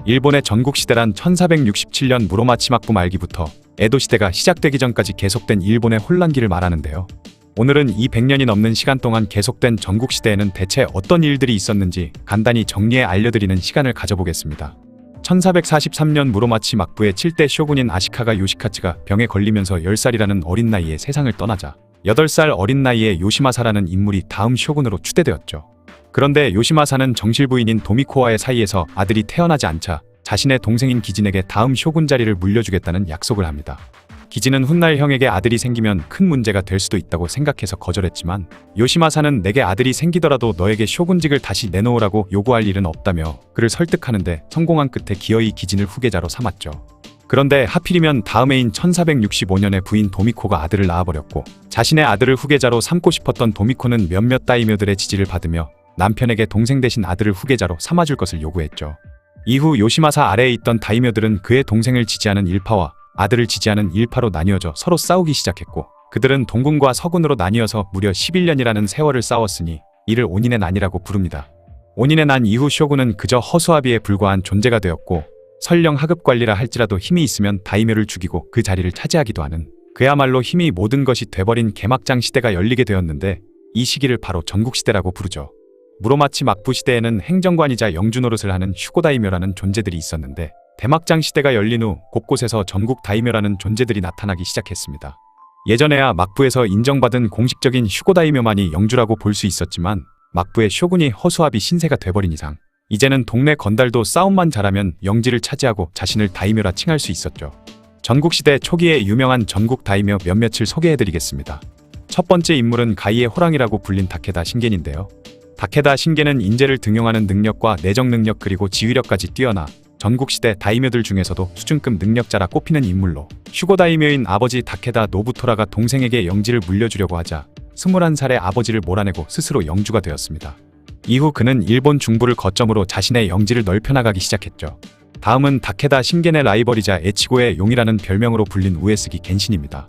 일본의 전국시대란 1467년 무로마치 막부 말기부터 에도시대가 시작되기 전까지 계속된 일본의 혼란기를 말하는데요. 오늘은 이 100년이 넘는 시간 동안 계속된 전국시대에는 대체 어떤 일들이 있었는지 간단히 정리해 알려드리는 시간을 가져보겠습니다. 1443년 무로마치 막부의 7대 쇼군인 아시카가 요시카츠가 병에 걸리면서 10살이라는 어린 나이에 세상을 떠나자 8살 어린 나이에 요시마사라는 인물이 다음 쇼군으로 추대되었죠. 그런데 요시마사는 정실부인인 도미코와의 사이에서 아들이 태어나지 않자 자신의 동생인 기진에게 다음 쇼군 자리를 물려주겠다는 약속을 합니다. 기진은 훗날 형에게 아들이 생기면 큰 문제가 될 수도 있다고 생각해서 거절했지만 요시마사는 내게 아들이 생기더라도 너에게 쇼군직을 다시 내놓으라고 요구할 일은 없다며 그를 설득하는데 성공한 끝에 기어이 기진을 후계자로 삼았죠. 그런데 하필이면 다음 해인 1465년에 부인 도미코가 아들을 낳아버렸고 자신의 아들을 후계자로 삼고 싶었던 도미코는 몇몇 다이묘들의 지지를 받으며 남편에게 동생 대신 아들을 후계자로 삼아줄 것을 요구했죠. 이후 요시마사 아래에 있던 다이묘들은 그의 동생을 지지하는 일파와 아들을 지지하는 일파로 나뉘어져 서로 싸우기 시작했고 그들은 동군과 서군으로 나뉘어서 무려 11년이라는 세월을 싸웠으니 이를 온인의 난이라고 부릅니다. 온인의 난 이후 쇼군은 그저 허수아비에 불과한 존재가 되었고 설령 하급 관리라 할지라도 힘이 있으면 다이묘를 죽이고 그 자리를 차지하기도 하는 그야말로 힘이 모든 것이 돼버린 개막장 시대가 열리게 되었는데 이 시기를 바로 전국시대라고 부르죠. 무로마치 막부 시대에는 행정관이자 영주 노릇을 하는 휴고다이묘라는 존재들이 있었는데 대막장 시대가 열린 후 곳곳에서 전국 다이묘라는 존재들이 나타나기 시작했습니다. 예전에야 막부에서 인정받은 공식적인 휴고다이묘만이 영주라고 볼 수 있었지만 막부의 쇼군이 허수아비 신세가 돼버린 이상 이제는 동네 건달도 싸움만 잘하면 영지를 차지하고 자신을 다이묘라 칭할 수 있었죠. 전국시대 초기에 유명한 전국 다이묘 몇몇을 소개해드리겠습니다. 첫 번째 인물은 가이의 호랑이라고 불린 다케다 신겐인데요. 다케다 신겐은 인재를 등용하는 능력과 내정 능력 그리고 지휘력까지 뛰어나 전국시대 다이묘들 중에서도 수준급 능력자라 꼽히는 인물로 휴고 다이묘인 아버지 다케다 노부토라가 동생에게 영지를 물려주려고 하자 21살의 아버지를 몰아내고 스스로 영주가 되었습니다. 이후 그는 일본 중부를 거점으로 자신의 영지를 넓혀나가기 시작했죠. 다음은 다케다 신겐의 라이벌이자 에치고의 용이라는 별명으로 불린 우에스기 겐신입니다.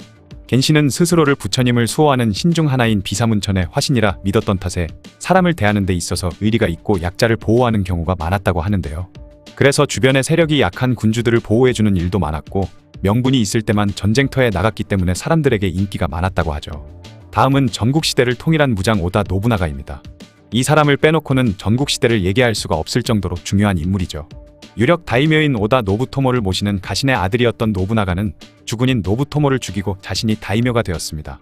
겐신은 스스로를 부처님을 수호하는 신 중 하나인 비사문천의 화신이라 믿었던 탓에 사람을 대하는 데 있어서 의리가 있고 약자를 보호하는 경우가 많았다고 하는데요. 그래서 주변의 세력이 약한 군주들을 보호해주는 일도 많았고 명분이 있을 때만 전쟁터에 나갔기 때문에 사람들에게 인기가 많았다고 하죠. 다음은 전국시대를 통일한 무장 오다 노부나가입니다. 이 사람을 빼놓고는 전국시대를 얘기할 수가 없을 정도로 중요한 인물이죠. 유력 다이묘인 오다 노부토모를 모시는 가신의 아들이었던 노부나가는 주군인 노부토모를 죽이고 자신이 다이묘가 되었습니다.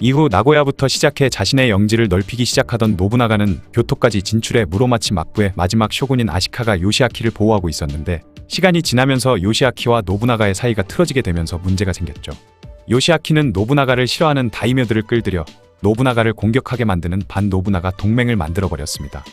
이후 나고야부터 시작해 자신의 영지를 넓히기 시작하던 노부나가는 교토까지 진출해 무로마치 막부의 마지막 쇼군인 아시카가 요시아키를 보호하고 있었는데 시간이 지나면서 요시아키와 노부나가의 사이가 틀어지게 되면서 문제가 생겼죠. 요시아키는 노부나가를 싫어하는 다이묘들을 끌들여 노부나가를 공격하게 만드는 반노부나가 동맹을 만들어버렸습니다.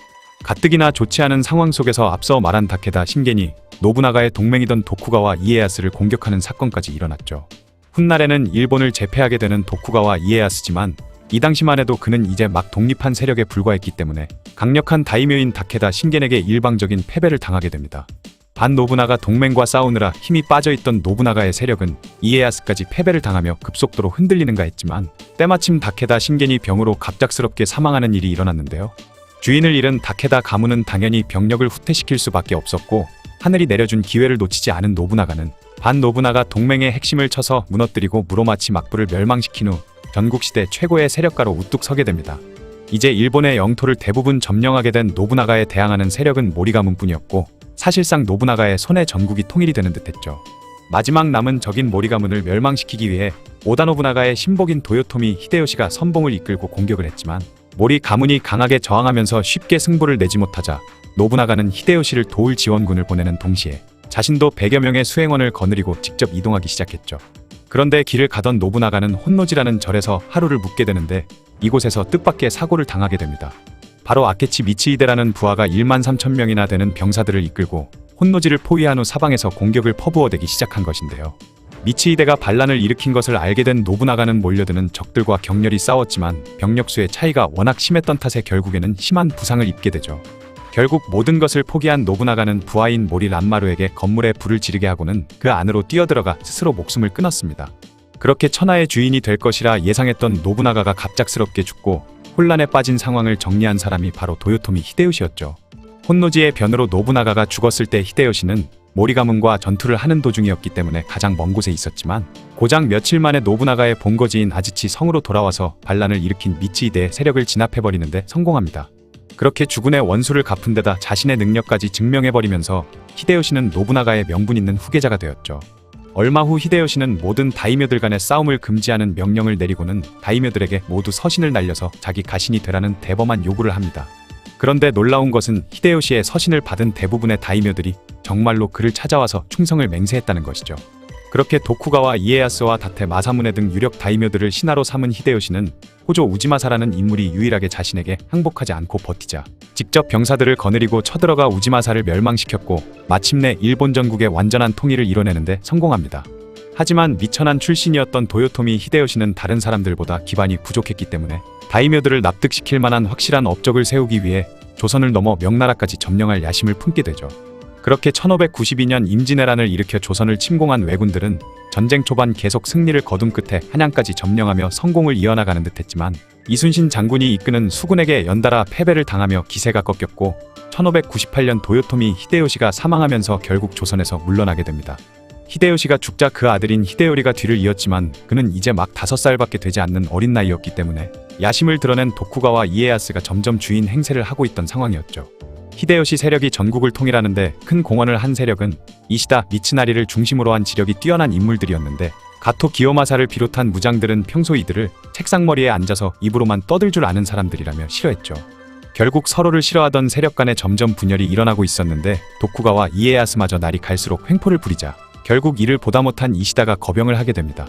가뜩이나 좋지 않은 상황 속에서 앞서 말한 다케다 신겐이 노부나가의 동맹이던 도쿠가와 이에야스를 공격하는 사건까지 일어났죠. 훗날에는 일본을 제패하게 되는 도쿠가와 이에야스지만 이 당시만 해도 그는 이제 막 독립한 세력에 불과했기 때문에 강력한 다이묘인 다케다 신겐에게 일방적인 패배를 당하게 됩니다. 반노부나가 동맹과 싸우느라 힘이 빠져있던 노부나가의 세력은 이에야스까지 패배를 당하며 급속도로 흔들리는가 했지만 때마침 다케다 신겐이 병으로 갑작스럽게 사망하는 일이 일어났는데요. 주인을 잃은 다케다 가문은 당연히 병력을 후퇴시킬 수밖에 없었고 하늘이 내려준 기회를 놓치지 않은 노부나가는 반노부나가 동맹의 핵심을 쳐서 무너뜨리고 무로마치 막부를 멸망시킨 후 전국시대 최고의 세력가로 우뚝 서게 됩니다. 이제 일본의 영토를 대부분 점령하게 된 노부나가에 대항하는 세력은 모리가문뿐이었고 사실상 노부나가의 손에 전국이 통일이 되는 듯했죠. 마지막 남은 적인 모리가문을 멸망시키기 위해 오다 노부나가의 신복인 도요토미 히데요시가 선봉을 이끌고 공격을 했지만 모리 가문이 강하게 저항하면서 쉽게 승부를 내지 못하자 노부나가는 히데요시를 도울 지원군을 보내는 동시에 자신도 100여 명의 수행원을 거느리고 직접 이동하기 시작했죠. 그런데 길을 가던 노부나가는 혼노지라는 절에서 하루를 묵게 되는데 이곳에서 뜻밖의 사고를 당하게 됩니다. 바로 아케치 미치히데라는 부하가 13,000명이나 되는 병사들을 이끌고 혼노지를 포위한 후 사방에서 공격을 퍼부어대기 시작한 것인데요. 미치히데가 반란을 일으킨 것을 알게 된 노부나가는 몰려드는 적들과 격렬히 싸웠지만 병력수의 차이가 워낙 심했던 탓에 결국에는 심한 부상을 입게 되죠. 결국 모든 것을 포기한 노부나가는 부하인 모리 란마루에게 건물에 불을 지르게 하고는 그 안으로 뛰어들어가 스스로 목숨을 끊었습니다. 그렇게 천하의 주인이 될 것이라 예상했던 노부나가가 갑작스럽게 죽고 혼란에 빠진 상황을 정리한 사람이 바로 도요토미 히데요시였죠. 혼노지의 변으로 노부나가가 죽었을 때 히데요시는 모리 가문과 전투를 하는 도중이었기 때문에 가장 먼 곳에 있었지만 고작 며칠 만에 노부나가의 본거지인 아즈치 성으로 돌아와서 반란을 일으킨 미츠히데의 세력을 진압해버리는데 성공합니다. 그렇게 주군의 원수를 갚은 데다 자신의 능력까지 증명해버리면서 히데요시는 노부나가의 명분 있는 후계자가 되었죠. 얼마 후 히데요시는 모든 다이묘들 간의 싸움을 금지하는 명령을 내리고는 다이묘들에게 모두 서신을 날려서 자기 가신이 되라는 대범한 요구를 합니다. 그런데 놀라운 것은 히데요시의 서신을 받은 대부분의 다이묘들이 정말로 그를 찾아와서 충성을 맹세했다는 것이죠. 그렇게 도쿠가와 이에야스와 다테 마사무네 등 유력 다이묘들을 신하로 삼은 히데요시는 호조 우지마사라는 인물이 유일하게 자신에게 항복하지 않고 버티자 직접 병사들을 거느리고 쳐들어가 우지마사를 멸망시켰고 마침내 일본 전국의 완전한 통일을 이뤄내는데 성공합니다. 하지만 미천한 출신이었던 도요토미 히데요시는 다른 사람들보다 기반이 부족했기 때문에 다이묘들을 납득시킬 만한 확실한 업적을 세우기 위해 조선을 넘어 명나라까지 점령할 야심을 품게 되죠. 그렇게 1592년 임진왜란을 일으켜 조선을 침공한 왜군들은 전쟁 초반 계속 승리를 거둔 끝에 한양까지 점령하며 성공을 이어나가는 듯했지만 이순신 장군이 이끄는 수군에게 연달아 패배를 당하며 기세가 꺾였고 1598년 도요토미 히데요시가 사망하면서 결국 조선에서 물러나게 됩니다. 히데요시가 죽자 그 아들인 히데요리가 뒤를 이었지만 그는 이제 막 5살밖에 되지 않는 어린 나이였기 때문에 야심을 드러낸 도쿠가와 이에야스가 점점 주인 행세를 하고 있던 상황이었죠. 히데요시 세력이 전국을 통일하는데 큰 공헌을 한 세력은 이시다, 미츠나리를 중심으로 한 지력이 뛰어난 인물들이었는데 가토 기요마사를 비롯한 무장들은 평소 이들을 책상머리에 앉아서 입으로만 떠들 줄 아는 사람들이라며 싫어했죠. 결국 서로를 싫어하던 세력 간에 점점 분열이 일어나고 있었는데 도쿠가와 이에야스마저 날이 갈수록 횡포를 부리자 결국 이를 보다 못한 이시다가 거병을 하게 됩니다.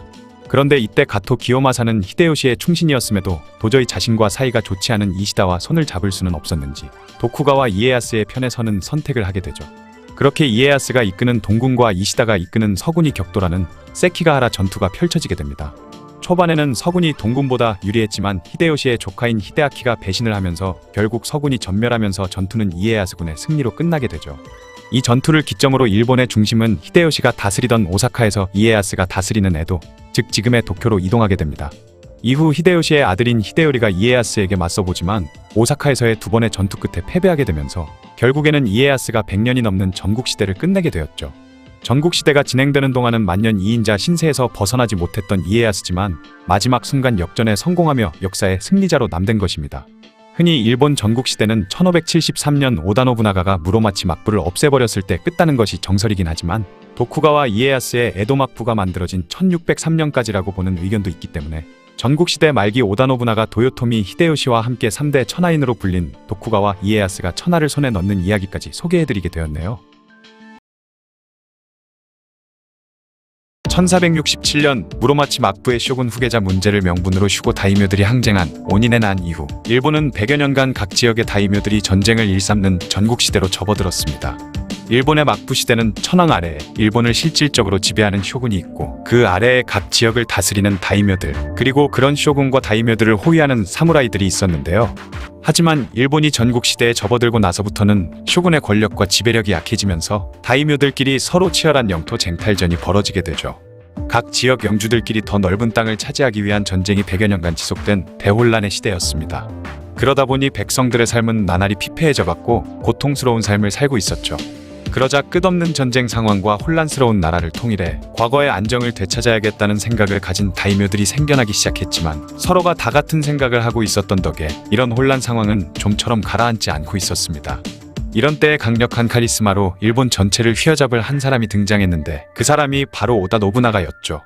그런데 이때 가토 기요마사는 히데요시의 충신이었음에도 도저히 자신과 사이가 좋지 않은 이시다와 손을 잡을 수는 없었는지 도쿠가와 이에야스의 편에 서는 선택을 하게 되죠. 그렇게 이에야스가 이끄는 동군과 이시다가 이끄는 서군이 격돌하는 세키가하라 전투가 펼쳐지게 됩니다. 초반에는 서군이 동군보다 유리했지만 히데요시의 조카인 히데아키가 배신을 하면서 결국 서군이 전멸하면서 전투는 이에야스군의 승리로 끝나게 되죠. 이 전투를 기점으로 일본의 중심은 히데요시가 다스리던 오사카에서 이에야스가 다스리는 에도, 즉 지금의 도쿄로 이동하게 됩니다. 이후 히데요시의 아들인 히데요리가 이에야스에게 맞서보지만 오사카에서의 2번의 전투 끝에 패배하게 되면서 결국에는 이에야스가 100년이 넘는 전국시대를 끝내게 되었죠. 전국시대가 진행되는 동안은 만년 2인자 신세에서 벗어나지 못했던 이에야스지만 마지막 순간 역전에 성공하며 역사의 승리자로 남된 것입니다. 흔히 일본 전국시대는 1573년 오다 노부나가가 무로마치 막부를 없애버렸을 때 끝나는 것이 정설이긴 하지만 도쿠가와 이에야스의 에도 막부가 만들어진 1603년까지라고 보는 의견도 있기 때문에 전국시대 말기 오다 노부나가 도요토미 히데요시와 함께 3대 천하인으로 불린 도쿠가와 이에야스가 천하를 손에 넣는 이야기까지 소개해드리게 되었네요. 1467년 무로마치 막부의 쇼군 후계자 문제를 명분으로 슈고 다이묘들이 항쟁한 오닌의 난 이후 일본은 100여 년간 각 지역의 다이묘들이 전쟁을 일삼는 전국시대로 접어들었습니다. 일본의 막부 시대는 천황 아래에 일본을 실질적으로 지배하는 쇼군이 있고 그 아래에 각 지역을 다스리는 다이묘들 그리고 그런 쇼군과 다이묘들을 호위하는 사무라이들이 있었는데요. 하지만 일본이 전국시대에 접어들고 나서부터는 쇼군의 권력과 지배력이 약해지면서 다이묘들끼리 서로 치열한 영토 쟁탈전이 벌어지게 되죠. 각 지역 영주들끼리 더 넓은 땅을 차지하기 위한 전쟁이 100여 년간 지속된 대혼란의 시대였습니다. 그러다 보니 백성들의 삶은 나날이 피폐해져갔고 고통스러운 삶을 살고 있었죠. 그러자 끝없는 전쟁 상황과 혼란스러운 나라를 통일해 과거의 안정을 되찾아야겠다는 생각을 가진 다이묘들이 생겨나기 시작했지만 서로가 다 같은 생각을 하고 있었던 덕에 이런 혼란 상황은 좀처럼 가라앉지 않고 있었습니다. 이런 때의 강력한 카리스마로 일본 전체를 휘어잡을 한 사람이 등장했는데 그 사람이 바로 오다 노부나가였죠.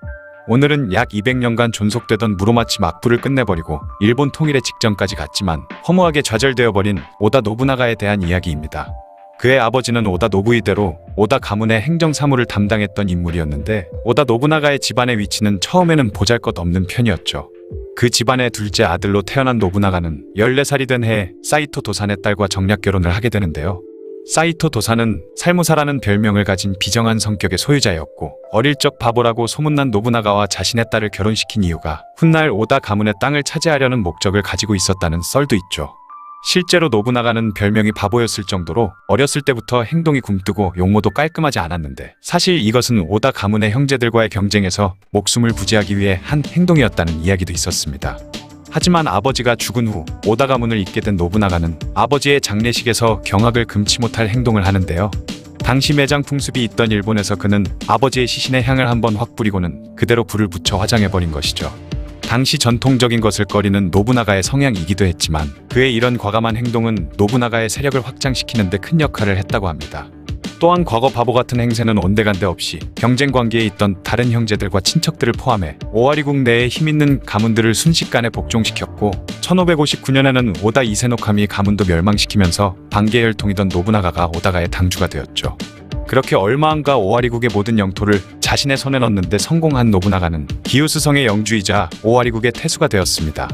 오늘은 약 200년간 존속되던 무로마치 막부를 끝내버리고 일본 통일의 직전까지 갔지만 허무하게 좌절되어버린 오다 노부나가에 대한 이야기입니다. 그의 아버지는 오다 노부히데로 오다 가문의 행정사무를 담당했던 인물이었는데 오다 노부나가의 집안의 위치는 처음에는 보잘것없는 편이었죠. 그 집안의 둘째 아들로 태어난 노부나가는 14살이 된 해에 사이토 도산의 딸과 정략 결혼을 하게 되는데요. 사이토 도산은 살무사라는 별명을 가진 비정한 성격의 소유자였고 어릴 적 바보라고 소문난 노부나가와 자신의 딸을 결혼시킨 이유가 훗날 오다 가문의 땅을 차지하려는 목적을 가지고 있었다는 썰도 있죠. 실제로 노부나가는 별명이 바보였을 정도로 어렸을 때부터 행동이 굼뜨고 용모도 깔끔하지 않았는데 사실 이것은 오다 가문의 형제들과의 경쟁에서 목숨을 부지하기 위해 한 행동이었다는 이야기도 있었습니다. 하지만 아버지가 죽은 후 오다 가문을 잇게 된 노부나가는 아버지의 장례식에서 경악을 금치 못할 행동을 하는데요. 당시 매장 풍습이 있던 일본에서 그는 아버지의 시신에 향을 한번 확 뿌리고는 그대로 불을 붙여 화장해버린 것이죠. 당시 전통적인 것을 꺼리는 노부나가의 성향이기도 했지만 그의 이런 과감한 행동은 노부나가의 세력을 확장시키는 데 큰 역할을 했다고 합니다. 또한 과거 바보 같은 행세는 온데간데 없이 경쟁 관계에 있던 다른 형제들과 친척들을 포함해 오와리국 내에 힘있는 가문들을 순식간에 복종시켰고 1559년에는 오다 이세노카미 가문도 멸망시키면서 반개 혈통이던 노부나가가 오다가의 당주가 되었죠. 그렇게 얼마 안가 오와리국의 모든 영토를 자신의 손에 넣는데 성공한 노부나가는 기요스성의 영주이자 오와리국의 태수가 되었습니다.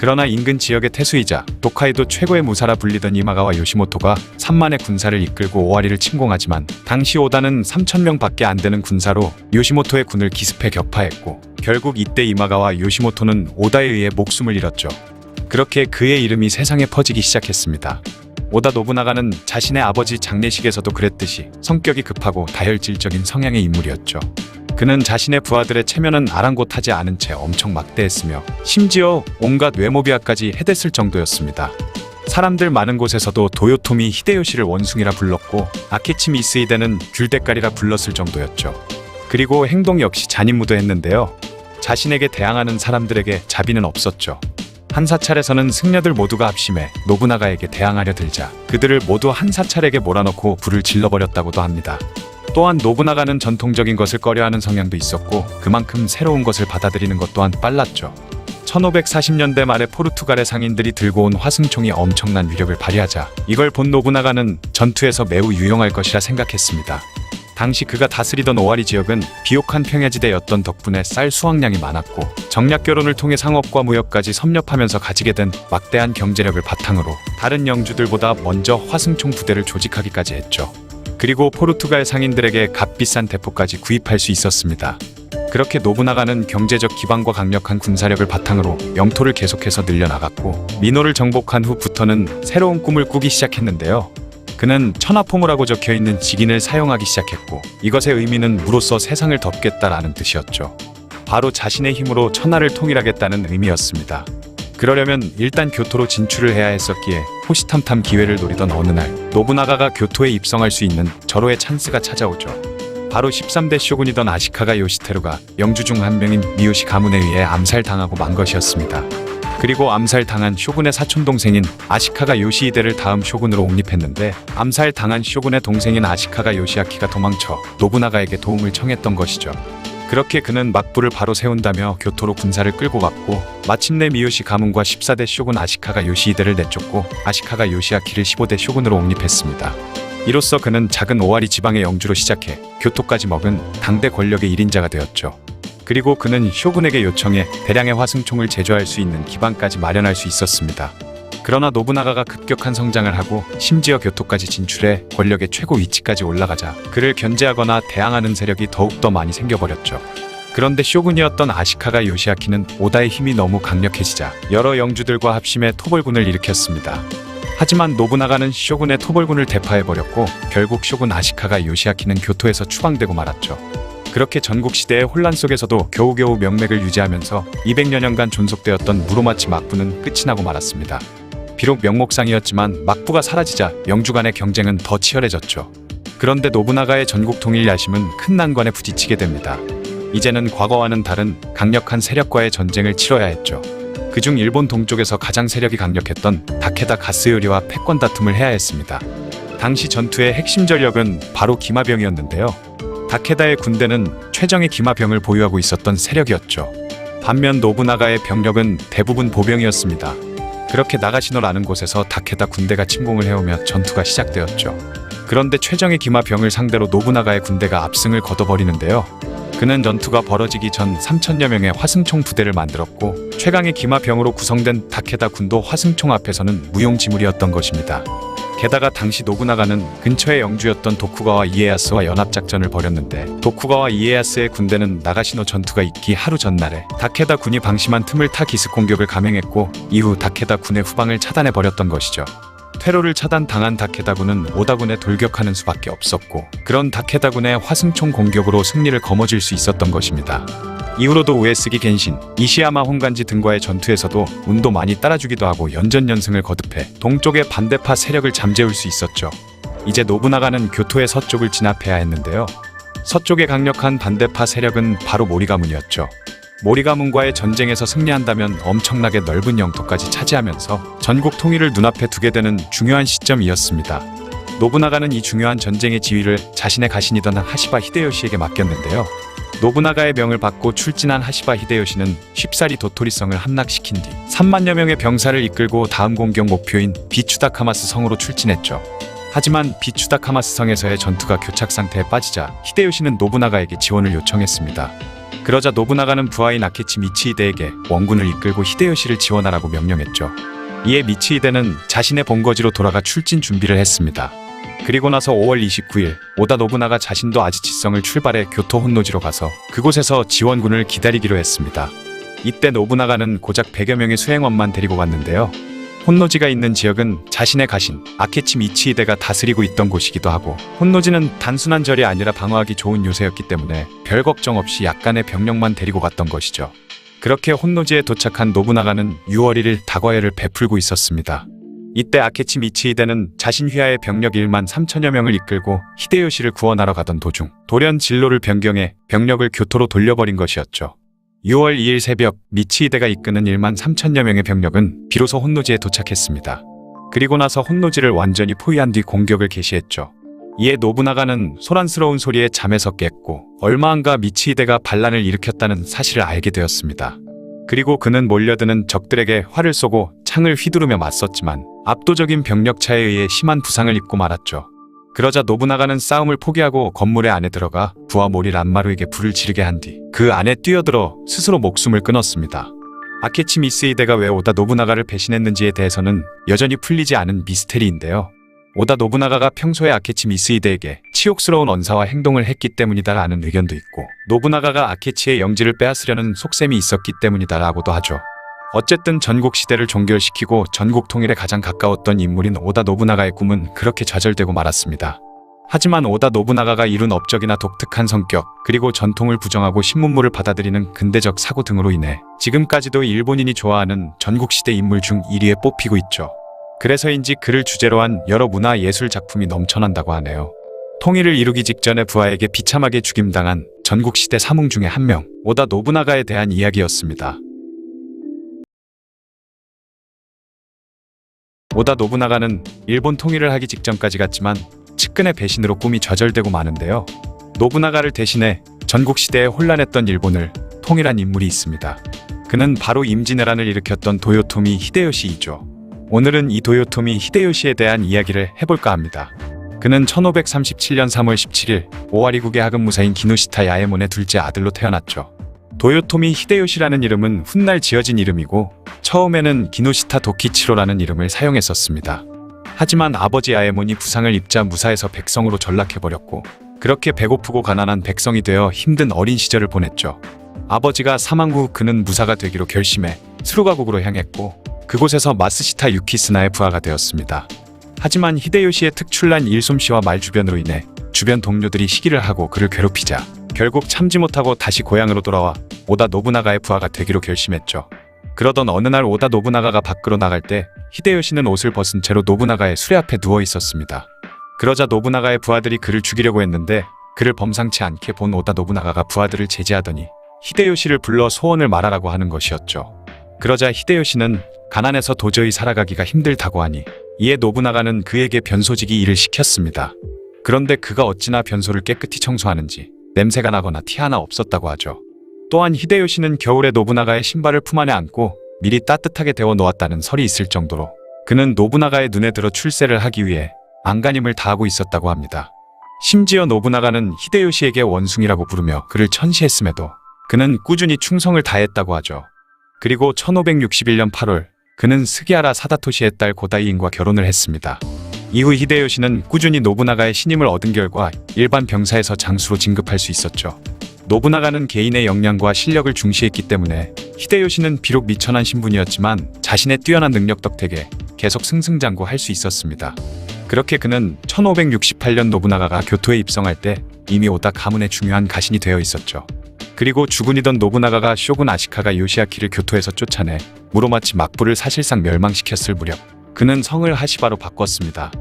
그러나 인근 지역의 태수이자 도카이도 최고의 무사라 불리던 이마가와 요시모토가 3만의 군사를 이끌고 오와리를 침공하지만 당시 오다는 3,000명 밖에 안 되는 군사로 요시모토의 군을 기습해 격파했고 결국 이때 이마가와 요시모토는 오다에 의해 목숨을 잃었죠. 그렇게 그의 이름이 세상에 퍼지기 시작했습니다. 오다 노부나가는 자신의 아버지 장례식에서도 그랬듯이 성격이 급하고 다혈질적인 성향의 인물이었죠. 그는 자신의 부하들의 체면은 아랑곳하지 않은 채 엄청 막대했으며 심지어 온갖 외모비하까지 해댔을 정도였습니다. 사람들 많은 곳에서도 도요토미 히데요시를 원숭이라 불렀고 아케치 미스히데는 귤대깔이라 불렀을 정도였죠. 그리고 행동 역시 잔인무도했는데요. 자신에게 대항하는 사람들에게 자비는 없었죠. 한 사찰에서는 승려들 모두가 합심해 노부나가에게 대항하려 들자 그들을 모두 한 사찰에게 몰아넣고 불을 질러버렸다고도 합니다. 또한 노부나가는 전통적인 것을 꺼려하는 성향도 있었고 그만큼 새로운 것을 받아들이는 것 또한 빨랐죠. 1540년대 말에 포르투갈의 상인들이 들고 온 화승총이 엄청난 위력을 발휘하자 이걸 본 노부나가는 전투에서 매우 유용할 것이라 생각했습니다. 당시 그가 다스리던 오와리 지역은 비옥한 평야지대였던 덕분에 쌀 수확량이 많았고 정략 결혼을 통해 상업과 무역까지 섭렵하면서 가지게 된 막대한 경제력을 바탕으로 다른 영주들보다 먼저 화승총 부대를 조직하기까지 했죠. 그리고 포르투갈 상인들에게 값비싼 대포까지 구입할 수 있었습니다. 그렇게 노부나가는 경제적 기반과 강력한 군사력을 바탕으로 영토를 계속해서 늘려나갔고 미노를 정복한 후부터는 새로운 꿈을 꾸기 시작했는데요. 그는 천하포무라고 적혀있는 직인을 사용하기 시작했고 이것의 의미는 무로써 세상을 덮겠다라는 뜻이었죠. 바로 자신의 힘으로 천하를 통일하겠다는 의미였습니다. 그러려면 일단 교토로 진출을 해야 했었기에 호시탐탐 기회를 노리던 어느 날 노부나가가 교토에 입성할 수 있는 절호의 찬스가 찾아오죠. 바로 13대 쇼군이던 아시카가 요시테루가 영주 중 한 명인 미요시 가문에 의해 암살당하고 만 것이었습니다. 그리고 암살당한 쇼군의 사촌동생인 아시카가 요시히데를 다음 쇼군으로 옹립했는데 암살당한 쇼군의 동생인 아시카가 요시아키가 도망쳐 노부나가에게 도움을 청했던 것이죠. 그렇게 그는 막부를 바로 세운다며 교토로 군사를 끌고 갔고 마침내 미요시 가문과 14대 쇼군 아시카가 요시히데를 내쫓고 아시카가 요시아키를 15대 쇼군으로 옹립했습니다. 이로써 그는 작은 오와리 지방의 영주로 시작해 교토까지 먹은 당대 권력의 1인자가 되었죠. 그리고 그는 쇼군에게 요청해 대량의 화승총을 제조할 수 있는 기반까지 마련할 수 있었습니다. 그러나 노부나가가 급격한 성장을 하고 심지어 교토까지 진출해 권력의 최고 위치까지 올라가자 그를 견제하거나 대항하는 세력이 더욱더 많이 생겨버렸죠. 그런데 쇼군이었던 아시카가 요시아키는 오다의 힘이 너무 강력해지자 여러 영주들과 합심해 토벌군을 일으켰습니다. 하지만 노부나가는 쇼군의 토벌군을 대파해버렸고 결국 쇼군 아시카가 요시아키는 교토에서 추방되고 말았죠. 그렇게 전국시대의 혼란 속에서도 겨우겨우 명맥을 유지하면서 200여 년간 존속되었던 무로마치 막부는 끝이 나고 말았습니다. 비록 명목상이었지만 막부가 사라지자 영주 간의 경쟁은 더 치열해졌죠. 그런데 노부나가의 전국 통일 야심은 큰 난관에 부딪히게 됩니다. 이제는 과거와는 다른 강력한 세력과의 전쟁을 치러야 했죠. 그중 일본 동쪽에서 가장 세력이 강력했던 다케다 가스요리와 패권 다툼을 해야 했습니다. 당시 전투의 핵심 전력은 바로 기마병이었는데요. 다케다의 군대는 최정예 기마병을 보유하고 있었던 세력이었죠. 반면 노부나가의 병력은 대부분 보병이었습니다. 그렇게 나가시노라는 곳에서 다케다 군대가 침공을 해오며 전투가 시작되었죠. 그런데 최정예 기마병을 상대로 노부나가의 군대가 압승을 거둬버리는데요. 그는 전투가 벌어지기 전 3,000여 명의 화승총 부대를 만들었고 최강의 기마병으로 구성된 다케다 군도 화승총 앞에서는 무용지물이었던 것입니다. 게다가 당시 노부나가는 근처의 영주였던 도쿠가와 이에야스와 연합작전을 벌였는데 도쿠가와 이에야스의 군대는 나가시노 전투가 있기 하루 전날에 다케다 군이 방심한 틈을 타 기습 공격을 감행했고 이후 다케다 군의 후방을 차단해버렸던 것이죠. 퇴로를 차단당한 다케다군은 오다군에 돌격하는 수밖에 없었고 그런 다케다군의 화승총 공격으로 승리를 거머쥘 수 있었던 것입니다. 이후로도 우에스기 겐신, 이시야마 혼간지 등과의 전투에서도 운도 많이 따라주기도 하고 연전연승을 거듭해 동쪽의 반대파 세력을 잠재울 수 있었죠. 이제 노부나가는 교토의 서쪽을 진압해야 했는데요. 서쪽의 강력한 반대파 세력은 바로 모리가문이었죠. 모리가문과의 전쟁에서 승리한다면 엄청나게 넓은 영토까지 차지하면서 전국 통일을 눈앞에 두게 되는 중요한 시점이었습니다. 노부나가는 이 중요한 전쟁의 지휘를 자신의 가신이던 하시바 히데요시에게 맡겼는데요. 노부나가의 명을 받고 출진한 하시바 히데요시는 쉽사리 도토리성을 함락시킨 뒤 3만여 명의 병사를 이끌고 다음 공격 목표인 비추다카마스 성으로 출진했죠. 하지만 비추다카마스 성에서의 전투가 교착 상태에 빠지자 히데요시는 노부나가에게 지원을 요청했습니다. 그러자 노부나가는 부하인 아케치 미치히데에게 원군을 이끌고 히데요시를 지원하라고 명령했죠. 이에 미치히데는 자신의 본거지로 돌아가 출진 준비를 했습니다. 그리고 나서 5월 29일 오다 노부나가 자신도 아지치성을 출발해 교토 혼노지로 가서 그곳에서 지원군을 기다리기로 했습니다. 이때 노부나가는 고작 100여 명의 수행원만 데리고 갔는데요. 혼노지가 있는 지역은 자신의 가신 아케치 미치히데가 다스리고 있던 곳이기도 하고 혼노지는 단순한 절이 아니라 방어하기 좋은 요새였기 때문에 별 걱정 없이 약간의 병력만 데리고 갔던 것이죠. 그렇게 혼노지에 도착한 노부나가는 6월 1일 다과회를 베풀고 있었습니다. 이때 아케치 미치히데는 자신 휘하의 병력 1만 3천여 명을 이끌고 히데요시를 구원하러 가던 도중 돌연 진로를 변경해 병력을 교토로 돌려버린 것이었죠. 6월 2일 새벽 미치히데가 이끄는 1만 3천여 명의 병력은 비로소 혼노지에 도착했습니다. 그리고 나서 혼노지를 완전히 포위한 뒤 공격을 개시했죠. 이에 노부나가는 소란스러운 소리에 잠에서 깼고 얼마 안가 미치히데가 반란을 일으켰다는 사실을 알게 되었습니다. 그리고 그는 몰려드는 적들에게 활을 쏘고 창을 휘두르며 맞섰지만 압도적인 병력차에 의해 심한 부상을 입고 말았죠. 그러자 노부나가는 싸움을 포기하고 건물의 안에 들어가 부하 모리 란마루에게 불을 지르게 한 뒤 그 안에 뛰어들어 스스로 목숨을 끊었습니다. 아케치 미스히데가 왜 오다 노부나가를 배신했는지에 대해서는 여전히 풀리지 않은 미스테리인데요. 오다 노부나가가 평소에 아케치 미스히데에게 치욕스러운 언사와 행동을 했기 때문이다라는 의견도 있고 노부나가가 아케치의 영지를 빼앗으려는 속셈이 있었기 때문이다라고도 하죠. 어쨌든 전국 시대를 종결시키고 전국 통일에 가장 가까웠던 인물인 오다 노부나가의 꿈은 그렇게 좌절되고 말았습니다. 하지만 오다 노부나가가 이룬 업적이나 독특한 성격, 그리고 전통을 부정하고 신문물을 받아들이는 근대적 사고 등으로 인해 지금까지도 일본인이 좋아하는 전국시대 인물 중 1위에 뽑히고 있죠. 그래서인지 그를 주제로 한 여러 문화 예술 작품이 넘쳐난다고 하네요. 통일을 이루기 직전에 부하에게 비참하게 죽임당한 전국시대 사문 중에 한 명, 오다 노부나가에 대한 이야기였습니다. 오다 노부나가는 일본 통일을 하기 직전까지 갔지만 측근의 배신으로 꿈이 좌절되고 마는데요. 노부나가를 대신해 전국시대에 혼란했던 일본을 통일한 인물이 있습니다. 그는 바로 임진왜란을 일으켰던 도요토미 히데요시이죠. 오늘은 이 도요토미 히데요시에 대한 이야기를 해볼까 합니다. 그는 1537년 3월 17일 오와리국의 하급무사인 기노시타 야에몬의 둘째 아들로 태어났죠. 도요토미 히데요시라는 이름은 훗날 지어진 이름이고 처음에는 기노시타 도키치로라는 이름을 사용했었습니다. 하지만 아버지 야에몬이 부상을 입자 무사해서 백성으로 전락해버렸고 그렇게 배고프고 가난한 백성이 되어 힘든 어린 시절을 보냈죠. 아버지가 사망 후 그는 무사가 되기로 결심해 스루가국으로 향했고 그곳에서 마스시타 유키스나의 부하가 되었습니다. 하지만 히데요시의 특출난 일솜씨와 말주변으로 인해 주변 동료들이 시기를 하고 그를 괴롭히자 결국 참지 못하고 다시 고향으로 돌아와 오다 노부나가의 부하가 되기로 결심했죠. 그러던 어느 날 오다 노부나가가 밖으로 나갈 때 히데요시는 옷을 벗은 채로 노부나가의 수레 앞에 누워 있었습니다. 그러자 노부나가의 부하들이 그를 죽이려고 했는데 그를 범상치 않게 본 오다 노부나가가 부하들을 제지하더니 히데요시를 불러 소원을 말하라고 하는 것이었죠. 그러자 히데요시는 가난해서 도저히 살아가기가 힘들다고 하니 이에 노부나가는 그에게 변소지기 일을 시켰습니다. 그런데 그가 어찌나 변소를 깨끗이 청소하는지 냄새가 나거나 티 하나 없었다고 하죠. 또한 히데요시는 겨울에 노부나가의 신발을 품 안에 안고 미리 따뜻하게 데워 놓았다는 설이 있을 정도로 그는 노부나가의 눈에 들어 출세를 하기 위해 안간힘을 다하고 있었다고 합니다. 심지어 노부나가는 히데요시에게 원숭이라고 부르며 그를 천시했음에도 그는 꾸준히 충성을 다했다고 하죠. 그리고 1561년 8월 그는 스기하라 사다토시의 딸 고다이인과 결혼을 했습니다. 이후 히데요시는 꾸준히 노부나가의 신임을 얻은 결과 일반 병사에서 장수로 진급할 수 있었죠. 노부나가는 개인의 역량과 실력을 중시했기 때문에 히데요시는 비록 미천한 신분이었지만 자신의 뛰어난 능력 덕택에 계속 승승장구할 수 있었습니다. 그렇게 그는 1568년 노부나가가 교토에 입성할 때 이미 오다 가문의 중요한 가신이 되어 있었죠. 그리고 주군이던 노부나가가 쇼군 아시카가 요시아키를 교토에서 쫓아내 무로마치 막부를 사실상 멸망시켰을 무렵 그는 성을 하시바로 바꿨습니다.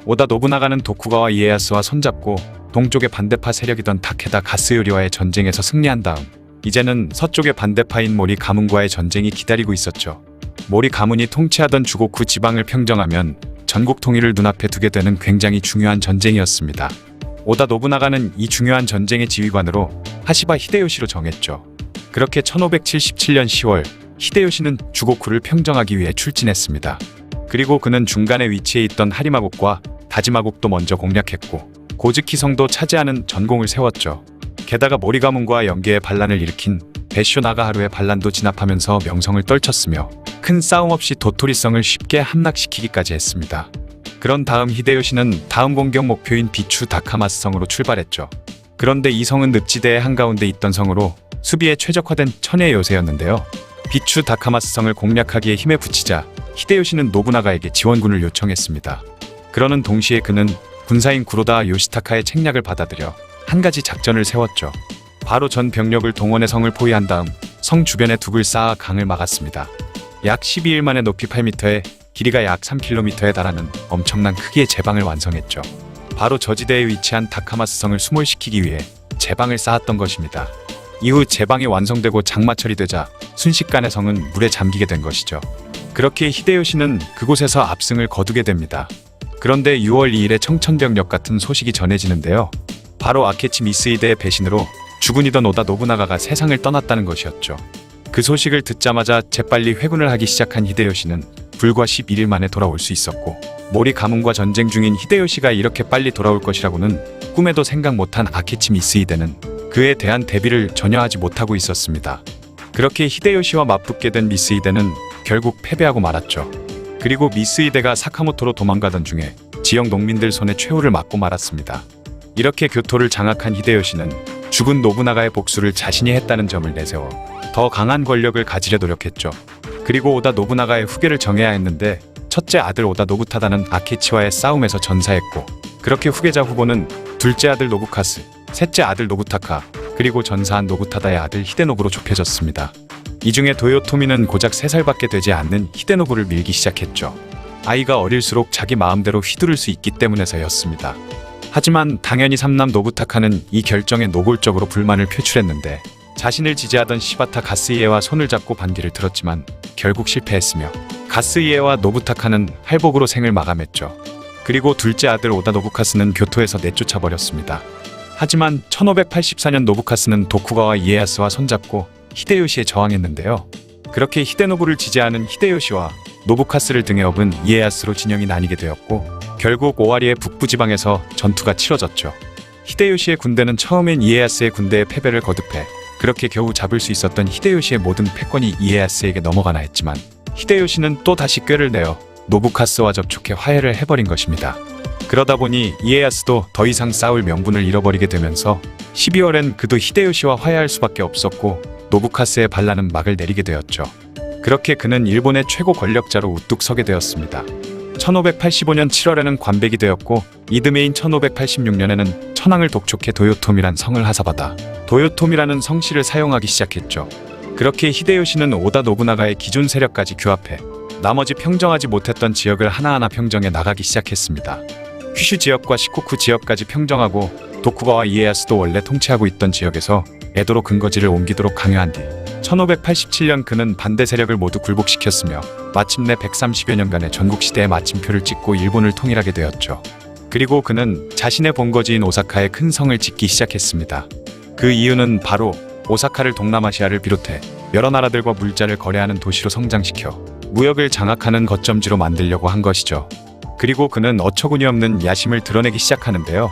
오다 노부나가는 도쿠가와 이에야스와 손잡고 동쪽의 반대파 세력이던 타케다 가스요리와의 전쟁에서 승리한 다음 이제는 서쪽의 반대파인 모리 가문과의 전쟁이 기다리고 있었죠. 모리 가문이 통치하던 주고쿠 지방을 평정하면 전국 통일을 눈앞에 두게 되는 굉장히 중요한 전쟁이었습니다. 오다 노부나가는 이 중요한 전쟁의 지휘관으로 하시바 히데요시로 정했죠. 그렇게 1577년 10월 히데요시는 주고쿠를 평정하기 위해 출진했습니다. 그리고 그는 중간에 위치해 있던 하리마국과 다지마국도 먼저 공략했고 고즈키성도 차지하는 전공을 세웠죠. 게다가 모리 가문과 연계의 반란을 일으킨 베쇼 나가하루의 반란도 진압하면서 명성을 떨쳤으며 큰 싸움 없이 도토리성을 쉽게 함락시키기까지 했습니다. 그런 다음 히데요시는 다음 공격 목표인 비추 다카마스 성으로 출발했죠. 그런데 이 성은 늪지대의 한가운데 있던 성으로 수비에 최적화된 천의 요새였는데요. 비추 다카마스 성을 공략하기에 힘에 부치자 히데요시는 노부나가에게 지원군을 요청했습니다. 그러는 동시에 그는 군사인 구로다 요시타카의 책략을 받아들여 한 가지 작전을 세웠죠. 바로 전 병력을 동원해 성을 포위한 다음 성 주변에 둑을 쌓아 강을 막았습니다. 약 12일 만에 높이 8m에 길이가 약 3km에 달하는 엄청난 크기의 제방을 완성했죠. 바로 저지대에 위치한 다카마스 성을 수몰시키기 위해 제방을 쌓았던 것입니다. 이후 제방이 완성되고 장마철이 되자 순식간에 성은 물에 잠기게 된 것이죠. 그렇게 히데요시는 그곳에서 압승을 거두게 됩니다. 그런데 6월 2일에 청천벽력 같은 소식이 전해지는데요. 바로 아케치 미스히데의 배신으로 주군이던 오다 노부나가가 세상을 떠났다는 것이었죠. 그 소식을 듣자마자 재빨리 회군을 하기 시작한 히데요시는 불과 11일 만에 돌아올 수 있었고 모리 가문과 전쟁 중인 히데요시가 이렇게 빨리 돌아올 것이라고는 꿈에도 생각 못한 아케치 미스히데는 그에 대한 대비를 전혀 하지 못하고 있었습니다. 그렇게 히데요시와 맞붙게 된 미스히데는 결국 패배하고 말았죠. 그리고 미스히데가 사카모토로 도망가던 중에 지역 농민들 손에 최후를 맞고 말았습니다. 이렇게 교토를 장악한 히데요시는 죽은 노부나가의 복수를 자신이 했다는 점을 내세워 더 강한 권력을 가지려 노력했죠. 그리고 오다 노부나가의 후계를 정해야 했는데 첫째 아들 오다 노부타다는 아케치와의 싸움에서 전사했고 그렇게 후계자 후보는 둘째 아들 노부카스, 셋째 아들 노부타카, 그리고 전사한 노부타다의 아들 히데노부로 좁혀졌습니다. 이 중에 도요토미는 고작 3살밖에 되지 않는 히데노부를 밀기 시작했죠. 아이가 어릴수록 자기 마음대로 휘두를 수 있기 때문에서였습니다. 하지만 당연히 삼남 노부타카는 이 결정에 노골적으로 불만을 표출했는데 자신을 지지하던 시바타 가스이에와 손을 잡고 반기를 들었지만 결국 실패했으며 가스이에와 노부타카는 할복으로 생을 마감했죠. 그리고 둘째 아들 오다 노부카스는 교토에서 내쫓아버렸습니다. 하지만 1584년 노부카스는 도쿠가와 이에야스와 손잡고 히데요시에 저항했는데요. 그렇게 히데노부를 지지하는 히데요시와 노부카스를 등에 업은 이에야스로 진영이 나뉘게 되었고 결국 오와리의 북부지방에서 전투가 치러졌죠. 히데요시의 군대는 처음엔 이에야스의 군대의 패배를 거듭해 그렇게 겨우 잡을 수 있었던 히데요시의 모든 패권이 이에야스에게 넘어가나 했지만 히데요시는 또 다시 꾀를 내어 노부카스와 접촉해 화해를 해버린 것입니다. 그러다 보니 이에야스도 더 이상 싸울 명분을 잃어버리게 되면서 12월엔 그도 히데요시와 화해할 수밖에 없었고 노부카스의 반란은 막을 내리게 되었죠. 그렇게 그는 일본의 최고 권력자로 우뚝 서게 되었습니다. 1585년 7월에는 관백이 되었고 이듬해인 1586년에는 천황을 독촉해 도요토미란 성을 하사받아 도요토미라는 성씨를 사용하기 시작했죠. 그렇게 히데요시는 오다 노부나가의 기존 세력까지 규합해 나머지 평정하지 못했던 지역을 하나하나 평정해 나가기 시작했습니다. 휘슈 지역과 시코쿠 지역까지 평정하고 도쿠가와 이에야스도 원래 통치하고 있던 지역에서 에도로 근거지를 옮기도록 강요한 뒤 1587년 그는 반대 세력을 모두 굴복시켰으며 마침내 130여 년간의 전국시대의 마침표를 찍고 일본을 통일하게 되었죠. 그리고 그는 자신의 본거지인 오사카에 큰 성을 짓기 시작했습니다. 그 이유는 바로 오사카를 동남아시아를 비롯해 여러 나라들과 물자를 거래하는 도시로 성장시켜 무역을 장악하는 거점지로 만들려고 한 것이죠. 그리고 그는 어처구니없는 야심을 드러내기 시작하는데요.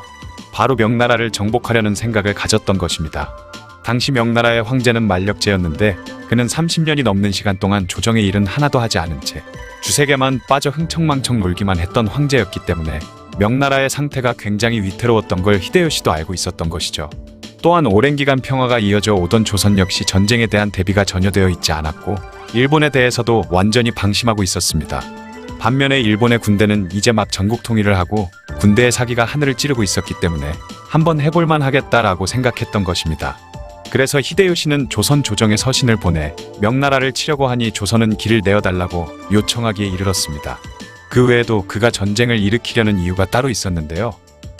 바로 명나라를 정복하려는 생각을 가졌던 것입니다. 당시 명나라의 황제는 만력제였는데 그는 30년이 넘는 시간 동안 조정의 일은 하나도 하지 않은 채 주색에만 빠져 흥청망청 놀기만 했던 황제였기 때문에 명나라의 상태가 굉장히 위태로웠던 걸 히데요시도 알고 있었던 것이죠. 또한 오랜 기간 평화가 이어져 오던 조선 역시 전쟁에 대한 대비가 전혀 되어 있지 않았고 일본에 대해서도 완전히 방심하고 있었습니다. 반면에 일본의 군대는 이제 막 전국 통일을 하고 군대의 사기가 하늘을 찌르고 있었기 때문에 한번 해볼만 하겠다라고 생각했던 것입니다. 그래서 히데요시는 조선 조정에 서신을 보내 명나라를 치려고 하니 조선은 길을 내어달라고 요청하기에 이르렀습니다. 그 외에도 그가 전쟁을 일으키려는 이유가 따로 있었는데요.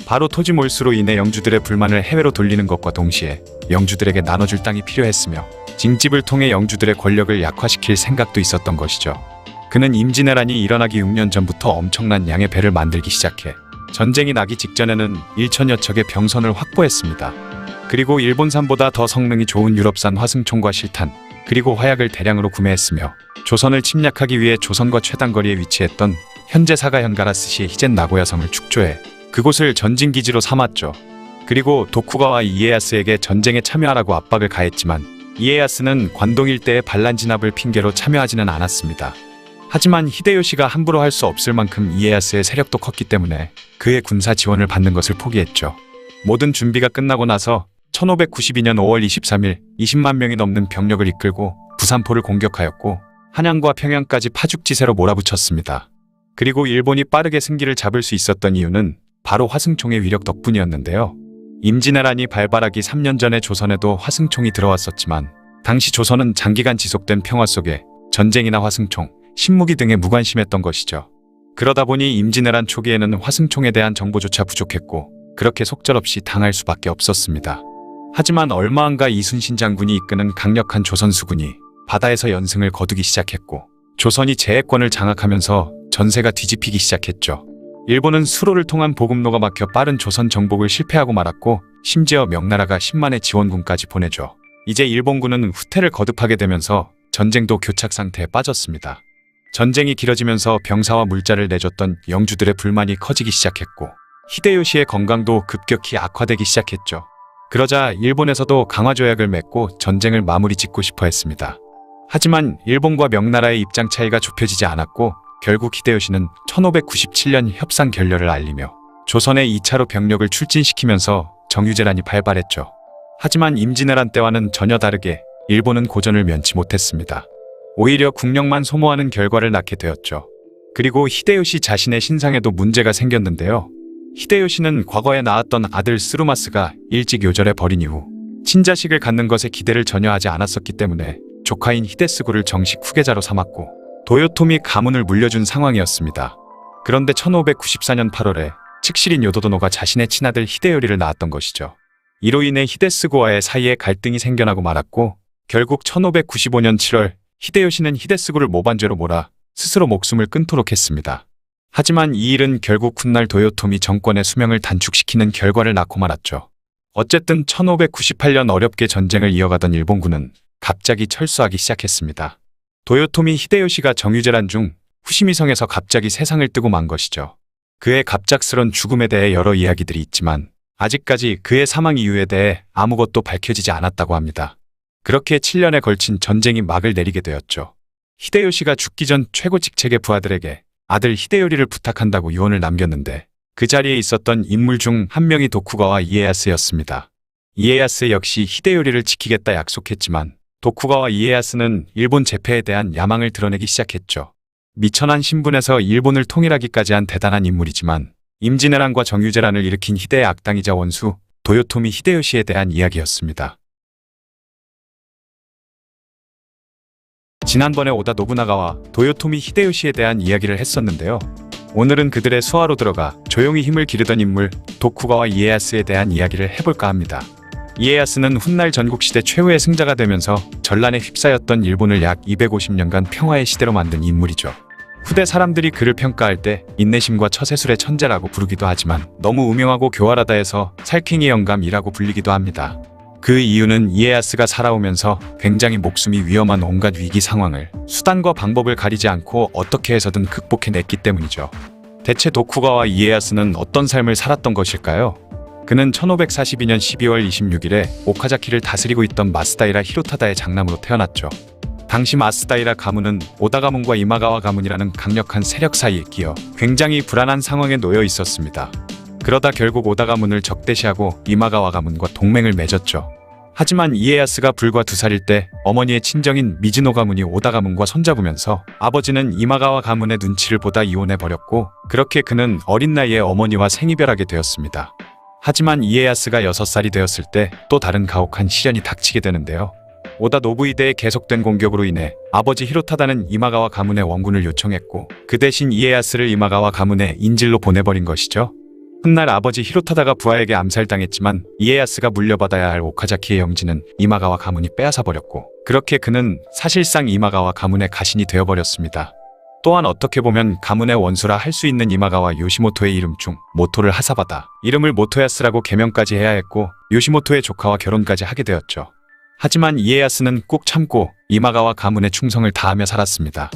바로 토지 몰수로 인해 영주들의 불만을 해외로 돌리는 것과 동시에 영주들에게 나눠줄 땅이 필요했으며 징집을 통해 영주들의 권력을 약화시킬 생각도 있었던 것이죠. 그는 임진왜란이 일어나기 6년 전부터 엄청난 양의 배를 만들기 시작해 전쟁이 나기 직전에는 1천여 척의 병선을 확보했습니다. 그리고 일본산보다 더 성능이 좋은 유럽산 화승총과 실탄, 그리고 화약을 대량으로 구매했으며 조선을 침략하기 위해 조선과 최단거리에 위치했던 현재 사가현 가라스시의 히젠 나고야성을 축조해 그곳을 전진기지로 삼았죠. 그리고 도쿠가와 이에야스에게 전쟁에 참여하라고 압박을 가했지만 이에야스는 관동 일대의 반란 진압을 핑계로 참여하지는 않았습니다. 하지만 히데요시가 함부로 할 수 없을 만큼 이에야스의 세력도 컸기 때문에 그의 군사 지원을 받는 것을 포기했죠. 모든 준비가 끝나고 나서 1592년 5월 23일 20만 명이 넘는 병력을 이끌고 부산포를 공격하였고 한양과 평양까지 파죽지세로 몰아붙였습니다. 그리고 일본이 빠르게 승기를 잡을 수 있었던 이유는 바로 화승총의 위력 덕분이었는데요. 임진왜란이 발발하기 3년 전에 조선에도 화승총이 들어왔었지만 당시 조선은 장기간 지속된 평화 속에 전쟁이나 화승총, 신무기 등에 무관심했던 것이죠. 그러다 보니 임진왜란 초기에는 화승총에 대한 정보조차 부족했고 그렇게 속절없이 당할 수밖에 없었습니다. 하지만 얼마 안가 이순신 장군이 이끄는 강력한 조선 수군이 바다에서 연승을 거두기 시작했고 조선이 제해권을 장악하면서 전세가 뒤집히기 시작했죠. 일본은 수로를 통한 보급로가 막혀 빠른 조선 정복을 실패하고 말았고 심지어 명나라가 10만의 지원군까지 보내죠. 이제 일본군은 후퇴를 거듭하게 되면서 전쟁도 교착 상태에 빠졌습니다. 전쟁이 길어지면서 병사와 물자를 내줬던 영주들의 불만이 커지기 시작했고 히데요시의 건강도 급격히 악화되기 시작했죠. 그러자 일본에서도 강화조약을 맺고 전쟁을 마무리 짓고 싶어 했습니다. 하지만 일본과 명나라의 입장 차이가 좁혀지지 않았고 결국 히데요시는 1597년 협상 결렬을 알리며 조선에 2차로 병력을 출진시키면서 정유재란이 발발했죠. 하지만 임진왜란 때와는 전혀 다르게 일본은 고전을 면치 못했습니다. 오히려 국력만 소모하는 결과를 낳게 되었죠. 그리고 히데요시 자신의 신상에도 문제가 생겼는데요. 히데요시는 과거에 낳았던 아들 스루마스가 일찍 요절해 버린 이후 친자식을 갖는 것에 기대를 전혀 하지 않았었기 때문에 조카인 히데스구를 정식 후계자로 삼았고 도요토미 가문을 물려준 상황이었습니다. 그런데 1594년 8월에 측실인 요도도노가 자신의 친아들 히데요리를 낳았던 것이죠. 이로 인해 히데스구와의 사이에 갈등이 생겨나고 말았고 결국 1595년 7월 히데요시는 히데스구를 모반죄로 몰아 스스로 목숨을 끊도록 했습니다. 하지만 이 일은 결국 훗날 도요토미 정권의 수명을 단축시키는 결과를 낳고 말았죠. 어쨌든 1598년 어렵게 전쟁을 이어가던 일본군은 갑자기 철수하기 시작했습니다. 도요토미 히데요시가 정유재란 중 후시미성에서 갑자기 세상을 뜨고 만 것이죠. 그의 갑작스런 죽음에 대해 여러 이야기들이 있지만 아직까지 그의 사망 이유에 대해 아무것도 밝혀지지 않았다고 합니다. 그렇게 7년에 걸친 전쟁이 막을 내리게 되었죠. 히데요시가 죽기 전 최고 직책의 부하들에게 아들 히데요리를 부탁한다고 유언을 남겼는데 그 자리에 있었던 인물 중 한 명이 도쿠가와 이에야스였습니다. 이에야스 역시 히데요리를 지키겠다 약속했지만 도쿠가와 이에야스는 일본 제패에 대한 야망을 드러내기 시작했죠. 미천한 신분에서 일본을 통일하기까지 한 대단한 인물이지만 임진왜란과 정유재란을 일으킨 히데의 악당이자 원수 도요토미 히데요시에 대한 이야기였습니다. 지난번에 오다 노부나가와 도요토미 히데요시에 대한 이야기를 했었는데요. 오늘은 그들의 수하로 들어가 조용히 힘을 기르던 인물 도쿠가와 이에야스에 대한 이야기를 해볼까 합니다. 이에야스는 훗날 전국시대 최후의 승자가 되면서 전란에 휩싸였던 일본을 약 250년간 평화의 시대로 만든 인물이죠. 후대 사람들이 그를 평가할 때 인내심과 처세술의 천재라고 부르기도 하지만 너무 우명하고 교활하다 해서 살쾡이 영감이라고 불리기도 합니다. 그 이유는 이에야스가 살아오면서 굉장히 목숨이 위험한 온갖 위기 상황을 수단과 방법을 가리지 않고 어떻게 해서든 극복해냈기 때문이죠. 대체 도쿠가와 이에야스는 어떤 삶을 살았던 것일까요? 그는 1542년 12월 26일에 오카자키를 다스리고 있던 마스다이라 히로타다의 장남으로 태어났죠. 당시 마스다이라 가문은 오다 가문과 이마가와 가문이라는 강력한 세력 사이에 끼어 굉장히 불안한 상황에 놓여 있었습니다. 그러다 결국 오다 가문을 적대시하고 이마가와 가문과 동맹을 맺었죠. 하지만 이에야스가 불과 2살일 때 어머니의 친정인 미즈노 가문이 오다 가문과 손잡으면서 아버지는 이마가와 가문의 눈치를 보다 이혼해버렸고 그렇게 그는 어린 나이에 어머니와 생이별하게 되었습니다. 하지만 이에야스가 6살이 되었을 때 또 다른 가혹한 시련이 닥치게 되는데요. 오다 노부이대의 계속된 공격으로 인해 아버지 히로타다는 이마가와 가문의 원군을 요청했고 그 대신 이에야스를 이마가와 가문의 인질로 보내버린 것이죠. 훗날 아버지 히로타다가 부하에게 암살당했지만 이에야스가 물려받아야 할 오카자키의 영지는 이마가와 가문이 빼앗아버렸고 그렇게 그는 사실상 이마가와 가문의 가신이 되어버렸습니다. 또한 어떻게 보면 가문의 원수라 할 수 있는 이마가와 요시모토의 이름 중 모토를 하사받아 이름을 모토야스라고 개명까지 해야 했고 요시모토의 조카와 결혼까지 하게 되었죠. 하지만 이에야스는 꾹 참고 이마가와 가문의 충성을 다하며 살았습니다.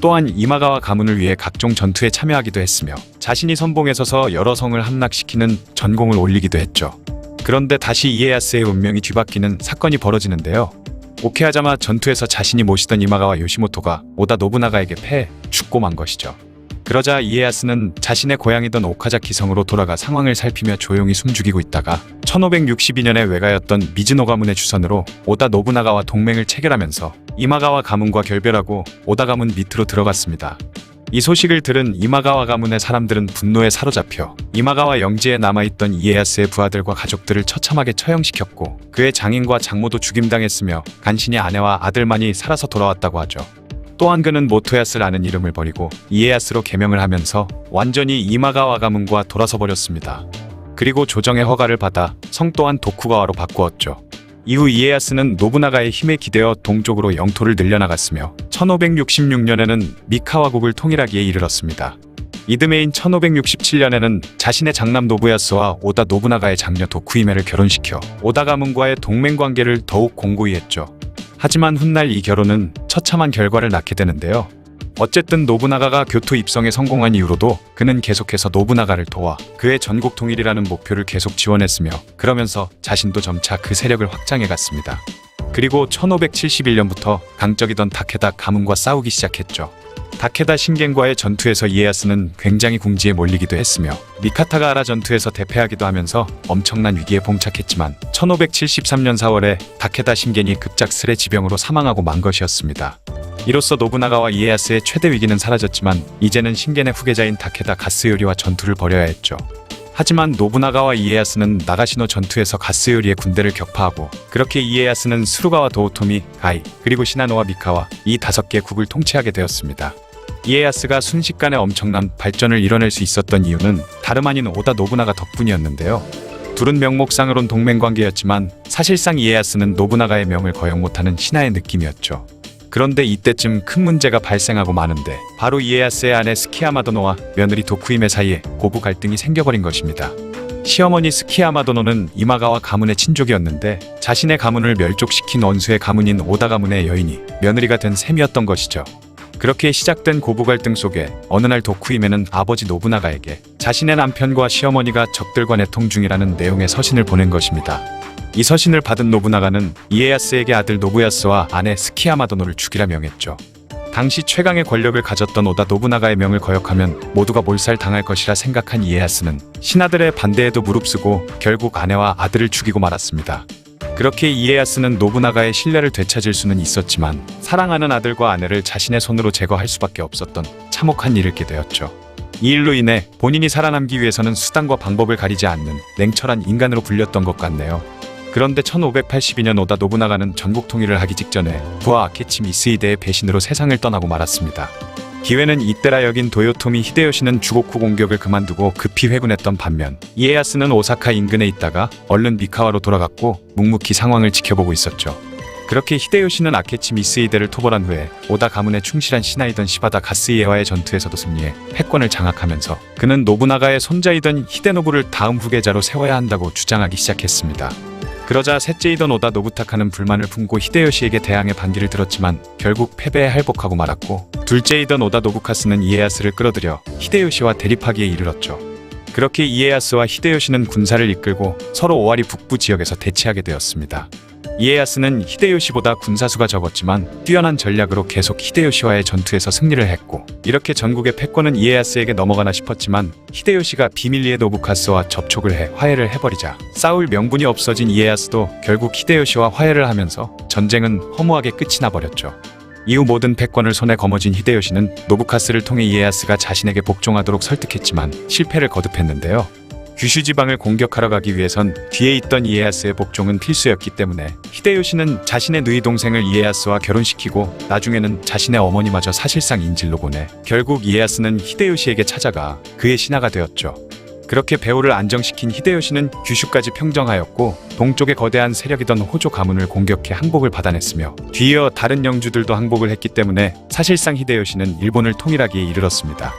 또한 이마가와 가문을 위해 각종 전투에 참여하기도 했으며 자신이 선봉에 서서 여러 성을 함락시키는 전공을 올리기도 했죠. 그런데 다시 이에야스의 운명이 뒤바뀌는 사건이 벌어지는데요. 오케하자마 전투에서 자신이 모시던 이마가와 요시모토가 오다 노부나가에게 패해 죽고 만 것이죠. 그러자 이에야스는 자신의 고향이던 오카자키 성으로 돌아가 상황을 살피며 조용히 숨죽이고 있다가 1562년에 외가였던 미즈노 가문의 주선으로 오다 노부나가와 동맹을 체결하면서 이마가와 가문과 결별하고 오다 가문 밑으로 들어갔습니다. 이 소식을 들은 이마가와 가문의 사람들은 분노에 사로잡혀 이마가와 영지에 남아있던 이에야스의 부하들과 가족들을 처참하게 처형시켰고 그의 장인과 장모도 죽임당했으며 간신히 아내와 아들만이 살아서 돌아왔다고 하죠. 또한 그는 모토야스라는 이름을 버리고 이에야스로 개명을 하면서 완전히 이마가와 가문과 돌아서 버렸습니다. 그리고 조정의 허가를 받아 성 또한 도쿠가와로 바꾸었죠. 이후 이에야스는 노부나가의 힘에 기대어 동쪽으로 영토를 늘려나갔으며 1566년에는 미카와국을 통일하기에 이르렀습니다. 이듬해인 1567년에는 자신의 장남 노부야스와 오다 노부나가의 장녀 도쿠이메를 결혼시켜 오다 가문과의 동맹관계를 더욱 공고히 했죠. 하지만 훗날 이 결혼은 처참한 결과를 낳게 되는데요. 어쨌든 노부나가가 교토 입성에 성공한 이후로도 그는 계속해서 노부나가를 도와 그의 전국 통일이라는 목표를 계속 지원했으며 그러면서 자신도 점차 그 세력을 확장해 갔습니다. 그리고 1571년부터 강적이던 다케다 가문과 싸우기 시작했죠. 다케다 신겐과의 전투에서 이에야스는 굉장히 궁지에 몰리기도 했으며 미카타가하라 전투에서 대패하기도 하면서 엄청난 위기에 봉착했지만 1573년 4월에 다케다 신겐이 급작스레 지병으로 사망하고 만 것이었습니다. 이로써 노부나가와 이에야스의 최대 위기는 사라졌지만 이제는 신겐의 후계자인 다케다 가스요리와 전투를 벌여야 했죠. 하지만 노부나가와 이에야스는 나가시노 전투에서 가스요리의 군대를 격파하고 그렇게 이에야스는 스루가와 도오토미, 가이, 그리고 시나노와 미카와 이 5개 국을 통치하게 되었습니다. 이에야스가 순식간에 엄청난 발전을 이뤄낼 수 있었던 이유는 다름 아닌 오다 노부나가 덕분이었는데요. 둘은 명목상으론 동맹관계였지만 사실상 이에야스는 노부나가의 명을 거역 못하는 신하의 느낌이었죠. 그런데 이때쯤 큰 문제가 발생하고 마는데 바로 이에야스의 아내 스키야마도노와 며느리 도쿠이메 사이에 고부 갈등이 생겨버린 것입니다. 시어머니 스키야마도노는 이마가와 가문의 친족이었는데 자신의 가문을 멸족시킨 원수의 가문인 오다 가문의 여인이 며느리가 된 셈이었던 것이죠. 그렇게 시작된 고부 갈등 속에 어느 날 도쿠이메는 아버지 노부나가에게 자신의 남편과 시어머니가 적들과 내통 중이라는 내용의 서신을 보낸 것입니다. 이 서신을 받은 노부나가는 이에야스에게 아들 노부야스와 아내 스키야마도노를 죽이라 명했죠. 당시 최강의 권력을 가졌던 오다 노부나가의 명을 거역하면 모두가 몰살당할 것이라 생각한 이에야스는 신하들의 반대에도 무릅쓰고 결국 아내와 아들을 죽이고 말았습니다. 그렇게 이에야스는 노부나가의 신뢰를 되찾을 수는 있었지만 사랑하는 아들과 아내를 자신의 손으로 제거할 수밖에 없었던 참혹한 일을 겪게 되었죠. 이 일로 인해 본인이 살아남기 위해서는 수단과 방법을 가리지 않는 냉철한 인간으로 불렸던 것 같네요. 그런데 1582년 오다 노부나가는 전국 통일을 하기 직전에 부하 아케치 미스히데의 배신으로 세상을 떠나고 말았습니다. 기회는 이때라 여긴 도요토미 히데요시는 주고쿠 공격을 그만두고 급히 회군했던 반면 이에야스는 오사카 인근에 있다가 얼른 미카와로 돌아갔고 묵묵히 상황을 지켜보고 있었죠. 그렇게 히데요시는 아케치 미스히데를 토벌한 후에 오다 가문의 충실한 신하이던 시바다 가스이에와의 전투에서도 승리해 패권을 장악하면서 그는 노부나가의 손자이던 히데노부를 다음 후계자로 세워야 한다고 주장하기 시작했습니다. 그러자 셋째이던 오다 노부타카는 불만을 품고 히데요시에게 대항해 반기를 들었지만 결국 패배에 할복하고 말았고 둘째이던 오다 노부카스는 이에야스를 끌어들여 히데요시와 대립하기에 이르렀죠. 그렇게 이에야스와 히데요시는 군사를 이끌고 서로 오와리 북부 지역에서 대치하게 되었습니다. 이에야스는 히데요시보다 군사수가 적었지만 뛰어난 전략으로 계속 히데요시와의 전투에서 승리를 했고 이렇게 전국의 패권은 이에야스에게 넘어가나 싶었지만 히데요시가 비밀리에 노부카스와 접촉을 해 화해를 해버리자 싸울 명분이 없어진 이에야스도 결국 히데요시와 화해를 하면서 전쟁은 허무하게 끝이 나버렸죠. 이후 모든 패권을 손에 거머쥔 히데요시는 노부카스를 통해 이에야스가 자신에게 복종하도록 설득했지만 실패를 거듭했는데요. 규슈 지방을 공격하러 가기 위해선 뒤에 있던 이에야스의 복종은 필수였기 때문에 히데요시는 자신의 누이 동생을 이에야스와 결혼시키고 나중에는 자신의 어머니마저 사실상 인질로 보내 결국 이에야스는 히데요시에게 찾아가 그의 신하가 되었죠. 그렇게 배후를 안정시킨 히데요시는 규슈까지 평정하였고 동쪽의 거대한 세력이던 호조 가문을 공격해 항복을 받아냈으며 뒤이어 다른 영주들도 항복을 했기 때문에 사실상 히데요시는 일본을 통일하기에 이르렀습니다.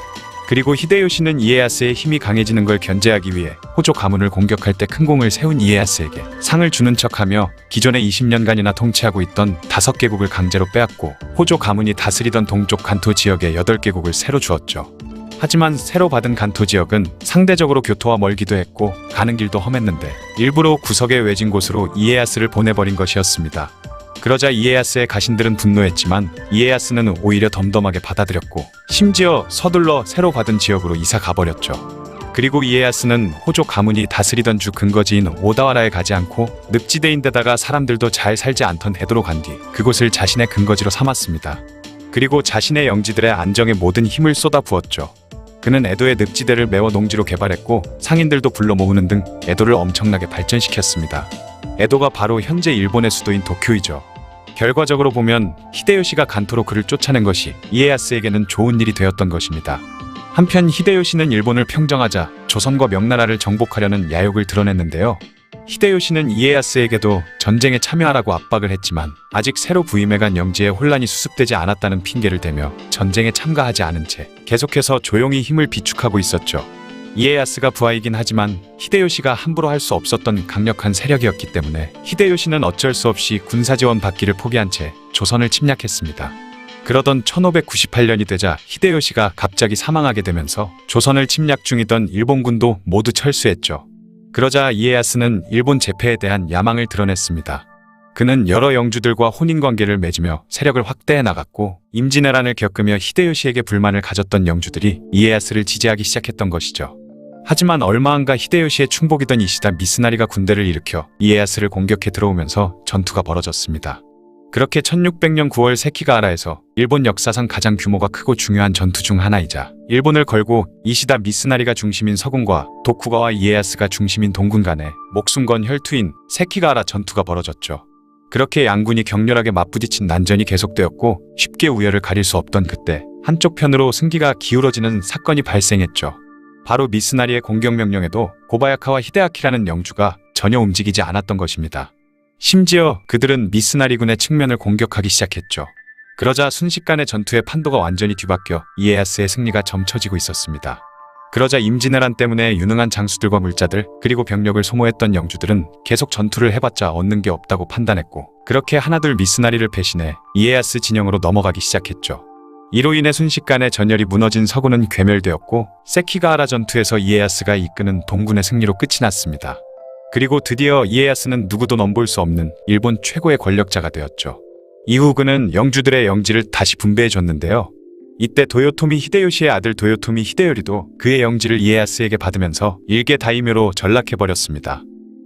그리고 히데요시는 이에야스의 힘이 강해지는 걸 견제하기 위해 호조 가문을 공격할 때 큰 공을 세운 이에야스에게 상을 주는 척하며 기존에 20년간이나 통치하고 있던 5개국을 강제로 빼앗고 호조 가문이 다스리던 동쪽 간토 지역의 8개국을 새로 주었죠. 하지만 새로 받은 간토 지역은 상대적으로 교토와 멀기도 했고 가는 길도 험했는데 일부러 구석에 외진 곳으로 이에야스를 보내버린 것이었습니다. 그러자 이에야스의 가신들은 분노했지만 이에야스는 오히려 덤덤하게 받아들였고 심지어 서둘러 새로 받은 지역으로 이사 가버렸죠. 그리고 이에야스는 호조 가문이 다스리던 주 근거지인 오다와라에 가지 않고 늪지대인데다가 사람들도 잘 살지 않던 에도로 간 뒤 그곳을 자신의 근거지로 삼았습니다. 그리고 자신의 영지들의 안정에 모든 힘을 쏟아부었죠. 그는 에도의 늪지대를 메워 농지로 개발했고 상인들도 불러 모으는 등 에도를 엄청나게 발전시켰습니다. 에도가 바로 현재 일본의 수도인 도쿄이죠. 결과적으로 보면 히데요시가 간토로 그를 쫓아낸 것이 이에야스에게는 좋은 일이 되었던 것입니다. 한편 히데요시는 일본을 평정하자 조선과 명나라를 정복하려는 야욕을 드러냈는데요. 히데요시는 이에야스에게도 전쟁에 참여하라고 압박을 했지만 아직 새로 부임해간 영지에 혼란이 수습되지 않았다는 핑계를 대며 전쟁에 참가하지 않은 채 계속해서 조용히 힘을 비축하고 있었죠. 이에야스가 부하이긴 하지만 히데요시가 함부로 할 수 없었던 강력한 세력이었기 때문에 히데요시는 어쩔 수 없이 군사지원 받기를 포기한 채 조선을 침략했습니다. 그러던 1598년이 되자 히데요시가 갑자기 사망하게 되면서 조선을 침략 중이던 일본군도 모두 철수했죠. 그러자 이에야스는 일본 제패에 대한 야망을 드러냈습니다. 그는 여러 영주들과 혼인관계를 맺으며 세력을 확대해 나갔고 임진왜란을 겪으며 히데요시에게 불만을 가졌던 영주들이 이에야스를 지지하기 시작했던 것이죠. 하지만 얼마 안가 히데요시의 충복이던 이시다 미스나리가 군대를 일으켜 이에야스를 공격해 들어오면서 전투가 벌어졌습니다. 그렇게 1600년 9월 세키가하라에서 일본 역사상 가장 규모가 크고 중요한 전투 중 하나이자 일본을 걸고 이시다 미스나리가 중심인 서군과 도쿠가와 이에야스가 중심인 동군 간에 목숨 건 혈투인 세키가하라 전투가 벌어졌죠. 그렇게 양군이 격렬하게 맞부딪힌 난전이 계속되었고 쉽게 우열을 가릴 수 없던 그때 한쪽 편으로 승기가 기울어지는 사건이 발생했죠. 바로 미스나리의 공격명령에도 고바야카와 히데아키라는 영주가 전혀 움직이지 않았던 것입니다. 심지어 그들은 미스나리군의 측면을 공격하기 시작했죠. 그러자 순식간에 전투의 판도가 완전히 뒤바뀌어 이에야스의 승리가 점쳐지고 있었습니다. 그러자 임진왜란 때문에 유능한 장수들과 물자들 그리고 병력을 소모했던 영주들은 계속 전투를 해봤자 얻는 게 없다고 판단했고 그렇게 하나둘 미스나리를 배신해 이에야스 진영으로 넘어가기 시작했죠. 이로 인해 순식간에 전열이 무너진 서군은 괴멸되었고 세키가하라 전투에서 이에야스가 이끄는 동군의 승리로 끝이 났습니다. 그리고 드디어 이에야스는 누구도 넘볼 수 없는 일본 최고의 권력자가 되었죠. 이후 그는 영주들의 영지를 다시 분배해줬는데요. 이때 도요토미 히데요시의 아들 도요토미 히데요리도 그의 영지를 이에야스에게 받으면서 일개 다이묘로 전락해버렸습니다.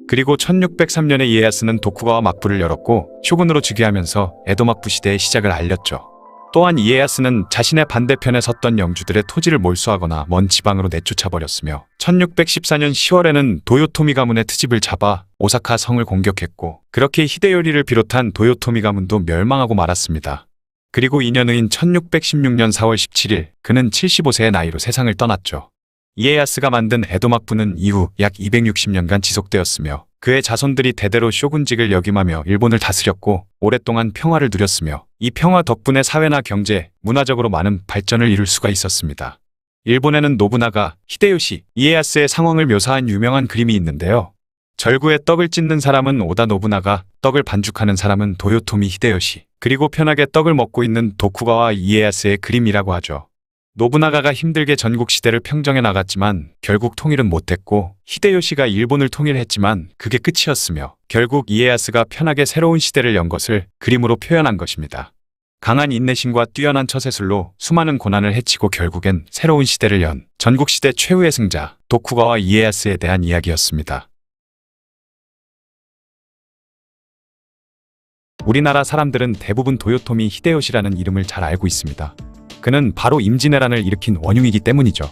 그리고 1603년에 이에야스는 도쿠가와 막부를 열었고 쇼군으로 즉위하면서 에도 막부 시대의 시작을 알렸죠. 또한 이에야스는 자신의 반대편에 섰던 영주들의 토지를 몰수하거나 먼 지방으로 내쫓아버렸으며 1614년 10월에는 도요토미 가문의 트집을 잡아 오사카 성을 공격했고 그렇게 히데요리를 비롯한 도요토미 가문도 멸망하고 말았습니다. 그리고 2년 후인 1616년 4월 17일 그는 75세의 나이로 세상을 떠났죠. 이에야스가 만든 에도 막부는 이후 약 260년간 지속되었으며 그의 자손들이 대대로 쇼군직을 역임하며 일본을 다스렸고 오랫동안 평화를 누렸으며 이 평화 덕분에 사회나 경제, 문화적으로 많은 발전을 이룰 수가 있었습니다. 일본에는 노부나가, 히데요시, 이에야스의 상황을 묘사한 유명한 그림이 있는데요. 절구에 떡을 찢는 사람은 오다 노부나가, 떡을 반죽하는 사람은 도요토미 히데요시, 그리고 편하게 떡을 먹고 있는 도쿠가와 이에야스의 그림이라고 하죠. 노부나가가 힘들게 전국 시대를 평정해 나갔지만 결국 통일은 못했고 히데요시가 일본을 통일했지만 그게 끝이었으며 결국 이에야스가 편하게 새로운 시대를 연 것을 그림으로 표현한 것입니다. 강한 인내심과 뛰어난 처세술로 수많은 고난을 헤치고 결국엔 새로운 시대를 연 전국 시대 최후의 승자 도쿠가와 이에야스에 대한 이야기였습니다. 우리나라 사람들은 대부분 도요토미 히데요시라는 이름을 잘 알고 있습니다. 그는 바로 임진왜란을 일으킨 원흉이기 때문이죠.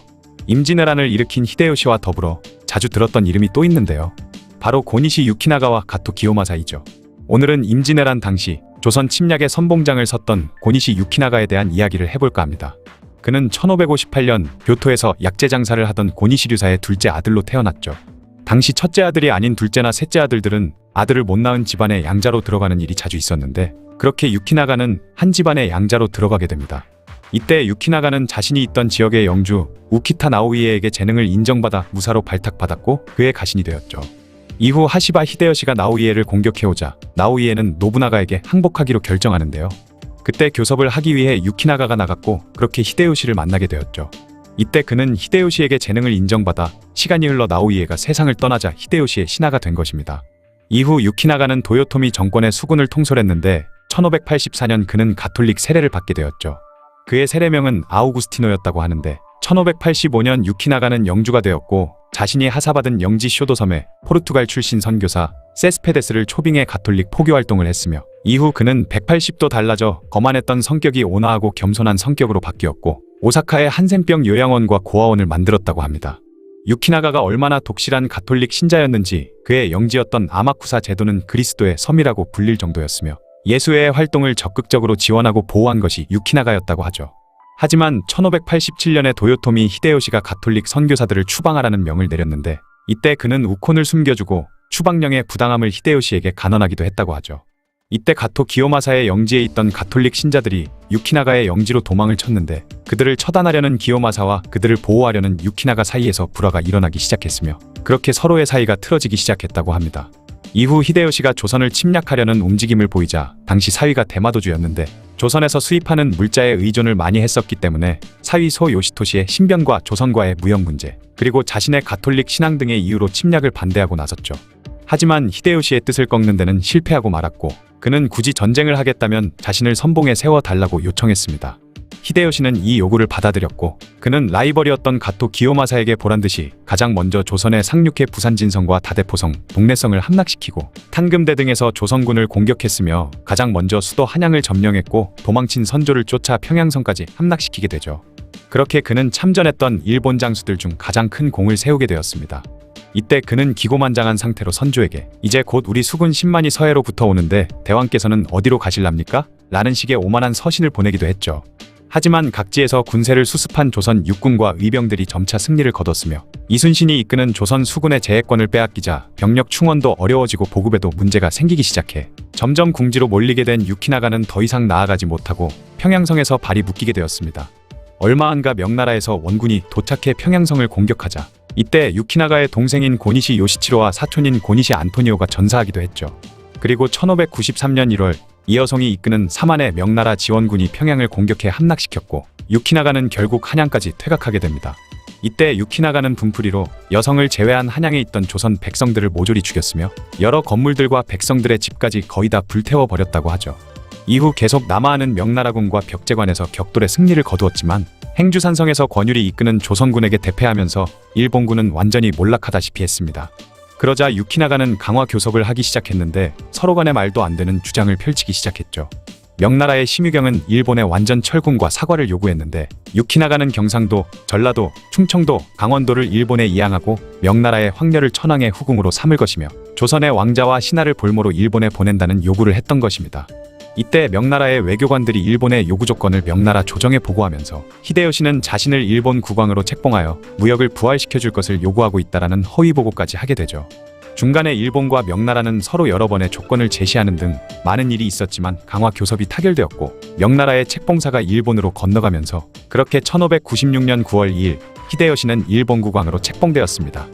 임진왜란을 일으킨 히데요시와 더불어 자주 들었던 이름이 또 있는데요. 바로 고니시 유키나가와 가토 기요마사이죠. 오늘은 임진왜란 당시 조선 침략의 선봉장을 섰던 고니시 유키나가에 대한 이야기를 해볼까 합니다. 그는 1558년 교토에서 약재 장사를 하던 고니시류사의 둘째 아들로 태어났죠. 당시 첫째 아들이 아닌 둘째나 셋째 아들들은 아들을 못 낳은 집안의 양자로 들어가는 일이 자주 있었는데, 그렇게 유키나가는 한 집안의 양자로 들어가게 됩니다. 이때 유키나가는 자신이 있던 지역의 영주 우키타 나오이에에게 재능을 인정받아 무사로 발탁받았고 그의 가신이 되었죠. 이후 하시바 히데요시가 나오이에를 공격해오자 나오이에는 노부나가에게 항복하기로 결정하는데요. 그때 교섭을 하기 위해 유키나가가 나갔고 그렇게 히데요시를 만나게 되었죠. 이때 그는 히데요시에게 재능을 인정받아 시간이 흘러 나오이에가 세상을 떠나자 히데요시의 신하가 된 것입니다. 이후 유키나가는 도요토미 정권의 수군을 통솔했는데 1584년 그는 가톨릭 세례를 받게 되었죠. 그의 세례명은 아우구스티노였다고 하는데 1585년 유키나가는 영주가 되었고 자신이 하사받은 영지 쇼도섬에 포르투갈 출신 선교사 세스페데스를 초빙해 가톨릭 포교 활동을 했으며 이후 그는 180도 달라져 거만했던 성격이 온화하고 겸손한 성격으로 바뀌었고 오사카에 한센병 요양원과 고아원을 만들었다고 합니다. 유키나가가 얼마나 독실한 가톨릭 신자였는지 그의 영지였던 아마쿠사 제도는 그리스도의 섬이라고 불릴 정도였으며 예수회의 활동을 적극적으로 지원하고 보호한 것이 유키나가였다고 하죠. 하지만 1587년에 도요토미 히데요시가 가톨릭 선교사들을 추방하라는 명을 내렸는데 이때 그는 우콘을 숨겨주고 추방령의 부당함을 히데요시에게 간언하기도 했다고 하죠. 이때 가토 기요마사의 영지에 있던 가톨릭 신자들이 유키나가의 영지로 도망을 쳤는데 그들을 처단하려는 기요마사와 그들을 보호하려는 유키나가 사이에서 불화가 일어나기 시작했으며 그렇게 서로의 사이가 틀어지기 시작했다고 합니다. 이후 히데요시가 조선을 침략하려는 움직임을 보이자 당시 사위가 대마도주였는데 조선에서 수입하는 물자에 의존을 많이 했었기 때문에 사위 소 요시토시의 신변과 조선과의 무역 문제 그리고 자신의 가톨릭 신앙 등의 이유로 침략을 반대하고 나섰죠. 하지만 히데요시의 뜻을 꺾는 데는 실패하고 말았고 그는 굳이 전쟁을 하겠다면 자신을 선봉에 세워달라고 요청했습니다. 히데요시는 이 요구를 받아들였고 그는 라이벌이었던 가토 기요마사에게 보란듯이 가장 먼저 조선의 상륙해 부산진성과 다대포성, 동래성을 함락시키고 탄금대 등에서 조선군을 공격했으며 가장 먼저 수도 한양을 점령했고 도망친 선조를 쫓아 평양성까지 함락시키게 되죠. 그렇게 그는 참전했던 일본 장수들 중 가장 큰 공을 세우게 되었습니다. 이때 그는 기고만장한 상태로 선조에게 이제 곧 우리 수군 10만이 서해로부터 오는데 대왕께서는 어디로 가실랍니까? 라는 식의 오만한 서신을 보내기도 했죠. 하지만 각지에서 군세를 수습한 조선 육군과 의병들이 점차 승리를 거뒀으며 이순신이 이끄는 조선 수군의 제해권을 빼앗기자 병력 충원도 어려워지고 보급에도 문제가 생기기 시작해 점점 궁지로 몰리게 된 유키나가는 더 이상 나아가지 못하고 평양성에서 발이 묶이게 되었습니다. 얼마 안가 명나라에서 원군이 도착해 평양성을 공격하자 이때 유키나가의 동생인 고니시 요시치로와 사촌인 고니시 안토니오가 전사하기도 했죠. 그리고 1593년 1월 이여송이 이끄는 4만의 명나라 지원군이 평양을 공격해 함락시켰고 유키나가는 결국 한양까지 퇴각하게 됩니다. 이때 유키나가는 분풀이로 여성을 제외한 한양에 있던 조선 백성들을 모조리 죽였으며 여러 건물들과 백성들의 집까지 거의 다 불태워버렸다고 하죠. 이후 계속 남하하는 명나라군과 벽제관에서 격돌의 승리를 거두었지만 행주산성에서 권율이 이끄는 조선군에게 대패하면서 일본군은 완전히 몰락하다시피 했습니다. 그러자 유키나가는 강화 교섭을 하기 시작했는데 서로 간의 말도 안 되는 주장을 펼치기 시작했죠. 명나라의 심유경은 일본의 완전 철군과 사과를 요구했는데 유키나가는 경상도, 전라도, 충청도, 강원도를 일본에 이양하고 명나라의 황렬을 천황의 후궁으로 삼을 것이며 조선의 왕자와 신하를 볼모로 일본에 보낸다는 요구를 했던 것입니다. 이때 명나라의 외교관들이 일본의 요구 조건을 명나라 조정에 보고하면서 히데요시는 자신을 일본 국왕으로 책봉하여 무역을 부활시켜줄 것을 요구하고 있다라는 허위 보고까지 하게 되죠. 중간에 일본과 명나라는 서로 여러 번의 조건을 제시하는 등 많은 일이 있었지만 강화 교섭이 타결되었고 명나라의 책봉사가 일본으로 건너가면서 그렇게 1596년 9월 2일 히데요시는 일본 국왕으로 책봉되었습니다.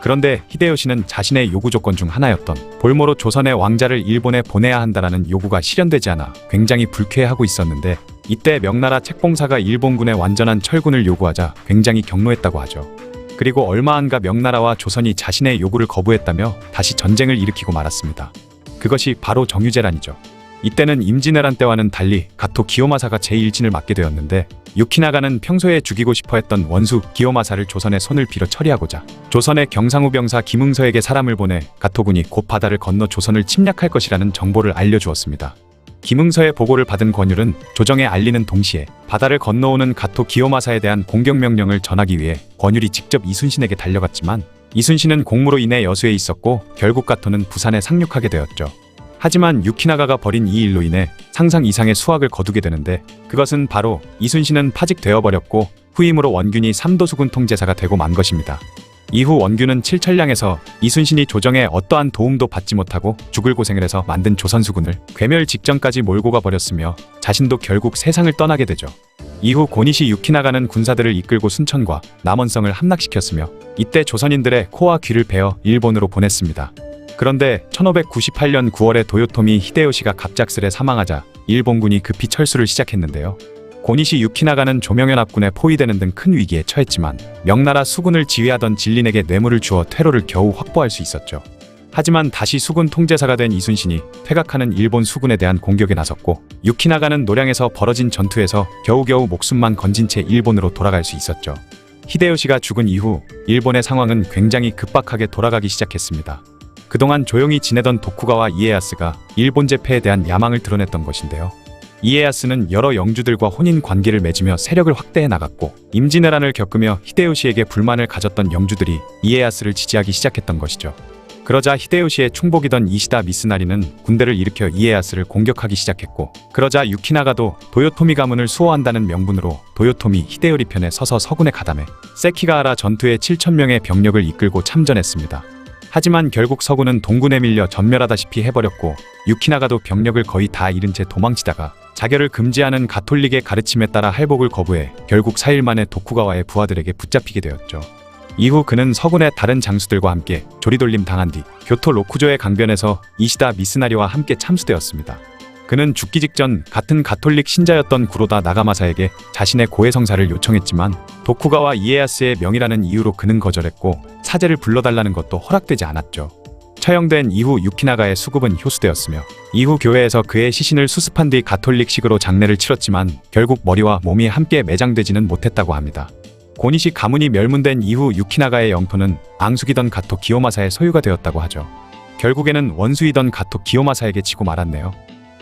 그런데 히데요시는 자신의 요구 조건 중 하나였던 볼모로 조선의 왕자를 일본에 보내야 한다라는 요구가 실현되지 않아 굉장히 불쾌해하고 있었는데 이때 명나라 책봉사가 일본군의 완전한 철군을 요구하자 굉장히 격노했다고 하죠. 그리고 얼마 안가 명나라와 조선이 자신의 요구를 거부했다며 다시 전쟁을 일으키고 말았습니다. 그것이 바로 정유재란이죠. 이때는 임진왜란 때와는 달리 가토 기요마사가 제1진을 맡게 되었는데 유키나가는 평소에 죽이고 싶어 했던 원수 기요마사를 조선의 손을 빌어 처리하고자 조선의 경상우 병사 김응서에게 사람을 보내 가토군이 곧 바다를 건너 조선을 침략할 것이라는 정보를 알려주었습니다. 김응서의 보고를 받은 권율은 조정에 알리는 동시에 바다를 건너오는 가토 기요마사에 대한 공격 명령을 전하기 위해 권율이 직접 이순신에게 달려갔지만 이순신은 공무로 인해 여수에 있었고 결국 가토는 부산에 상륙하게 되었죠. 하지만 유키나가가 벌인 이 일로 인해 상상 이상의 수확을 거두게 되는데 그것은 바로 이순신은 파직되어 버렸고 후임으로 원균이 삼도수군 통제사가 되고 만 것입니다. 이후 원균은 칠천량에서 이순신이 조정에 어떠한 도움도 받지 못하고 죽을 고생을 해서 만든 조선수군을 괴멸 직전까지 몰고 가버렸으며 자신도 결국 세상을 떠나게 되죠. 이후 고니시 유키나가는 군사들을 이끌고 순천과 남원성을 함락시켰으며 이때 조선인들의 코와 귀를 베어 일본으로 보냈습니다. 그런데 1598년 9월에 도요토미 히데요시가 갑작스레 사망하자 일본군이 급히 철수를 시작했는데요. 고니시 유키나가는 조명연합군에 포위되는 등 큰 위기에 처했지만 명나라 수군을 지휘하던 진린에게 뇌물을 주어 퇴로를 겨우 확보할 수 있었죠. 하지만 다시 수군 통제사가 된 이순신이 퇴각하는 일본 수군에 대한 공격에 나섰고 유키나가는 노량에서 벌어진 전투에서 겨우겨우 목숨만 건진 채 일본으로 돌아갈 수 있었죠. 히데요시가 죽은 이후 일본의 상황은 굉장히 급박하게 돌아가기 시작했습니다. 그동안 조용히 지내던 도쿠가와 이에야스가 일본 제패에 대한 야망을 드러냈던 것인데요. 이에야스는 여러 영주들과 혼인 관계를 맺으며 세력을 확대해 나갔고 임진왜란을 겪으며 히데요시에게 불만을 가졌던 영주들이 이에야스를 지지하기 시작했던 것이죠. 그러자 히데요시의 충복이던 이시다 미스나리는 군대를 일으켜 이에야스를 공격하기 시작했고 그러자 유키나가도 도요토미 가문을 수호한다는 명분으로 도요토미 히데요리 편에 서서 서군에 가담해 세키가하라 전투에 7,000명의 병력을 이끌고 참전했습니다. 하지만 결국 서군은 동군에 밀려 전멸하다시피 해버렸고 유키나가도 병력을 거의 다 잃은 채 도망치다가 자결을 금지하는 가톨릭의 가르침에 따라 할복을 거부해 결국 4일 만에 도쿠가와의 부하들에게 붙잡히게 되었죠. 이후 그는 서군의 다른 장수들과 함께 조리돌림 당한 뒤 교토 로쿠조의 강변에서 이시다 미스나리와 함께 참수되었습니다. 그는 죽기 직전 같은 가톨릭 신자였던 구로다 나가마사에게 자신의 고해성사를 요청했지만 도쿠가와 이에야스의 명이라는 이유로 그는 거절했고 사제를 불러달라는 것도 허락되지 않았죠. 처형된 이후 유키나가의 수급은 효수되었으며 이후 교회에서 그의 시신을 수습한 뒤 가톨릭식으로 장례를 치렀지만 결국 머리와 몸이 함께 매장되지는 못했다고 합니다. 고니시 가문이 멸문된 이후 유키나가의 영토는 앙숙이던 가토 기요마사의 소유가 되었다고 하죠. 결국에는 원수이던 가토 기요마사에게 지고 말았네요.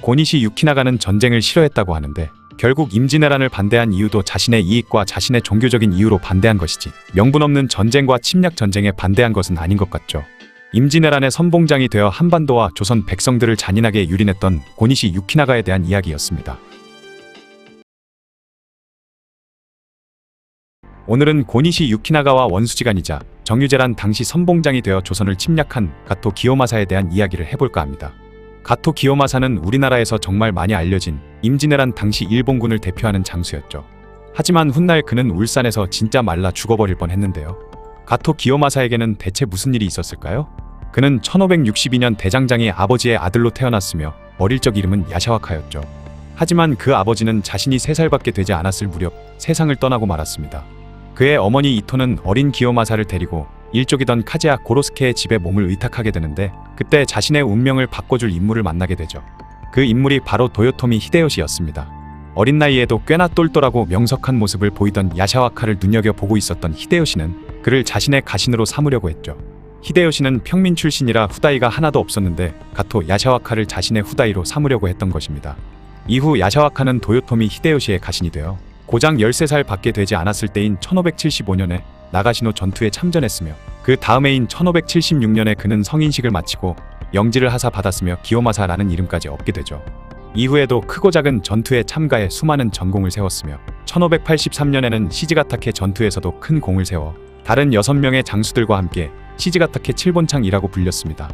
고니시 유키나가는 전쟁을 싫어했다고 하는데 결국 임진왜란을 반대한 이유도 자신의 이익과 자신의 종교적인 이유로 반대한 것이지 명분 없는 전쟁과 침략 전쟁에 반대한 것은 아닌 것 같죠. 임진왜란의 선봉장이 되어 한반도와 조선 백성들을 잔인하게 유린했던 고니시 유키나가에 대한 이야기였습니다. 오늘은 고니시 유키나가와 원수지간이자 정유재란 당시 선봉장이 되어 조선을 침략한 가토 기요마사에 대한 이야기를 해볼까 합니다. 가토 기요마사는 우리나라에서 정말 많이 알려진 임진왜란 당시 일본군을 대표하는 장수였죠. 하지만 훗날 그는 울산에서 진짜 말라 죽어버릴 뻔했는데요. 가토 기요마사에게는 대체 무슨 일이 있었을까요? 그는 1562년 대장장이 아버지의 아들로 태어났으며 어릴 적 이름은 야샤와카였죠. 하지만 그 아버지는 자신이 3살밖에 되지 않았을 무렵 세상을 떠나고 말았습니다. 그의 어머니 이토는 어린 기요마사를 데리고 일족이던 카즈야 고로스케의 집에 몸을 의탁하게 되는데 그때 자신의 운명을 바꿔줄 인물을 만나게 되죠. 그 인물이 바로 도요토미 히데요시였습니다. 어린 나이에도 꽤나 똘똘하고 명석한 모습을 보이던 야샤와카를 눈여겨보고 있었던 히데요시는 그를 자신의 가신으로 삼으려고 했죠. 히데요시는 평민 출신이라 후다이가 하나도 없었는데 가토 야샤와카를 자신의 후다이로 삼으려고 했던 것입니다. 이후 야샤와카는 도요토미 히데요시의 가신이 되어 고작 13살 밖에 되지 않았을 때인 1575년에 나가시노 전투에 참전했으며 그 다음해인 1576년에 그는 성인식을 마치고 영지를 하사 받았으며 기요마사라는 이름까지 얻게 되죠. 이후에도 크고 작은 전투에 참가해 수많은 전공을 세웠으며 1583년에는 시즈가타케 전투에서도 큰 공을 세워 다른 6명의 장수들과 함께 시즈가타케 7본창이라고 불렸습니다.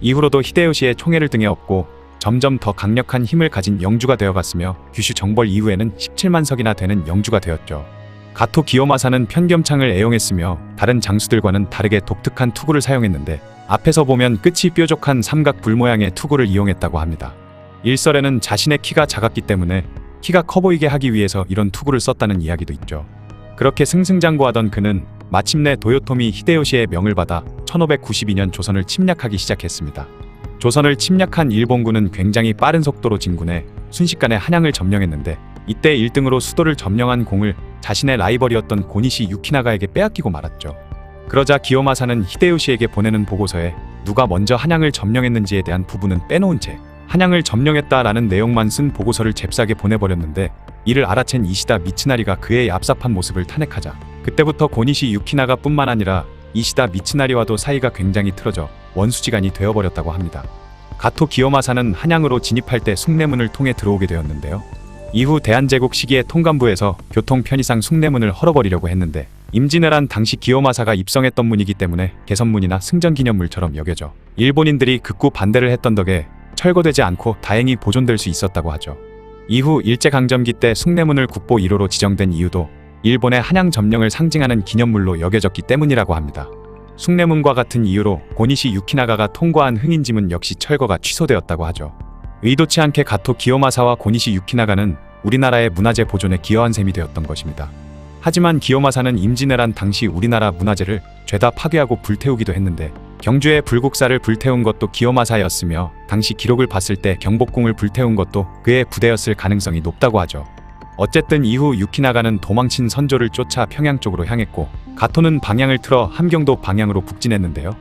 이후로도 히데요시의 총애를 등에 업고 점점 더 강력한 힘을 가진 영주가 되어갔으며 규슈 정벌 이후에는 17만 석이나 되는 영주가 되었죠. 가토 기요마사는 편겸창을 애용했으며 다른 장수들과는 다르게 독특한 투구를 사용했는데 앞에서 보면 끝이 뾰족한 삼각 불 모양의 투구를 이용했다고 합니다. 일설에는 자신의 키가 작았기 때문에 키가 커 보이게 하기 위해서 이런 투구를 썼다는 이야기도 있죠. 그렇게 승승장구하던 그는 마침내 도요토미 히데요시의 명을 받아 1592년 조선을 침략하기 시작했습니다. 조선을 침략한 일본군은 굉장히 빠른 속도로 진군해 순식간에 한양을 점령했는데 이때 1등으로 수도를 점령한 공을 자신의 라이벌이었던 고니시 유키나가에게 빼앗기고 말았죠. 그러자 기요마사는 히데요시에게 보내는 보고서에 누가 먼저 한양을 점령했는지에 대한 부분은 빼놓은 채 한양을 점령했다라는 내용만 쓴 보고서를 잽싸게 보내버렸는데, 이를 알아챈 이시다 미츠나리가 그의 얍삽한 모습을 탄핵하자 그때부터 고니시 유키나가 뿐만 아니라 이시다 미츠나리와도 사이가 굉장히 틀어져 원수지간이 되어버렸다고 합니다. 가토 기요마사는 한양으로 진입할 때 숭례문을 통해 들어오게 되었는데요. 이후 대한제국 시기에 통감부에서 교통 편의상 숭례문을 헐어버리려고 했는데, 임진왜란 당시 기요마사가 입성했던 문이기 때문에 개선문이나 승전기념물처럼 여겨져 일본인들이 극구 반대를 했던 덕에 철거되지 않고 다행히 보존될 수 있었다고 하죠. 이후 일제강점기 때 숭례문을 국보 1호로 지정된 이유도 일본의 한양 점령을 상징하는 기념물로 여겨졌기 때문이라고 합니다. 숭례문과 같은 이유로 고니시 유키나가가 통과한 흥인지문 역시 철거가 취소되었다고 하죠. 의도치 않게 가토 기요마사와 고니시 유키나가는 우리나라의 문화재 보존에 기여한 셈이 되었던 것입니다. 하지만 기요마사는 임진왜란 당시 우리나라 문화재를 죄다 파괴하고 불태우기도 했는데, 경주의 불국사를 불태운 것도 기요마사였으며 당시 기록을 봤을 때 경복궁을 불태운 것도 그의 부대였을 가능성이 높다고 하죠. 어쨌든 이후 유키나가는 도망친 선조를 쫓아 평양 쪽으로 향했고, 가토는 방향을 틀어 함경도 방향으로 북진했는데요.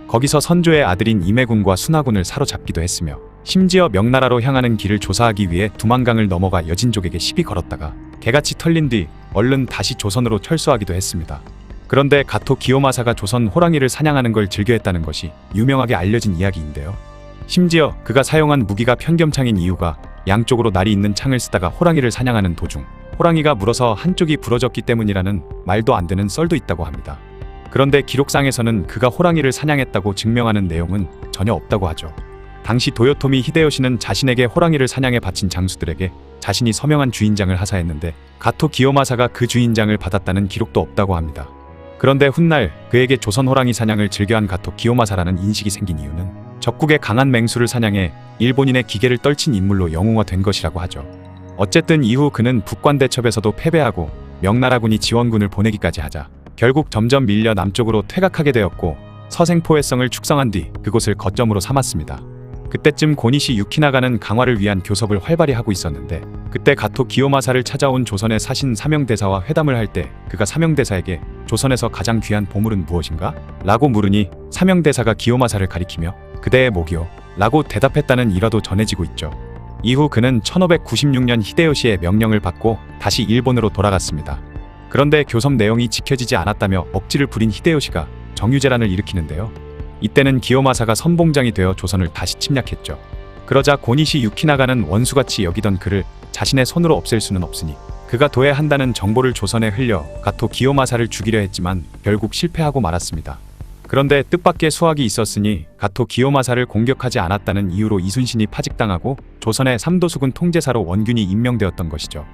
거기서 선조의 아들인 임해군과 순하군을 사로잡기도 했으며, 심지어 명나라로 향하는 길을 조사하기 위해 두만강을 넘어가 여진족에게 시비 걸었다가 개같이 털린 뒤 얼른 다시 조선으로 철수하기도 했습니다. 그런데 가토 기요마사가 조선 호랑이를 사냥하는 걸 즐겨했다는 것이 유명하게 알려진 이야기인데요. 심지어 그가 사용한 무기가 편겸창인 이유가 양쪽으로 날이 있는 창을 쓰다가 호랑이를 사냥하는 도중 호랑이가 물어서 한쪽이 부러졌기 때문이라는 말도 안 되는 썰도 있다고 합니다. 그런데 기록상에서는 그가 호랑이를 사냥했다고 증명하는 내용은 전혀 없다고 하죠. 당시 도요토미 히데요시는 자신에게 호랑이를 사냥해 바친 장수들에게 자신이 서명한 주인장을 하사했는데, 가토 기요마사가 그 주인장을 받았다는 기록도 없다고 합니다. 그런데 훗날 그에게 조선 호랑이 사냥을 즐겨한 가토 기요마사라는 인식이 생긴 이유는 적국의 강한 맹수를 사냥해 일본인의 기계를 떨친 인물로 영웅화된 것이라고 하죠. 어쨌든 이후 그는 북관대첩에서도 패배하고 명나라군이 지원군을 보내기까지 하자 결국 점점 밀려 남쪽으로 퇴각하게 되었고, 서생포회성을 축성한 뒤 그곳을 거점으로 삼았습니다. 그때쯤 고니시 유키나가는 강화를 위한 교섭을 활발히 하고 있었는데, 그때 가토 기요마사를 찾아온 조선의 사신 사명대사와 회담을 할 때 그가 사명대사에게 조선에서 가장 귀한 보물은 무엇인가? 라고 물으니 사명대사가 기요마사를 가리키며 그대의 목이요 라고 대답했다는 일화도 전해지고 있죠. 이후 그는 1596년 히데요시의 명령을 받고 다시 일본으로 돌아갔습니다. 그런데 교섭 내용이 지켜지지 않았다며 억지를 부린 히데요시가 정유재란을 일으키는데요. 이때는 기요마사가 선봉장이 되어 조선을 다시 침략했죠. 그러자 고니시 유키나가는 원수같이 여기던 그를 자신의 손으로 없앨 수는 없으니 그가 도해한다는 정보를 조선에 흘려 가토 기요마사를 죽이려 했지만 결국 실패하고 말았습니다. 그런데 뜻밖의 수학이 있었으니 가토 기요마사를 공격하지 않았다는 이유로 이순신이 파직당하고 조선의 삼도수군 통제사로 원균이 임명되었던 것이죠.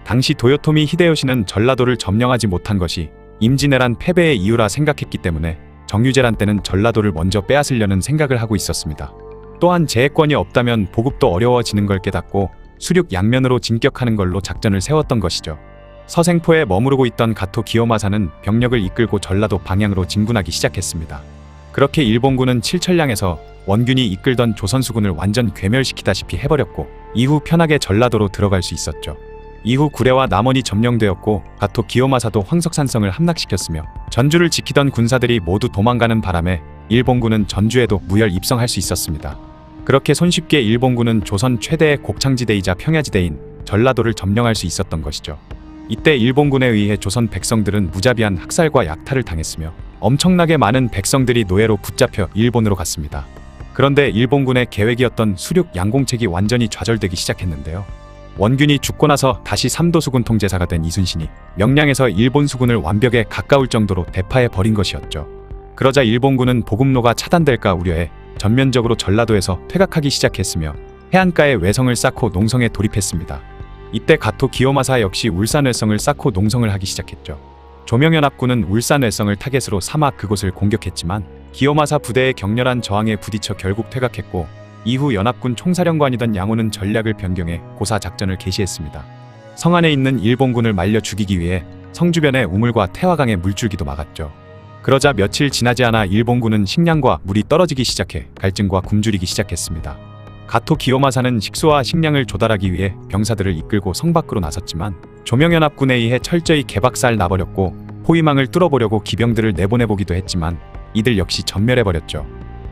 당시 도요토미 히데요시는 전라도를 점령하지 못한 것이 임진왜란 패배의 이유라 생각했기 때문에 정유재란 때는 전라도를 먼저 빼앗으려는 생각을 하고 있었습니다. 또한 제해권이 없다면 보급도 어려워지는 걸 깨닫고 수륙 양면으로 진격하는 걸로 작전을 세웠던 것이죠. 서생포에 머무르고 있던 가토 기요마사는 병력을 이끌고 전라도 방향으로 진군하기 시작했습니다. 그렇게 일본군은 칠천량에서 원균이 이끌던 조선수군을 완전 괴멸시키다시피 해버렸고, 이후 편하게 전라도로 들어갈 수 있었죠. 이후 구례와 남원이 점령되었고 가토 기요마사도 황석산성을 함락시켰으며 전주를 지키던 군사들이 모두 도망가는 바람에 일본군은 전주에도 무혈 입성할 수 있었습니다. 그렇게 손쉽게 일본군은 조선 최대의 곡창지대이자 평야지대인 전라도를 점령할 수 있었던 것이죠. 이때 일본군에 의해 조선 백성들은 무자비한 학살과 약탈을 당했으며 엄청나게 많은 백성들이 노예로 붙잡혀 일본으로 갔습니다. 그런데 일본군의 계획이었던 수륙 양공책이 완전히 좌절되기 시작했는데요. 원균이 죽고 나서 다시 삼도수군 통제사가 된 이순신이 명량에서 일본 수군을 완벽에 가까울 정도로 대파해 버린 것이었죠. 그러자 일본군은 보급로가 차단될까 우려해 전면적으로 전라도에서 퇴각하기 시작했으며 해안가에 외성을 쌓고 농성에 돌입했습니다. 이때 가토 기요마사 역시 울산 외성을 쌓고 농성을 하기 시작했죠. 조명연합군은 울산 외성을 타겟으로 삼아 그곳을 공격했지만 기요마사 부대의 격렬한 저항에 부딪혀 결국 퇴각했고, 이후 연합군 총사령관이던 양호는 전략을 변경해 고사 작전을 개시했습니다. 성 안에 있는 일본군을 말려 죽이기 위해 성 주변의 우물과 태화강의 물줄기도 막았죠. 그러자 며칠 지나지 않아 일본군은 식량과 물이 떨어지기 시작해 갈증과 굶주리기 시작했습니다. 가토 기요마사는 식수와 식량을 조달하기 위해 병사들을 이끌고 성 밖으로 나섰지만 조명연합군에 의해 철저히 개박살 나버렸고, 포위망을 뚫어보려고 기병들을 내보내보기도 했지만 이들 역시 전멸해버렸죠.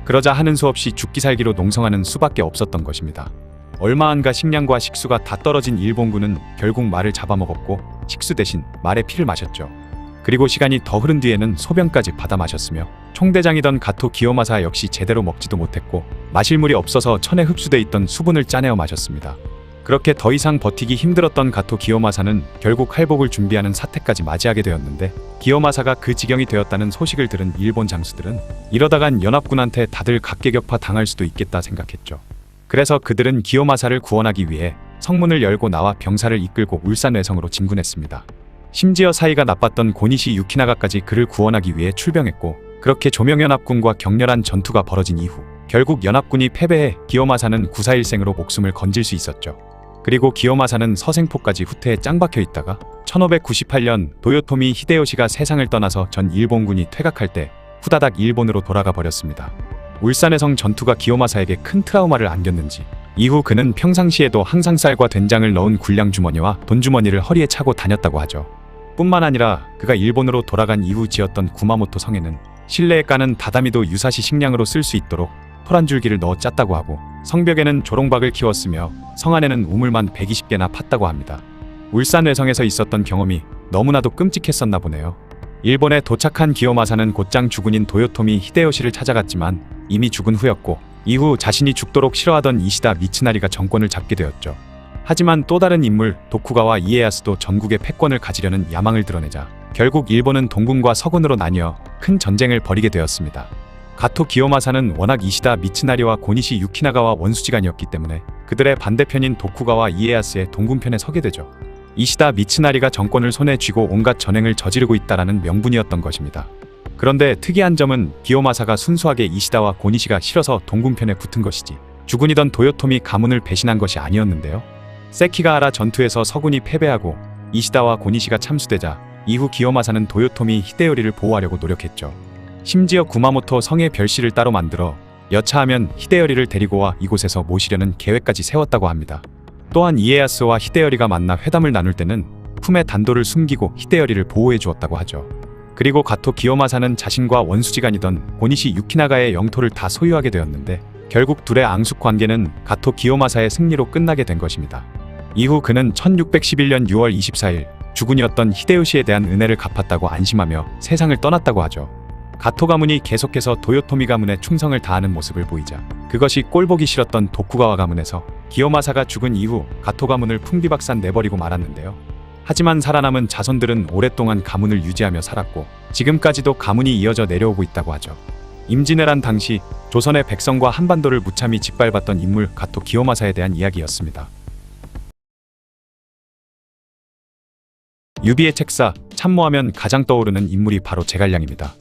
그러자 하는 수 없이 죽기 살기로 농성하는 수밖에 없었던 것입니다. 얼마 안가 식량과 식수가 다 떨어진 일본군은 결국 말을 잡아먹었고 식수 대신 말의 피를 마셨죠. 그리고 시간이 더 흐른 뒤에는 소변까지 받아 마셨으며 총대장이던 가토 기요마사 역시 제대로 먹지도 못했고 마실 물이 없어서 천에 흡수돼 있던 수분을 짜내어 마셨습니다. 그렇게 더 이상 버티기 힘들었던 가토 기요마사는 결국 할복을 준비하는 사태까지 맞이하게 되었는데, 기요마사가 그 지경이 되었다는 소식을 들은 일본 장수들은 이러다간 연합군한테 다들 각계격파 당할 수도 있겠다 생각했죠. 그래서 그들은 기요마사를 구원하기 위해 성문을 열고 나와 병사를 이끌고 울산 외성으로 진군했습니다. 심지어 사이가 나빴던 고니시 유키나가까지 그를 구원하기 위해 출병했고, 그렇게 조명연합군과 격렬한 전투가 벌어진 이후 결국 연합군이 패배해 기요마사는 구사일생으로 목숨을 건질 수 있었죠. 그리고 기요마사는 서생포까지 후퇴에 짱박혀 있다가 1598년 도요토미 히데요시가 세상을 떠나서 전 일본군이 퇴각할 때 후다닥 일본으로 돌아가 버렸습니다. 울산해성 전투가 기요마사에게 큰 트라우마를 안겼는지 이후 그는 평상시에도 항상 쌀과 된장을 넣은 군량 주머니와 돈 주머니를 허리에 차고 다녔다고 하죠. 뿐만 아니라 그가 일본으로 돌아간 이후 지었던 구마모토 성에는 실내에 까는 다다미도 유사시 식량으로 쓸 수 있도록 토란줄기를 넣어 짰다고 하고, 성벽에는 조롱박을 키웠으며 성 안에는 우물만 120개나 팠다고 합니다. 울산 외성에서 있었던 경험이 너무나도 끔찍했었나 보네요. 일본에 도착한 기요마사는 곧장 주군인 도요토미 히데요시를 찾아갔지만 이미 죽은 후였고, 이후 자신이 죽도록 싫어하던 이시다 미츠나리가 정권을 잡게 되었죠. 하지만 또 다른 인물 도쿠가와 이에야스도 전국의 패권을 가지려는 야망을 드러내자 결국 일본은 동군과 서군으로 나뉘어 큰 전쟁을 벌이게 되었습니다. 가토 기요마사는 워낙 이시다 미츠나리와 고니시 유키나가와 원수지간이었기 때문에 그들의 반대편인 도쿠가와 이에야스의 동군편에 서게 되죠. 이시다 미츠나리가 정권을 손에 쥐고 온갖 전횡을 저지르고 있다라는 명분이었던 것입니다. 그런데 특이한 점은 기요마사가 순수하게 이시다와 고니시가 싫어서 동군편에 붙은 것이지 주군이던 도요토미 가문을 배신한 것이 아니었는데요. 세키가하라 전투에서 서군이 패배하고 이시다와 고니시가 참수되자 이후 기요마사는 도요토미 히데요리를 보호하려고 노력했죠. 심지어 구마모토 성의 별실을 따로 만들어 여차하면 히데요리를 데리고 와 이곳에서 모시려는 계획까지 세웠다고 합니다. 또한 이에야스와 히데요리가 만나 회담을 나눌 때는 품에 단도를 숨기고 히데요리를 보호해 주었다고 하죠. 그리고 가토 기요마사는 자신과 원수지간이던 고니시 유키나가의 영토를 다 소유하게 되었는데 결국 둘의 앙숙 관계는 가토 기요마사의 승리로 끝나게 된 것입니다. 이후 그는 1611년 6월 24일 주군이었던 히데요시에 대한 은혜를 갚았다고 안심하며 세상을 떠났다고 하죠. 가토 가문이 계속해서 도요토미 가문에 충성을 다하는 모습을 보이자 그것이 꼴보기 싫었던 도쿠가와 가문에서 기요마사가 죽은 이후 가토 가문을 풍비박산 내버리고 말았는데요. 하지만 살아남은 자손들은 오랫동안 가문을 유지하며 살았고 지금까지도 가문이 이어져 내려오고 있다고 하죠. 임진왜란 당시 조선의 백성과 한반도를 무참히 짓밟았던 인물 가토 기요마사에 대한 이야기였습니다. 유비의 책사, 참모하면 가장 떠오르는 인물이 바로 제갈량입니다.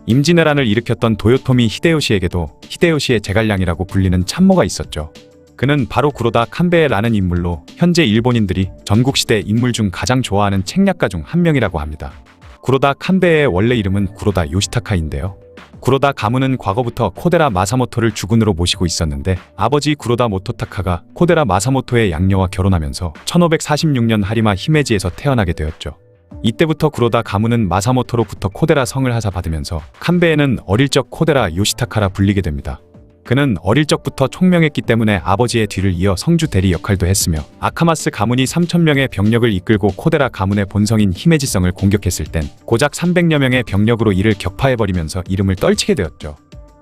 임진왜란을 일으켰던 도요토미 히데요시에게도 히데요시의 제갈량이라고 불리는 참모가 있었죠. 그는 바로 구로다 칸베에라는 인물로 현재 일본인들이 전국시대 인물 중 가장 좋아하는 책략가 중 한 명이라고 합니다. 구로다 칸베에의 원래 이름은 구로다 요시타카인데요. 구로다 가문은 과거부터 코데라 마사모토를 주군으로 모시고 있었는데 아버지 구로다 모토타카가 코데라 마사모토의 양녀와 결혼하면서 1546년 하리마 히메지에서 태어나게 되었죠. 이때부터 구로다 가문은 마사모토로부터 코데라 성을 하사받으면서 칸베에는 어릴 적 코데라 요시타카라 불리게 됩니다. 그는 어릴 적부터 총명했기 때문에 아버지의 뒤를 이어 성주 대리 역할도 했으며 아카마스 가문이 3000명의 병력을 이끌고 코데라 가문의 본성인 히메지성을 공격했을 땐 고작 300여 명의 병력으로 이를 격파해버리면서 이름을 떨치게 되었죠.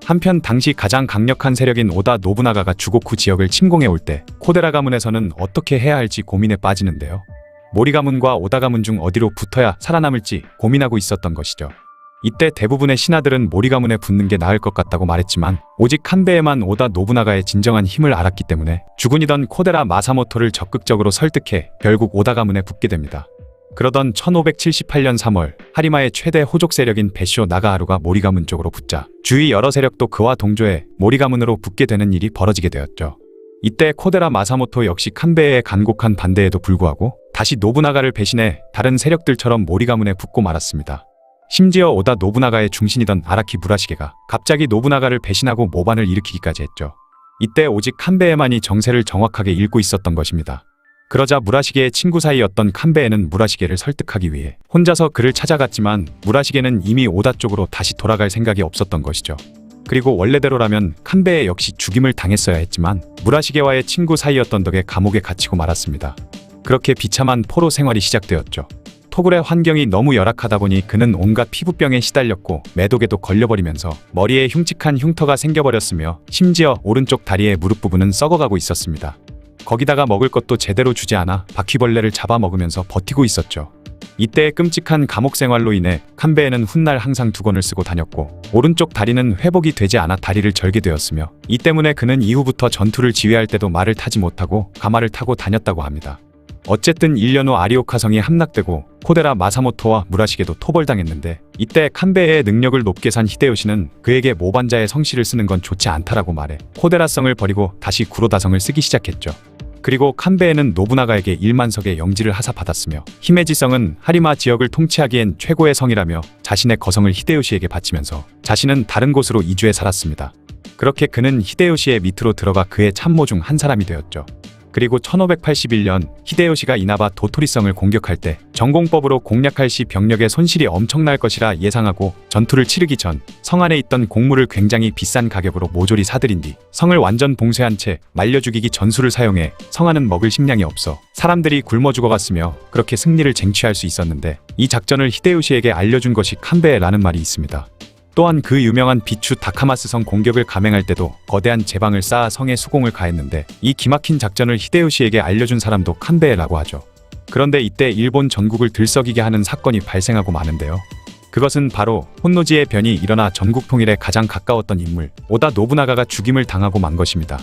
한편 당시 가장 강력한 세력인 오다 노부나가가 주고쿠 지역을 침공해 올 때 코데라 가문에서는 어떻게 해야 할지 고민에 빠지는데요. 모리 가문과 오다 가문 중 어디로 붙어야 살아남을지 고민하고 있었던 것이죠. 이때 대부분의 신하들은 모리 가문에 붙는 게 나을 것 같다고 말했지만 오직 칸베에만 오다 노부나가의 진정한 힘을 알았기 때문에 주군이던 코데라 마사모토를 적극적으로 설득해 결국 오다 가문에 붙게 됩니다. 그러던 1578년 3월 하리마의 최대 호족 세력인 베쇼 나가하루가 모리 가문 쪽으로 붙자 주위 여러 세력도 그와 동조해 모리 가문으로 붙게 되는 일이 벌어지게 되었죠. 이때 코데라 마사모토 역시 칸베에의 간곡한 반대에도 불구하고 다시 노부나가를 배신해 다른 세력들처럼 모리 가문에 붙고 말았습니다. 심지어 오다 노부나가의 중신이던 아라키 무라시게가 갑자기 노부나가를 배신하고 모반을 일으키기까지 했죠. 이때 오직 칸베에만이 정세를 정확하게 읽고 있었던 것입니다. 그러자 무라시게의 친구 사이였던 칸베에는 무라시게를 설득하기 위해 혼자서 그를 찾아갔지만 무라시게는 이미 오다 쪽으로 다시 돌아갈 생각이 없었던 것이죠. 그리고 원래대로라면 칸베에 역시 죽임을 당했어야 했지만 무라시게와의 친구 사이였던 덕에 감옥에 갇히고 말았습니다. 그렇게 비참한 포로 생활이 시작되었죠. 토굴의 환경이 너무 열악하다 보니 그는 온갖 피부병에 시달렸고 매독에도 걸려버리면서 머리에 흉측한 흉터가 생겨버렸으며 심지어 오른쪽 다리의 무릎 부분은 썩어가고 있었습니다. 거기다가 먹을 것도 제대로 주지 않아 바퀴벌레를 잡아먹으면서 버티고 있었죠. 이때의 끔찍한 감옥 생활로 인해 칸베에는 훗날 항상 두건을 쓰고 다녔고 오른쪽 다리는 회복이 되지 않아 다리를 절게 되었으며 이 때문에 그는 이후부터 전투를 지휘할 때도 말을 타지 못하고 가마를 타고 다녔다고 합니다. 어쨌든 1년 후 아리오카 성이 함락되고 코데라 마사모토와 무라시게도 토벌당했는데 이때 칸베의 능력을 높게 산 히데요시는 그에게 모반자의 성씨를 쓰는 건 좋지 않다라고 말해 코데라 성을 버리고 다시 구로다 성을 쓰기 시작했죠. 그리고 칸베에는 노부나가에게 1만석의 영지를 하사받았으며 히메지 성은 하리마 지역을 통치하기엔 최고의 성이라며 자신의 거성을 히데요시에게 바치면서 자신은 다른 곳으로 이주해 살았습니다. 그렇게 그는 히데요시의 밑으로 들어가 그의 참모 중 한 사람이 되었죠. 그리고 1581년 히데요시가 이나바 도토리성을 공격할 때 전공법으로 공략할 시 병력의 손실이 엄청날 것이라 예상하고 전투를 치르기 전 성 안에 있던 곡물을 굉장히 비싼 가격으로 모조리 사들인 뒤 성을 완전 봉쇄한 채 말려 죽이기 전술을 사용해 성 안은 먹을 식량이 없어 사람들이 굶어 죽어갔으며 그렇게 승리를 쟁취할 수 있었는데 이 작전을 히데요시에게 알려준 것이 칸베라는 말이 있습니다. 또한 그 유명한 비추 다카마스 성 공격을 감행할 때도 거대한 제방을 쌓아 성에 수공을 가했는데 이 기막힌 작전을 히데요시에게 알려준 사람도 칸베라고 하죠. 그런데 이때 일본 전국을 들썩이게 하는 사건이 발생하고 마는데요. 그것은 바로 혼노지의 변이 일어나 전국 통일에 가장 가까웠던 인물 오다 노부나가가 죽임을 당하고 만 것입니다.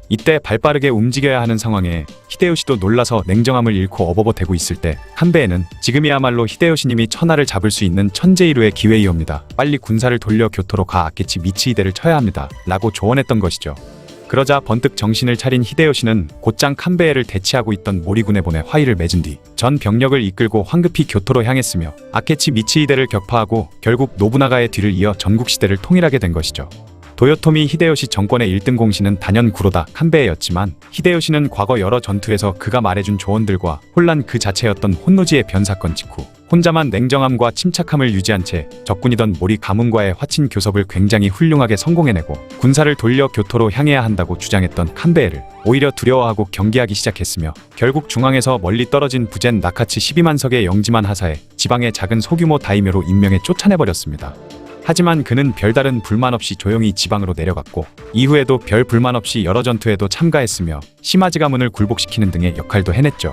이때 발빠르게 움직여야 하는 상황에 히데요시도 놀라서 냉정함을 잃고 어버버대고 있을 때 칸베에는 지금이야말로 히데요시님이 천하를 잡을 수 있는 천재일우의 기회이옵니다. 빨리 군사를 돌려 교토로 가 아케치 미치히데를 쳐야 합니다. 라고 조언했던 것이죠. 그러자 번뜩 정신을 차린 히데요시는 곧장 칸베에를 대치하고 있던 모리군에 보내 화의를 맺은 뒤 전 병력을 이끌고 황급히 교토로 향했으며 아케치 미치히데를 격파하고 결국 노부나가의 뒤를 이어 전국시대를 통일하게 된 것이죠. 도요토미 히데요시 정권의 1등 공신은 단연 구로다 칸베에였지만 히데요시는 과거 여러 전투에서 그가 말해준 조언들과 혼란 그 자체였던 혼노지의 변사건 직후 혼자만 냉정함과 침착함을 유지한 채 적군이던 모리 가문과의 화친 교섭을 굉장히 훌륭하게 성공해내고 군사를 돌려 교토로 향해야 한다고 주장했던 칸베에를 오히려 두려워하고 경계하기 시작했으며 결국 중앙에서 멀리 떨어진 부젠 나카츠 12만석의 영지만 하사해 지방의 작은 소규모 다이묘로 임명해 쫓아내버렸습니다. 하지만 그는 별다른 불만 없이 조용히 지방으로 내려갔고 이후에도 별 불만 없이 여러 전투에도 참가했으며 시마지 가문을 굴복시키는 등의 역할도 해냈죠.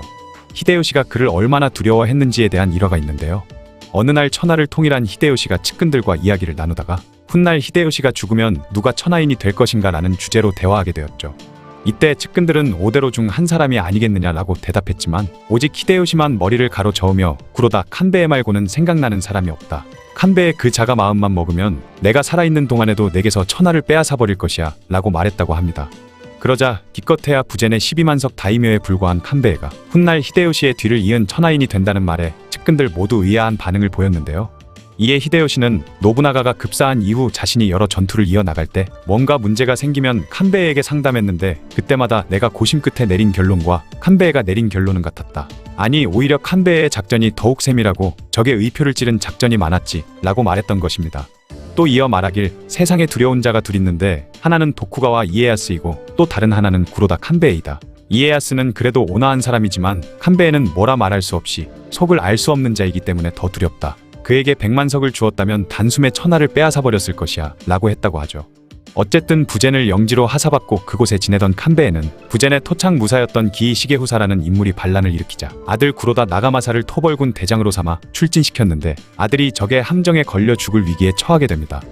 히데요시가 그를 얼마나 두려워했는지에 대한 일화가 있는데요. 어느 날 천하를 통일한 히데요시가 측근들과 이야기를 나누다가 훗날 히데요시가 죽으면 누가 천하인이 될 것인가 라는 주제로 대화하게 되었죠. 이때 측근들은 오대로 중 한 사람이 아니겠느냐라고 대답했지만 오직 히데요시만 머리를 가로저으며 구로다 칸베에 말고는 생각나는 사람이 없다. 칸베의 그 자가 마음만 먹으면 내가 살아있는 동안에도 내게서 천하를 빼앗아버릴 것이야 라고 말했다고 합니다. 그러자 기껏해야 부젠의 12만석 다이묘에 불과한 칸베에가 훗날 히데요시의 뒤를 이은 천하인이 된다는 말에 측근들 모두 의아한 반응을 보였는데요. 이에 히데요시는 노부나가가 급사한 이후 자신이 여러 전투를 이어나갈 때 뭔가 문제가 생기면 칸베에에게 상담했는데 그때마다 내가 고심 끝에 내린 결론과 칸베에가 내린 결론은 같았다. 아니 오히려 칸베에의 작전이 더욱 세밀하고 적의 의표를 찌른 작전이 많았지 라고 말했던 것입니다. 또 이어 말하길 세상에 두려운 자가 둘 있는데 하나는 도쿠가와 이에야스이고 또 다른 하나는 구로다 칸베에이다. 이에야스는 그래도 온화한 사람이지만 칸베에는 뭐라 말할 수 없이 속을 알 수 없는 자이기 때문에 더 두렵다. 그에게 100만석을 주었다면 단숨에 천하를 빼앗아버렸을 것이야 라고 했다고 하죠. 어쨌든 부젠을 영지로 하사받고 그곳에 지내던 칸베에는 부젠의 토착 무사였던 기이 시게후사라는 인물이 반란을 일으키자 아들 구로다 나가마사를 토벌군 대장으로 삼아 출진시켰는데 아들이 적의 함정에 걸려 죽을 위기에 처하게 됩니다.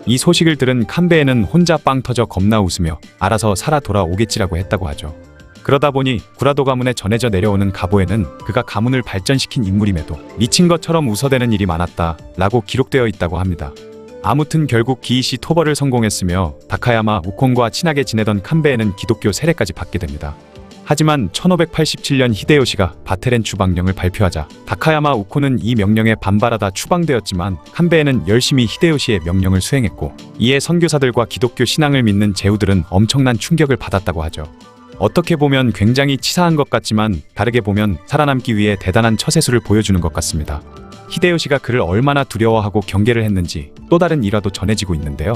이 소식을 들은 칸베에는 혼자 빵 터져 겁나 웃으며 알아서 살아 돌아오겠지라고 했다고 하죠. 그러다 보니 구라도 가문에 전해져 내려오는 가보에는 그가 가문을 발전시킨 인물임에도 미친 것처럼 웃어대는 일이 많았다 라고 기록되어 있다고 합니다. 아무튼 결국 기이시 토벌을 성공했으며 다카야마 우콘과 친하게 지내던 칸베에는 기독교 세례까지 받게 됩니다. 하지만 1587년 히데요시가 바테렌 추방령을 발표하자 다카야마 우콘은 이 명령에 반발하다 추방되었지만 칸베에는 열심히 히데요시의 명령을 수행했고 이에 선교사들과 기독교 신앙을 믿는 제후들은 엄청난 충격을 받았다고 하죠. 어떻게 보면 굉장히 치사한 것 같지만 다르게 보면 살아남기 위해 대단한 처세술을 보여주는 것 같습니다. 히데요시가 그를 얼마나 두려워하고 경계를 했는지 또 다른 일화도 전해지고 있는데요.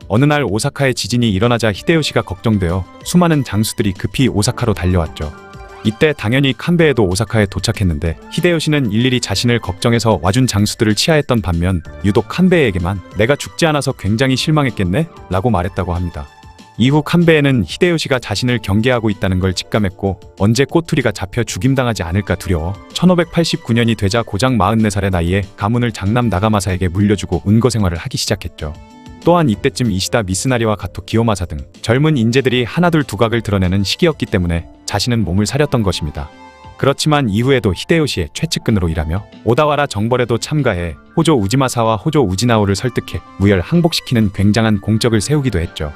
어느 날 오사카에 지진이 일어나자 히데요시가 걱정되어 수많은 장수들이 급히 오사카로 달려왔죠. 이때 당연히 칸베에도 오사카에 도착했는데 히데요시는 일일이 자신을 걱정해서 와준 장수들을 치하했던 반면 유독 칸베에게만 내가 죽지 않아서 굉장히 실망했겠네? 라고 말했다고 합니다. 이후 칸베에는 히데요시가 자신을 경계하고 있다는 걸 직감했고 언제 꼬투리가 잡혀 죽임당하지 않을까 두려워 1589년이 되자 고작 44살의 나이에 가문을 장남 나가마사에게 물려주고 은거 생활을 하기 시작했죠. 또한 이때쯤 이시다 미스나리와 가토 기요마사 등 젊은 인재들이 하나둘 두각을 드러내는 시기였기 때문에 자신은 몸을 사렸던 것입니다. 그렇지만 이후에도 히데요시의 최측근으로 일하며 오다와라 정벌에도 참가해 호조 우지마사와 호조 우지나오를 설득해 무혈 항복시키는 굉장한 공적을 세우기도 했죠.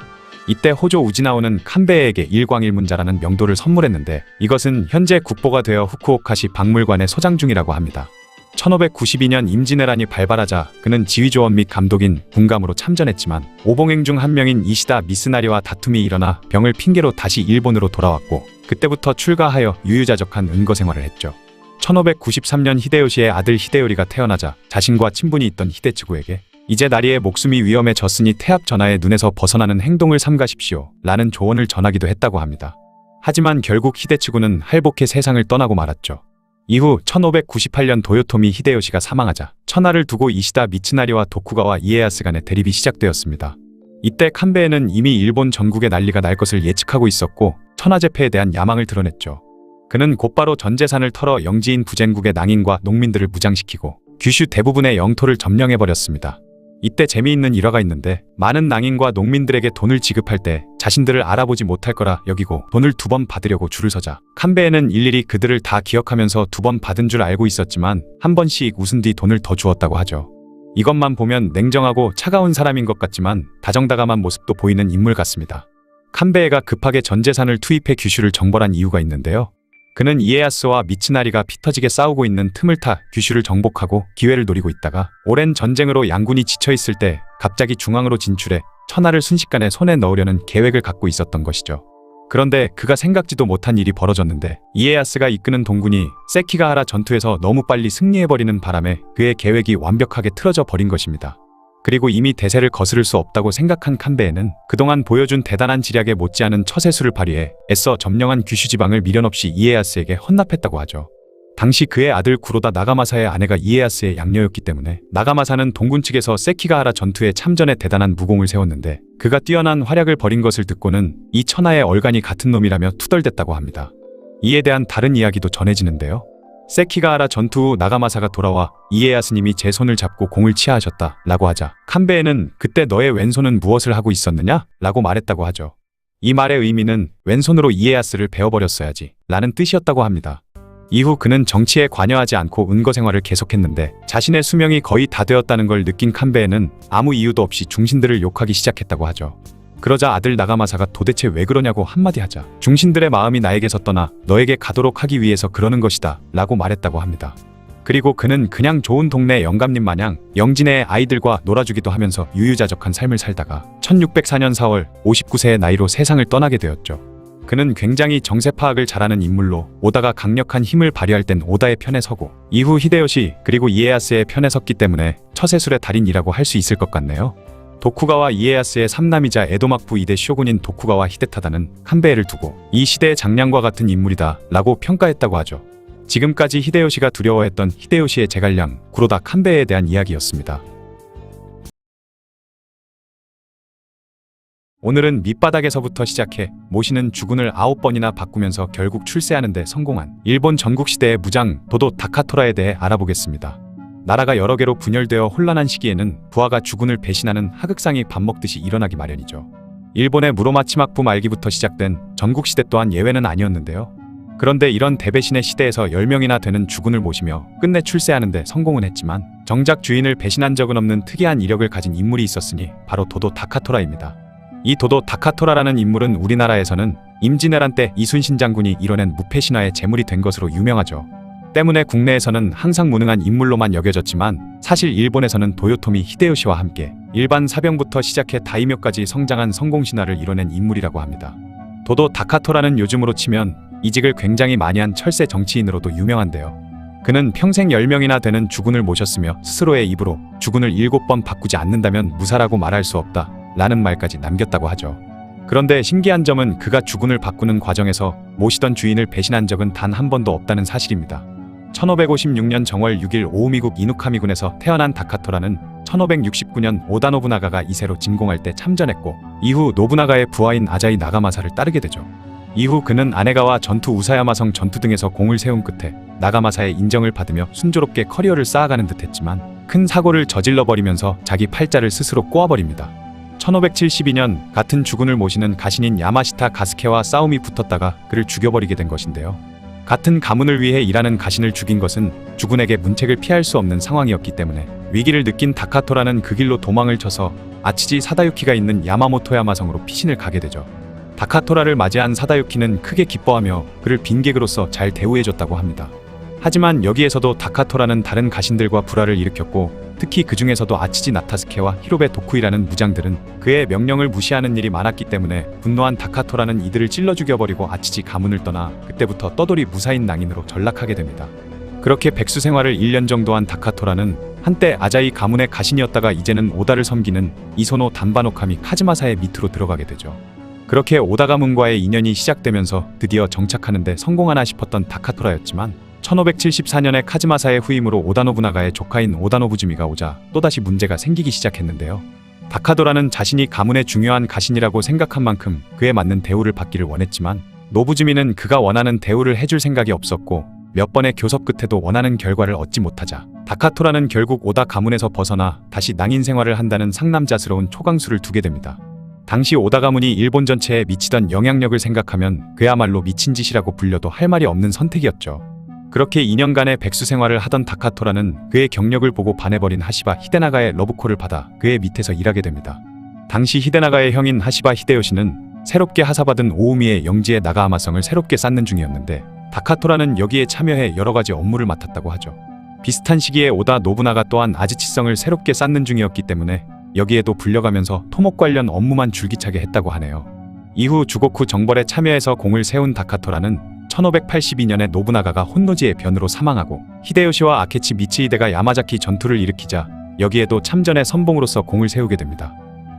이때 호조 우지나오는 칸베에게 일광일문자라는 명도를 선물했는데 이것은 현재 국보가 되어 후쿠오카시 박물관에 소장 중이라고 합니다. 1592년 임진왜란이 발발하자 그는 지휘조원 및 감독인 군감으로 참전했지만 오봉행 중 한 명인 이시다 미스나리와 다툼이 일어나 병을 핑계로 다시 일본으로 돌아왔고 그때부터 출가하여 유유자적한 은거 생활을 했죠. 1593년 히데요시의 아들 히데요리가 태어나자 자신과 친분이 있던 히데츠구에게 이제 나리의 목숨이 위험해졌으니 태압 전하의 눈에서 벗어나는 행동을 삼가십시오 라는 조언을 전하기도 했다고 합니다. 하지만 결국 히데츠구는 할복해 세상을 떠나고 말았죠. 이후 1598년 도요토미 히데요시가 사망하자 천하를 두고 이시다 미츠나리와 도쿠가와 이에야스 간의 대립이 시작되었습니다. 이때 칸베에는 이미 일본 전국에 난리가 날 것을 예측하고 있었고 천하제패에 대한 야망을 드러냈죠. 그는 곧바로 전 재산을 털어 영지인 부젠국의 낭인과 농민들을 무장시키고 규슈 대부분의 영토를 점령해버렸습니다. 이때 재미있는 일화가 있는데 많은 낭인과 농민들에게 돈을 지급할 때 자신들을 알아보지 못할 거라 여기고 돈을 2번 받으려고 줄을 서자 칸베에는 일일이 그들을 다 기억하면서 2번 받은 줄 알고 있었지만 한 번씩 웃은 뒤 돈을 더 주었다고 하죠. 이것만 보면 냉정하고 차가운 사람인 것 같지만 다정다감한 모습도 보이는 인물 같습니다. 칸베에가 급하게 전 재산을 투입해 규슈를 정벌한 이유가 있는데요. 그는 이에야스와 미츠나리가 피 터지게 싸우고 있는 틈을 타 규슈를 정복하고 기회를 노리고 있다가 오랜 전쟁으로 양군이 지쳐있을 때 갑자기 중앙으로 진출해 천하를 순식간에 손에 넣으려는 계획을 갖고 있었던 것이죠. 그런데 그가 생각지도 못한 일이 벌어졌는데 이에야스가 이끄는 동군이 세키가하라 전투에서 너무 빨리 승리해버리는 바람에 그의 계획이 완벽하게 틀어져 버린 것입니다. 그리고 이미 대세를 거스를 수 없다고 생각한 칸베에는 그동안 보여준 대단한 지략에 못지않은 처세술을 발휘해 애써 점령한 규슈 지방을 미련 없이 이에야스에게 헌납했다고 하죠. 당시 그의 아들 구로다 나가마사의 아내가 이에야스의 양녀였기 때문에 나가마사는 동군 측에서 세키가하라 전투에 참전해 대단한 무공을 세웠는데 그가 뛰어난 활약을 벌인 것을 듣고는 이 천하의 얼간이 같은 놈이라며 투덜댔다고 합니다. 이에 대한 다른 이야기도 전해지는데요. 세키가하라 전투 후 나가마사가 돌아와 이에야스님이 제 손을 잡고 공을 치하하셨다 라고 하자 칸베에는 그때 너의 왼손은 무엇을 하고 있었느냐? 라고 말했다고 하죠. 이 말의 의미는 왼손으로 이에야스를 베어버렸어야지 라는 뜻이었다고 합니다. 이후 그는 정치에 관여하지 않고 은거 생활을 계속했는데 자신의 수명이 거의 다 되었다는 걸 느낀 칸베에는 아무 이유도 없이 중신들을 욕하기 시작했다고 하죠. 그러자 아들 나가마사가 도대체 왜 그러냐고 한마디 하자 중신들의 마음이 나에게서 떠나 너에게 가도록 하기 위해서 그러는 것이다 라고 말했다고 합니다. 그리고 그는 그냥 좋은 동네 영감님 마냥 영진의 아이들과 놀아주기도 하면서 유유자적한 삶을 살다가 1604년 4월 59세의 나이로 세상을 떠나게 되었죠. 그는 굉장히 정세 파악을 잘하는 인물로 오다가 강력한 힘을 발휘할 땐 오다의 편에 서고 이후 히데요시 그리고 이에야스의 편에 섰기 때문에 처세술의 달인이라고 할 수 있을 것 같네요. 도쿠가와 이에야스의 삼남이자 에도막부 2대 쇼군인 도쿠가와 히데타다는 칸베에를 두고 이 시대의 장량과 같은 인물이다 라고 평가했다고 하죠. 지금까지 히데요시가 두려워했던 히데요시의 제갈량 구로다 칸베에에 대한 이야기였습니다. 오늘은 밑바닥에서부터 시작해 모시는 주군을 9번이나 바꾸면서 결국 출세하는 데 성공한 일본 전국시대의 무장 도도 다카토라에 대해 알아보겠습니다. 나라가 여러 개로 분열되어 혼란한 시기에는 부하가 주군을 배신하는 하극상이 밥 먹듯이 일어나기 마련이죠. 일본의 무로마치막부 말기부터 시작된 전국시대 또한 예외는 아니었는데요. 그런데 이런 대배신의 시대에서 10명이나 되는 주군을 모시며 끝내 출세하는 데 성공은 했지만 정작 주인을 배신한 적은 없는 특이한 이력을 가진 인물이 있었으니 바로 도도 다카토라입니다. 이 도도 다카토라라는 인물은 우리나라에서는 임진왜란 때 이순신 장군이 이뤄낸 무패신화의 제물이 된 것으로 유명하죠. 때문에 국내에서는 항상 무능한 인물로만 여겨졌지만 사실 일본에서는 도요토미 히데요시와 함께 일반 사병부터 시작해 다이묘까지 성장한 성공신화를 이뤄낸 인물이라고 합니다. 도도 다카토라는 요즘으로 치면 이직을 굉장히 많이 한 철새 정치인으로도 유명한데요. 그는 평생 10명이나 되는 주군을 모셨으며 스스로의 입으로 주군을 7번 바꾸지 않는다면 무사라고 말할 수 없다 라는 말까지 남겼다고 하죠. 그런데 신기한 점은 그가 주군을 바꾸는 과정에서 모시던 주인을 배신한 적은 단 한 번도 없다는 사실입니다. 1556년 정월 6일 오우미국 이누카미군에서 태어난 다카토라는 1569년 오다 노부나가가 2세로 진공할 때 참전했고, 이후 노부나가의 부하인 아자이 나가마사를 따르게 되죠. 이후 그는 아네가와 전투 우사야마성 전투 등에서 공을 세운 끝에 나가마사의 인정을 받으며 순조롭게 커리어를 쌓아가는 듯했지만 큰 사고를 저질러버리면서 자기 팔자를 스스로 꼬아버립니다. 1572년 같은 주군을 모시는 가신인 야마시타 가스케와 싸움이 붙었다가 그를 죽여버리게 된 것인데요. 같은 가문을 위해 일하는 가신을 죽인 것은 주군에게 문책을 피할 수 없는 상황이었기 때문에 위기를 느낀 다카토라는 그 길로 도망을 쳐서 아치지 사다유키가 있는 야마모토야마성으로 피신을 가게 되죠. 다카토라를 맞이한 사다유키는 크게 기뻐하며 그를 빈객으로서 잘 대우해줬다고 합니다. 하지만 여기에서도 다카토라는 다른 가신들과 불화를 일으켰고, 특히 그 중에서도 아치지 나타스케와 히로베 도쿠이라는 무장들은 그의 명령을 무시하는 일이 많았기 때문에 분노한 다카토라는 이들을 찔러 죽여버리고 아치지 가문을 떠나 그때부터 떠돌이 무사인 낭인으로 전락하게 됩니다. 그렇게 백수 생활을 1년 정도 한 다카토라는 한때 아자이 가문의 가신이었다가 이제는 오다를 섬기는 이소노 단바노카미 카즈마사의 밑으로 들어가게 되죠. 그렇게 오다 가문과의 인연이 시작되면서 드디어 정착하는데 성공하나 싶었던 다카토라였지만 1574년에 카즈마사의 후임으로 오다 노부나가의 조카인 오다 노부즈미가 오자 또다시 문제가 생기기 시작했는데요. 다카토라는 자신이 가문의 중요한 가신이라고 생각한 만큼 그에 맞는 대우를 받기를 원했지만 노부즈미는 그가 원하는 대우를 해줄 생각이 없었고, 몇 번의 교섭 끝에도 원하는 결과를 얻지 못하자 다카토라는 결국 오다 가문에서 벗어나 다시 낭인 생활을 한다는 상남자스러운 초강수를 두게 됩니다. 당시 오다 가문이 일본 전체에 미치던 영향력을 생각하면 그야말로 미친 짓이라고 불려도 할 말이 없는 선택이었죠. 그렇게 2년간의 백수 생활을 하던 다카토라는 그의 경력을 보고 반해버린 하시바 히데나가의 러브콜을 받아 그의 밑에서 일하게 됩니다. 당시 히데나가의 형인 하시바 히데요시는 새롭게 하사받은 오우미의 영지의 나가하마성을 새롭게 쌓는 중이었는데, 다카토라는 여기에 참여해 여러가지 업무를 맡았다고 하죠. 비슷한 시기에 오다 노부나가 또한 아즈치성을 새롭게 쌓는 중이었기 때문에 여기에도 불려가면서 토목 관련 업무만 줄기차게 했다고 하네요. 이후 주고쿠 정벌에 참여해서 공을 세운 다카토라는 1582년에 노부나가가 혼노지의 변으로 사망하고 히데요시와 아케치 미츠히데가 야마자키 전투를 일으키자 여기에도 참전의 선봉으로서 공을 세우게 됩니다.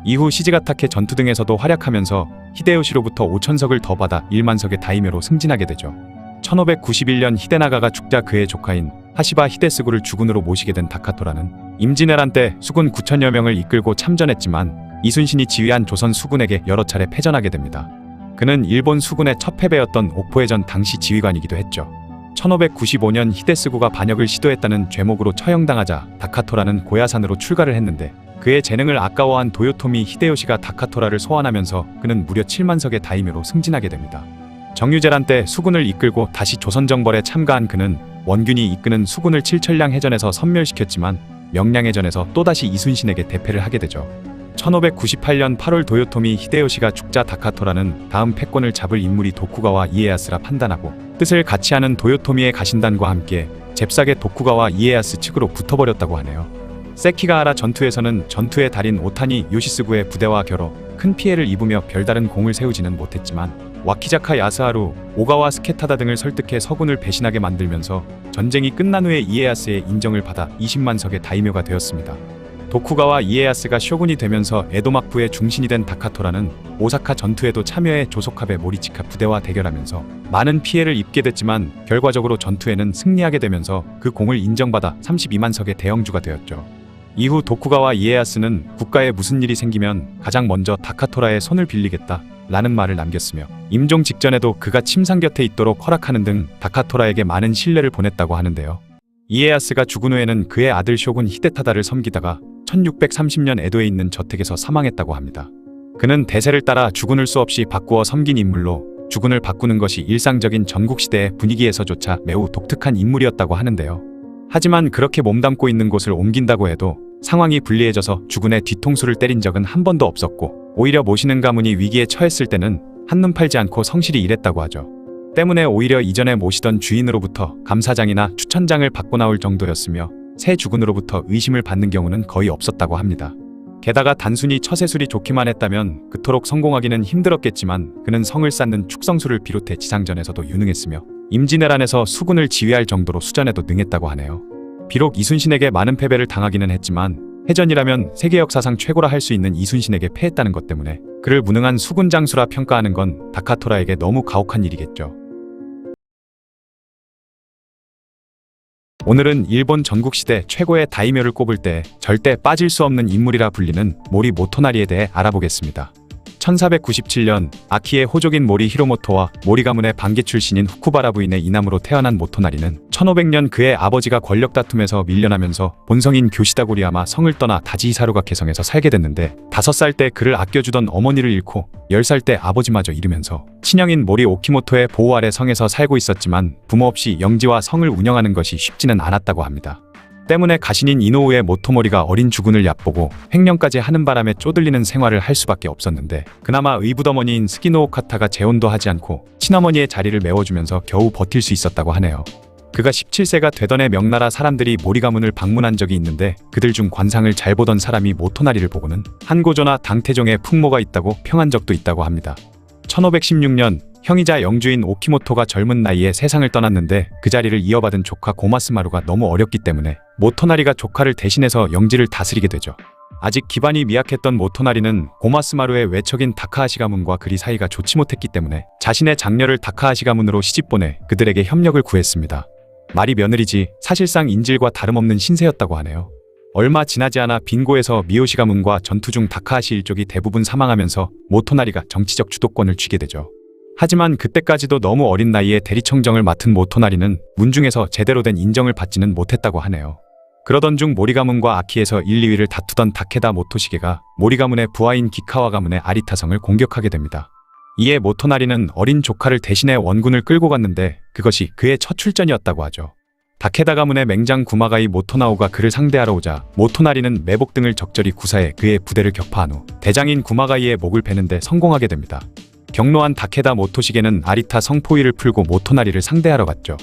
이후 시즈가타케 전투 등에서도 활약하면서 히데요시로부터 5천석을 더 받아 1만석의 다이묘로 승진하게 되죠. 1591년 히데나가가 죽자 그의 조카인 하시바 히데스구를 주군으로 모시게 된 다카토라는 임진왜란 때 수군 9천여 명을 이끌고 참전했지만 이순신이 지휘한 조선 수군에게 여러 차례 패전하게 됩니다. 그는 일본 수군의 첫 패배였던 옥포해전 당시 지휘관이기도 했죠. 1595년 히데스구가 반역을 시도했다는 죄목으로 처형당하자 다카토라는 고야산으로 출가를 했는데, 그의 재능을 아까워한 도요토미 히데요시가 다카토라를 소환하면서 그는 무려 7만석의 다이묘로 승진하게 됩니다. 정유재란 때 수군을 이끌고 다시 조선정벌에 참가한 그는 원균이 이끄는 수군을 칠천량 해전에서 섬멸시켰지만 명량해전에서 또다시 이순신에게 대패를 하게 되죠. 1598년 8월 도요토미 히데요시가 죽자 다카토라는 다음 패권을 잡을 인물이 도쿠가와 이에야스라 판단하고 뜻을 같이 하는 도요토미의 가신단과 함께 잽싸게 도쿠가와 이에야스 측으로 붙어버렸다고 하네요. 세키가하라 전투에서는 전투의 달인 오타니 요시스구의 부대와 겨뤄 큰 피해를 입으며 별다른 공을 세우지는 못했지만 와키자카 야스하루, 오가와 스케타다 등을 설득해 서군을 배신하게 만들면서 전쟁이 끝난 후에 이에야스의 인정을 받아 20만석의 다이묘가 되었습니다. 도쿠가와 이에야스가 쇼군이 되면서 에도 막부의 중심이 된 다카토라는 오사카 전투에도 참여해 조속합의 모리치카 부대와 대결하면서 많은 피해를 입게 됐지만 결과적으로 전투에는 승리하게 되면서 그 공을 인정받아 32만석의 대영주가 되었죠. 이후 도쿠가와 이에야스는 국가에 무슨 일이 생기면 가장 먼저 다카토라의 손을 빌리겠다 라는 말을 남겼으며 임종 직전에도 그가 침상 곁에 있도록 허락하는 등 다카토라에게 많은 신뢰를 보냈다고 하는데요. 이에야스가 죽은 후에는 그의 아들 쇼군 히데타다를 섬기다가 1630년 에도에 있는 저택에서 사망했다고 합니다. 그는 대세를 따라 주군을 수없이 바꾸어 섬긴 인물로 주군을 바꾸는 것이 일상적인 전국시대의 분위기에서조차 매우 독특한 인물이었다고 하는데요. 하지만 그렇게 몸담고 있는 곳을 옮긴다고 해도 상황이 불리해져서 주군의 뒤통수를 때린 적은 한 번도 없었고, 오히려 모시는 가문이 위기에 처했을 때는 한눈 팔지 않고 성실히 일했다고 하죠. 때문에 오히려 이전에 모시던 주인으로부터 감사장이나 추천장을 받고 나올 정도였으며 새 주군으로부터 의심을 받는 경우는 거의 없었다고 합니다. 게다가 단순히 처세술이 좋기만 했다면 그토록 성공하기는 힘들었겠지만 그는 성을 쌓는 축성술을 비롯해 지상전에서도 유능했으며 임진왜란에서 수군을 지휘할 정도로 수전에도 능했다고 하네요. 비록 이순신에게 많은 패배를 당하기는 했지만 해전이라면 세계 역사상 최고라 할 수 있는 이순신에게 패했다는 것 때문에 그를 무능한 수군 장수라 평가하는 건 다카토라에게 너무 가혹한 일이겠죠. 오늘은 일본 전국시대 최고의 다이묘를 꼽을 때 절대 빠질 수 없는 인물이라 불리는 모리 모토나리에 대해 알아보겠습니다. 1497년 아키의 호족인 모리 히로모토와 모리 가문의 반개 출신인 후쿠바라 부인의 이남으로 태어난 모토나리는 1500년 그의 아버지가 권력 다툼에서 밀려나면서 본성인 교시다 고리야마 성을 떠나 다지히사루가 개성에서 살게 됐는데 5살 때 그를 아껴주던 어머니를 잃고 10살 때 아버지마저 잃으면서 친형인 모리 오키모토의 보호 아래 성에서 살고 있었지만 부모 없이 영지와 성을 운영하는 것이 쉽지는 않았다고 합니다. 때문에 가신인 이노우의 모토모리가 어린 주군을 얕보고 횡령까지 하는 바람에 쪼들리는 생활을 할 수밖에 없었는데 그나마 의붓어머니인 스기노 오카타가 재혼도 하지 않고 친어머니의 자리를 메워주면서 겨우 버틸 수 있었다고 하네요. 그가 17세가 되던 해 명나라 사람들이 모리 가문을 방문한 적이 있는데 그들 중 관상을 잘 보던 사람이 모토나리를 보고는 한고조나 당태종에 풍모가 있다고 평한 적도 있다고 합니다. 1516년 형이자 영주인 오키모토가 젊은 나이에 세상을 떠났는데 그 자리를 이어받은 조카 고마스마루가 너무 어렸기 때문에 모토나리가 조카를 대신해서 영지를 다스리게 되죠. 아직 기반이 미약했던 모토나리는 고마스마루의 외척인 다카하시 가문과 그리 사이가 좋지 못했기 때문에 자신의 장녀를 다카하시 가문으로 시집보내 그들에게 협력을 구했습니다. 말이 며느리지 사실상 인질과 다름없는 신세였다고 하네요. 얼마 지나지 않아 빈고에서 미요시 가문과 전투 중 다카하시 일족이 대부분 사망하면서 모토나리가 정치적 주도권을 쥐게 되죠. 하지만 그때까지도 너무 어린 나이에 대리청정을 맡은 모토나리는 문중에서 제대로 된 인정을 받지는 못했다고 하네요. 그러던 중 모리 가문과 아키에서 1, 2위를 다투던 다케다 모토시게가 모리 가문의 부하인 기카와 가문의 아리타성을 공격하게 됩니다. 이에 모토나리는 어린 조카를 대신해 원군을 끌고 갔는데 그것이 그의 첫 출전이었다고 하죠. 다케다 가문의 맹장 구마가이 모토나오가 그를 상대하러 오자 모토나리는 매복 등을 적절히 구사해 그의 부대를 격파한 후 대장인 구마가이의 목을 베는데 성공하게 됩니다. 경로한 다케다 모토시게는 아리타 성포위를 풀고 모토나리를 상대하러 갔죠.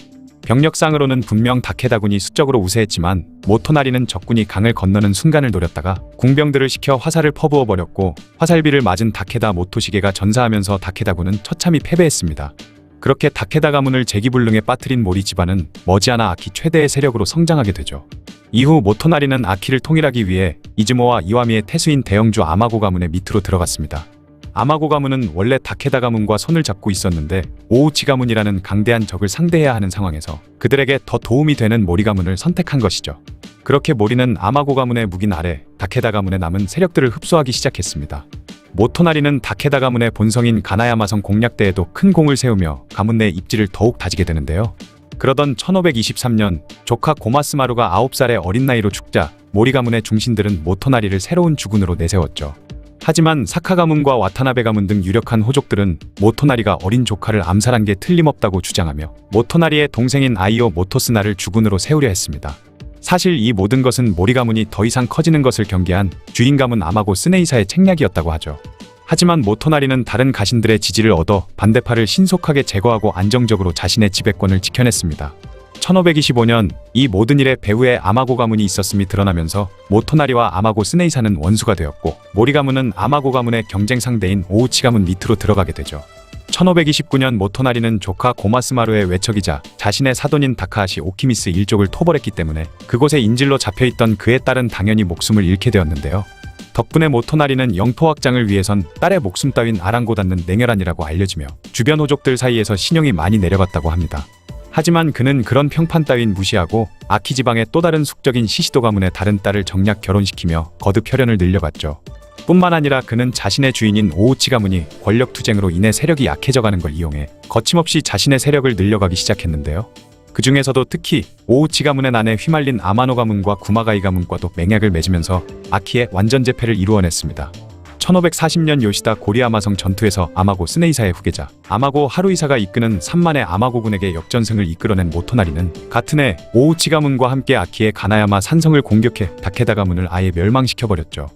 병력상으로는 분명 다케다군이 수적으로 우세했지만 모토나리는 적군이 강을 건너는 순간을 노렸다가 궁병들을 시켜 화살을 퍼부어 버렸고 화살비를 맞은 다케다 모토시게가 전사하면서 다케다군은 처참히 패배했습니다. 그렇게 다케다 가문을 재기불능에 빠뜨린 모리 집안은 머지않아 아키 최대의 세력으로 성장하게 되죠. 이후 모토나리는 아키를 통일하기 위해 이즈모와 이와미의 태수인 대영주 아마고 가문의 밑으로 들어갔습니다. 아마고 가문은 원래 다케다 가문과 손을 잡고 있었는데 오우치 가문이라는 강대한 적을 상대해야 하는 상황에서 그들에게 더 도움이 되는 모리 가문을 선택한 것이죠. 그렇게 모리는 아마고 가문의 묵인 아래 다케다 가문의 남은 세력들을 흡수하기 시작했습니다. 모토나리는 다케다 가문의 본성인 가나야마성 공략대에도 큰 공을 세우며 가문 내 입지를 더욱 다지게 되는데요. 그러던 1523년 조카 고마스마루가 9살의 어린 나이로 죽자 모리 가문의 중신들은 모토나리를 새로운 주군으로 내세웠죠. 하지만 사카 가문과 와타나베 가문 등 유력한 호족들은 모토나리가 어린 조카를 암살한 게 틀림없다고 주장하며 모토나리의 동생인 아이오 모토스나를 주군으로 세우려 했습니다. 사실 이 모든 것은 모리 가문이 더 이상 커지는 것을 경계한 주인 가문 아마고 스네이사의 책략이었다고 하죠. 하지만 모토나리는 다른 가신들의 지지를 얻어 반대파를 신속하게 제거하고 안정적으로 자신의 지배권을 지켜냈습니다. 1525년 이 모든 일에 배후에 아마고 가문이 있었음이 드러나면서 모토나리와 아마고 스네이사는 원수가 되었고 모리 가문은 아마고 가문의 경쟁 상대인 오우치 가문 밑으로 들어가게 되죠. 1529년 모토나리는 조카 고마스마루의 외척이자 자신의 사돈인 다카하시 오키미스 일족을 토벌했기 때문에 그곳에 인질로 잡혀있던 그의 딸은 당연히 목숨을 잃게 되었는데요. 덕분에 모토나리는 영토확장을 위해선 딸의 목숨 따윈 아랑곳않는 냉혈한이라고 알려지며 주변 호족들 사이에서 신용이 많이 내려갔다고 합니다. 하지만 그는 그런 평판 따윈 무시하고 아키 지방의 또 다른 숙적인 시시도 가문의 다른 딸을 정략 결혼시키며 거듭 혈연을 늘려갔죠. 뿐만 아니라 그는 자신의 주인인 오우치 가문이 권력 투쟁으로 인해 세력이 약해져가는 걸 이용해 거침없이 자신의 세력을 늘려가기 시작했는데요. 그 중에서도 특히 오우치 가문의 난에 휘말린 아마노 가문과 구마가이 가문과도 맹약을 맺으면서 아키의 완전 제패를 이루어냈습니다. 1540년 요시다 고리야마성 전투에서 아마고 스네이사의 후계자 아마고 하루이사가 이끄는 3만의 아마고군에게 역전승을 이끌어낸 모토나리는 같은 해 오우치 가문과 함께 아키의 가나야마 산성을 공격해 다케다 가문을 아예 멸망시켜버렸죠.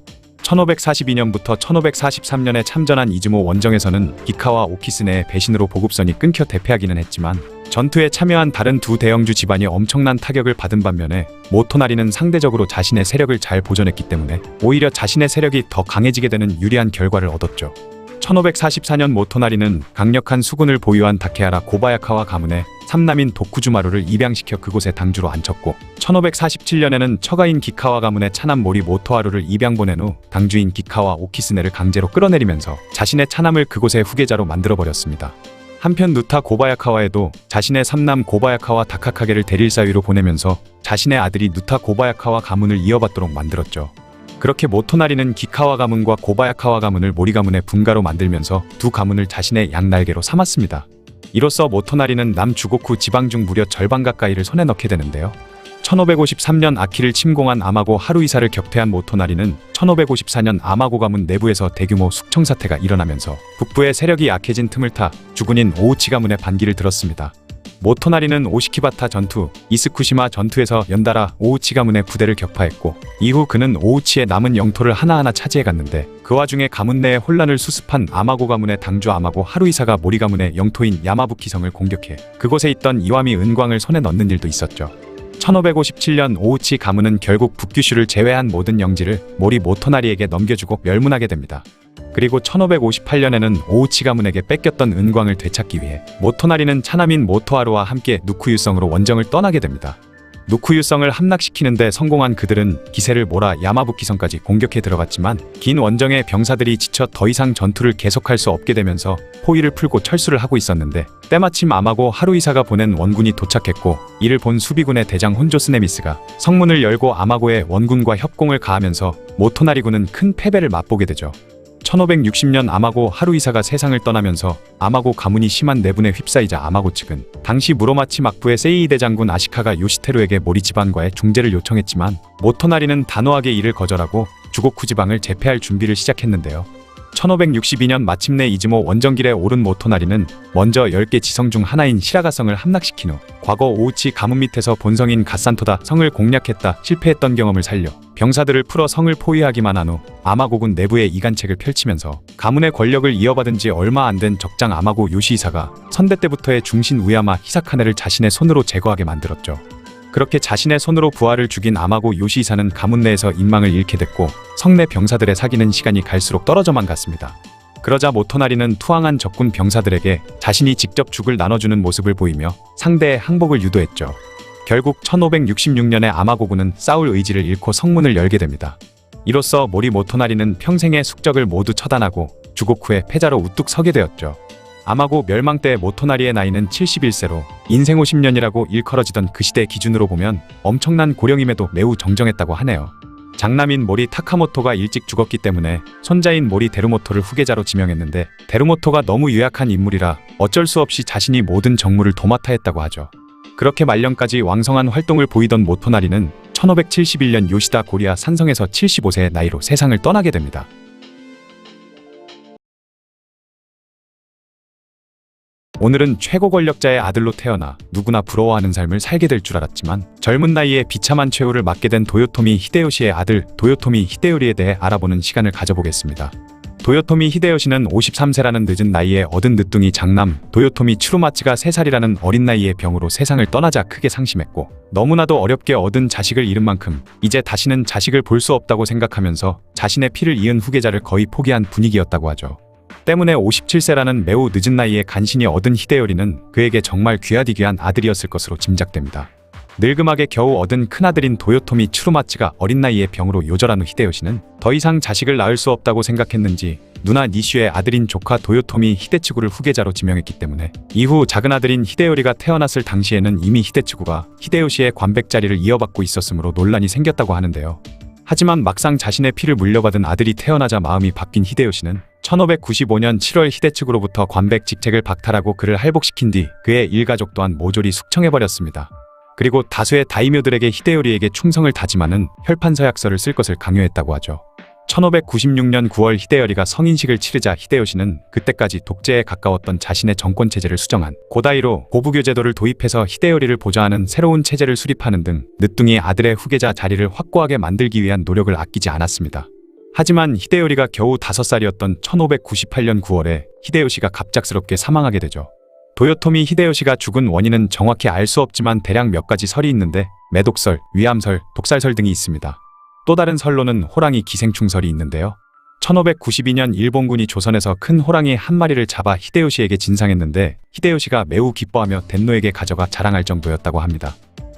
1542년부터 1543년에 참전한 이즈모 원정에서는 기카와 오키스네의 배신으로 보급선이 끊겨 대패하기는 했지만 전투에 참여한 다른 두 대영주 집안이 엄청난 타격을 받은 반면에 모토나리는 상대적으로 자신의 세력을 잘 보존했기 때문에 오히려 자신의 세력이 더 강해지게 되는 유리한 결과를 얻었죠. 1544년 모토나리는 강력한 수군을 보유한 다케하라 고바야카와 가문의 삼남인 도쿠주마루를 입양시켜 그곳에 당주로 앉혔고 1547년에는 처가인 기카와 가문의 차남 모리 모토하루를 입양 보낸 후 당주인 기카와 오키스네를 강제로 끌어내리면서 자신의 차남을 그곳의 후계자로 만들어버렸습니다. 한편 누타 고바야카와에도 자신의 삼남 고바야카와 다카카게를 대릴사위로 보내면서 자신의 아들이 누타 고바야카와 가문을 이어받도록 만들었죠. 그렇게 모토나리는 기카와 가문과 고바야카와 가문을 모리 가문의 분가로 만들면서 두 가문을 자신의 양날개로 삼았습니다. 이로써 모토나리는 남주고쿠 지방 중 무려 절반 가까이를 손에 넣게 되는데요. 1553년 아키를 침공한 아마고 하루이사를 격퇴한 모토나리는 1554년 아마고 가문 내부에서 대규모 숙청 사태가 일어나면서 북부의 세력이 약해진 틈을 타 주군인 오우치 가문의 반기를 들었습니다. 모토나리는 오시키바타 전투, 이스쿠시마 전투에서 연달아 오우치 가문의 부대를 격파했고 이후 그는 오우치의 남은 영토를 하나하나 차지해갔는데 그 와중에 가문 내의 혼란을 수습한 아마고 가문의 당주 아마고 하루이사가 모리 가문의 영토인 야마부키성을 공격해 그곳에 있던 이와미 은광을 손에 넣는 일도 있었죠. 1557년 오우치 가문은 결국 북규슈를 제외한 모든 영지를 모리 모토나리에게 넘겨주고 멸문하게 됩니다. 그리고 1558년에는 오우치 가문에게 뺏겼던 은광을 되찾기 위해 모토나리는 차남인 모토하루와 함께 누쿠유성으로 원정을 떠나게 됩니다. 누쿠유성을 함락시키는데 성공한 그들은 기세를 몰아 야마부키성까지 공격해 들어갔지만 긴 원정에 병사들이 지쳐 더 이상 전투를 계속할 수 없게 되면서 포위를 풀고 철수를 하고 있었는데 때마침 아마고 하루이사가 보낸 원군이 도착했고 이를 본 수비군의 대장 혼조 스네미스가 성문을 열고 아마고의 원군과 협공을 가하면서 모토나리군은 큰 패배를 맛보게 되죠. 1560년 아마고 하루이사가 세상을 떠나면서 아마고 가문이 심한 내분에 휩싸이자 아마고 측은 당시 무로마치 막부의 세이이대 장군 아시카가 요시테루에게 모리 지방과의 중재를 요청했지만 모토나리는 단호하게 이를 거절하고 주고쿠 지방을 제패할 준비를 시작했는데요. 1562년 마침내 이즈모 원정길에 오른 모토나리는 먼저 10개 지성 중 하나인 시라가성을 함락시킨 후 과거 오우치 가문 밑에서 본성인 가산토다 성을 공략했다 실패했던 경험을 살려 병사들을 풀어 성을 포위하기만 한 후 아마고군 내부에 이간책을 펼치면서 가문의 권력을 이어받은 지 얼마 안 된 적장 아마고 요시히사가 선대 때부터의 중신 우야마 히사카네를 자신의 손으로 제거하게 만들었죠. 그렇게 자신의 손으로 부하를 죽인 아마고 요시히사는 가문 내에서 인망을 잃게 됐고 성내 병사들의 사귀는 시간이 갈수록 떨어져만 갔습니다. 그러자 모토나리는 투항한 적군 병사들에게 자신이 직접 죽을 나눠주는 모습을 보이며 상대의 항복을 유도했죠. 결국 1566년에 아마고군은 싸울 의지를 잃고 성문을 열게 됩니다. 이로써 모리 모토나리는 평생의 숙적을 모두 처단하고 주고쿠의 패자로 우뚝 서게 되었죠. 아마고 멸망 때 모토나리의 나이는 71세로 인생 50년이라고 일컬어지던 그 시대 기준으로 보면 엄청난 고령임에도 매우 정정했다고 하네요. 장남인 모리 타카모토가 일찍 죽었기 때문에 손자인 모리 데루모토를 후계자로 지명했는데 데루모토가 너무 유약한 인물이라 어쩔 수 없이 자신이 모든 정무를 도맡아 했다고 하죠. 그렇게 말년까지 왕성한 활동을 보이던 모토나리는 1571년 요시다 고리아 산성에서 75세의 나이로 세상을 떠나게 됩니다. 오늘은 최고 권력자의 아들로 태어나 누구나 부러워하는 삶을 살게 될 줄 알았지만 젊은 나이에 비참한 최후를 맞게 된 도요토미 히데요시의 아들 도요토미 히데요리에 대해 알아보는 시간을 가져보겠습니다. 도요토미 히데요시는 53세라는 늦은 나이에 얻은 늦둥이 장남 도요토미 추루마츠가 3살이라는 어린 나이에 병으로 세상을 떠나자 크게 상심했고 너무나도 어렵게 얻은 자식을 잃은 만큼 이제 다시는 자식을 볼 수 없다고 생각하면서 자신의 피를 이은 후계자를 거의 포기한 분위기였다고 하죠. 때문에 57세라는 매우 늦은 나이에 간신히 얻은 히데요리는 그에게 정말 귀하디귀한 아들이었을 것으로 짐작됩니다. 늙음하게 겨우 얻은 큰아들인 도요토미 추루마츠가 어린 나이에 병으로 요절한 후 히데요시는 더 이상 자식을 낳을 수 없다고 생각했는지 누나 니슈의 아들인 조카 도요토미 히데츠구를 후계자로 지명했기 때문에 이후 작은 아들인 히데요리가 태어났을 당시에는 이미 히데츠구가 히데요시의 관백 자리를 이어받고 있었으므로 논란이 생겼다고 하는데요. 하지만 막상 자신의 피를 물려받은 아들이 태어나자 마음이 바뀐 히데요시는 1595년 7월 히데츠구로부터 관백 직책을 박탈하고 그를 할복시킨 뒤 그의 일가족 또한 모조리 숙청해버렸습니다. 그리고 다수의 다이묘들에게 히데요리에게 충성을 다짐하는 혈판서약서를 쓸 것을 강요했다고 하죠. 1596년 9월 히데요리가 성인식을 치르자 히데요시는 그때까지 독재에 가까웠던 자신의 정권체제를 수정한 고다이로 고부교 제도를 도입해서 히데요리를 보좌하는 새로운 체제를 수립하는 등 늦둥이 아들의 후계자 자리를 확고하게 만들기 위한 노력을 아끼지 않았습니다. 하지만 히데요리가 겨우 5살이었던 1598년 9월에 히데요시가 갑작스럽게 사망하게 되죠. 도요토미 히데요시가 죽은 원인은 정확히 알 수 없지만 대략 몇 가지 설이 있는데 매독설, 위암설, 독살설 등이 있습니다. 또 다른 설로는 호랑이 기생충설이 있는데요. 1592년 일본군이 조선에서 큰 호랑이 한 마리를 잡아 히데요시에게 진상했는데 히데요시가 매우 기뻐하며 덴노에게 가져가 자랑할 정도였다고 합니다.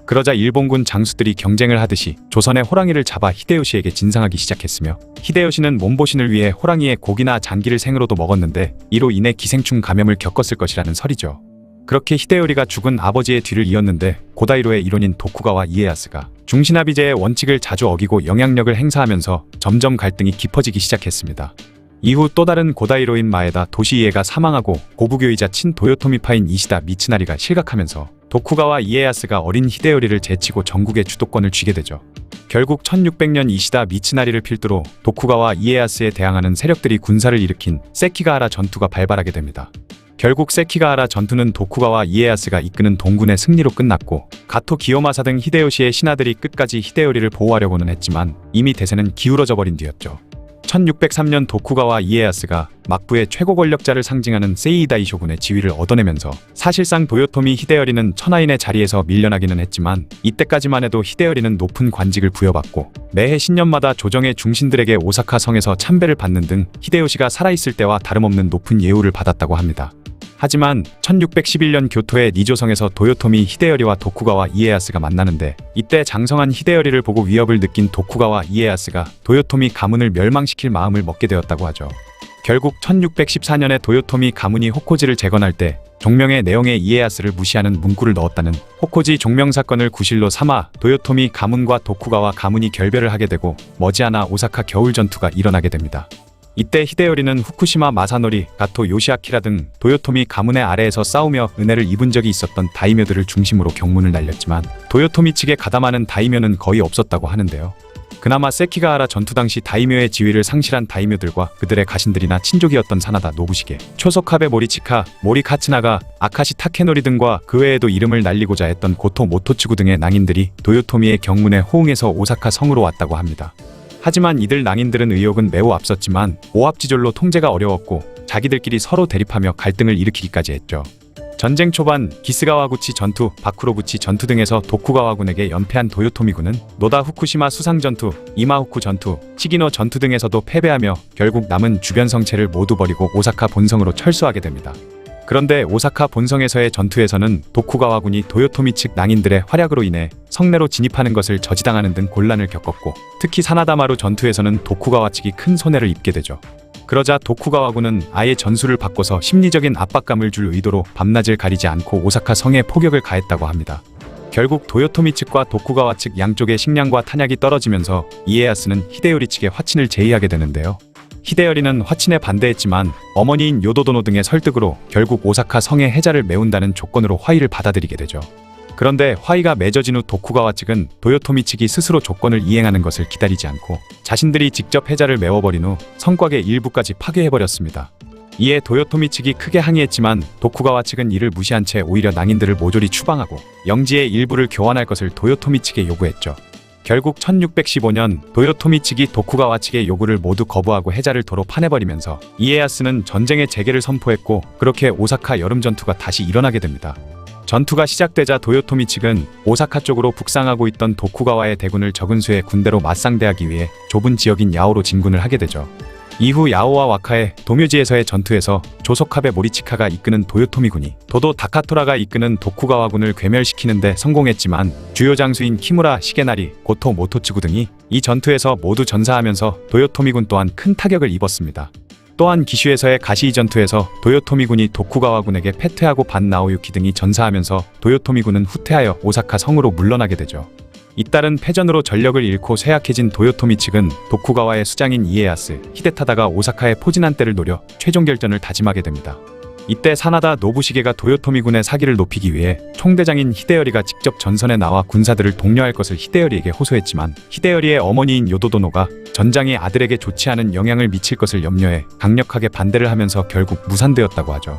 그러자 일본군 장수들이 경쟁을 하듯이 조선의 호랑이를 잡아 히데요시에게 진상하기 시작했으며 히데요시는 몸보신을 위해 호랑이의 고기나 장기를 생으로도 먹었는데 이로 인해 기생충 감염을 겪었을 것이라는 설이죠. 그렇게 히데요리가 죽은 아버지의 뒤를 이었는데 고다이로의 일원인 도쿠가와 이에야스가 중신합의제의 원칙을 자주 어기고 영향력을 행사하면서 점점 갈등이 깊어지기 시작했습니다. 이후 또 다른 고다이로인 마에다 도시이에가 사망하고 고부교이자 친 도요토미파인 이시다 미츠나리가 실각하면서 도쿠가와 이에야스가 어린 히데요리를 제치고 전국의 주도권을 쥐게 되죠. 결국 1600년 이시다 미츠나리를 필두로 도쿠가와 이에야스에 대항하는 세력들이 군사를 일으킨 세키가하라 전투가 발발하게 됩니다. 결국 세키가하라 전투는 도쿠가와 이에야스가 이끄는 동군의 승리로 끝났고 가토 기요마사 등 히데요시의 신하들이 끝까지 히데요리를 보호하려고는 했지만 이미 대세는 기울어져 버린 뒤였죠. 1603년 도쿠가와 이에야스가 막부의 최고 권력자를 상징하는 세이이다이 쇼군의 지위를 얻어내면서 사실상 도요토미 히데요리는 천하인의 자리에서 밀려나기는 했지만 이때까지만 해도 히데요리는 높은 관직을 부여받고 매해 신년마다 조정의 중신들에게 오사카 성에서 참배를 받는 등 히데요시가 살아있을 때와 다름없는 높은 예우를 받았다고 합니다. 하지만 1611년 교토의 니조성에서 도요토미 히데요리와 도쿠가와 이에야스가 만나는데 이때 장성한 히데요리를 보고 위협을 느낀 도쿠가와 이에야스가 도요토미 가문을 멸망시킬 마음을 먹게 되었다고 하죠. 결국 1614년에 도요토미 가문이 호코지를 재건할 때 종명의 내용에 이에야스를 무시하는 문구를 넣었다는 호코지 종명 사건을 구실로 삼아 도요토미 가문과 도쿠가와 가문이 결별을 하게 되고 머지않아 오사카 겨울 전투가 일어나게 됩니다. 이때 히데요리는 후쿠시마 마사노리, 가토 요시아키라 등 도요토미 가문의 아래에서 싸우며 은혜를 입은 적이 있었던 다이묘들을 중심으로 경문을 날렸지만 도요토미 측에 가담하는 다이묘는 거의 없었다고 하는데요. 그나마 세키가하라 전투 당시 다이묘의 지위를 상실한 다이묘들과 그들의 가신들이나 친족이었던 사나다 노부시게, 초소카베 모리치카, 모리카츠나가, 아카시 타케노리 등과 그 외에도 이름을 날리고자 했던 고토 모토츠구 등의 낭인들이 도요토미의 경문에 호응해서 오사카 성으로 왔다고 합니다. 하지만 이들 낭인들은 의욕은 매우 앞섰지만 오합지졸로 통제가 어려웠고 자기들끼리 서로 대립하며 갈등을 일으키기까지 했죠. 전쟁 초반 기스가와구치 전투, 바쿠로구치 전투 등에서 도쿠가와군에게 연패한 도요토미군은 노다 후쿠시마 수상 전투, 이마후쿠 전투, 시기노 전투 등에서도 패배하며 결국 남은 주변 성체를 모두 버리고 오사카 본성으로 철수하게 됩니다. 그런데 오사카 본성에서의 전투에서는 도쿠가와군이 도요토미 측 낭인들의 활약으로 인해 성내로 진입하는 것을 저지당하는 등 곤란을 겪었고 특히 사나다마루 전투에서는 도쿠가와 측이 큰 손해를 입게 되죠. 그러자 도쿠가와군은 아예 전술을 바꿔서 심리적인 압박감을 줄 의도로 밤낮을 가리지 않고 오사카 성에 포격을 가했다고 합니다. 결국 도요토미 측과 도쿠가와 측 양쪽의 식량과 탄약이 떨어지면서 이에야스는 히데요리 측의 화친을 제의하게 되는데요. 히데요리는 화친에 반대했지만 어머니인 요도도노 등의 설득으로 결국 오사카 성의 해자를 메운다는 조건으로 화의를 받아들이게 되죠. 그런데 화의가 맺어진 후 도쿠가와 측은 도요토미 측이 스스로 조건을 이행하는 것을 기다리지 않고 자신들이 직접 해자를 메워버린 후 성곽의 일부까지 파괴해버렸습니다. 이에 도요토미 측이 크게 항의했지만 도쿠가와 측은 이를 무시한 채 오히려 낭인들을 모조리 추방하고 영지의 일부를 교환할 것을 도요토미 측에 요구했죠. 결국 1615년 도요토미 측이 도쿠가와 측의 요구를 모두 거부하고 해자를 도로 파내버리면서 이에야스는 전쟁의 재개를 선포했고 그렇게 오사카 여름전투가 다시 일어나게 됩니다. 전투가 시작되자 도요토미 측은 오사카 쪽으로 북상하고 있던 도쿠가와의 대군을 적은 수의 군대로 맞상대하기 위해 좁은 지역인 야오로 진군을 하게 되죠. 이후 야오와 와카의 동묘지에서의 전투에서 조소카베 모리치카가 이끄는 도요토미군이 도도 다카토라가 이끄는 도쿠가와군을 괴멸시키는 데 성공했지만 주요 장수인 키무라 시게나리, 고토 모토츠구 등이 이 전투에서 모두 전사하면서 도요토미군 또한 큰 타격을 입었습니다. 또한 기슈에서의 가시이 전투에서 도요토미군이 도쿠가와군에게 패퇴하고 반나오유키 등이 전사하면서 도요토미군은 후퇴하여 오사카 성으로 물러나게 되죠. 잇따른 패전으로 전력을 잃고 쇠약해진 도요토미 측은 도쿠가와의 수장인 이에야스, 히데타다가 오사카의 포진한 때를 노려 최종 결전을 다짐하게 됩니다. 이때 사나다 노부시게가 도요토미군의 사기를 높이기 위해 총대장인 히데요리가 직접 전선에 나와 군사들을 독려할 것을 히데요리에게 호소했지만 히데요리의 어머니인 요도도노가 전장이 아들에게 좋지 않은 영향을 미칠 것을 염려해 강력하게 반대를 하면서 결국 무산되었다고 하죠.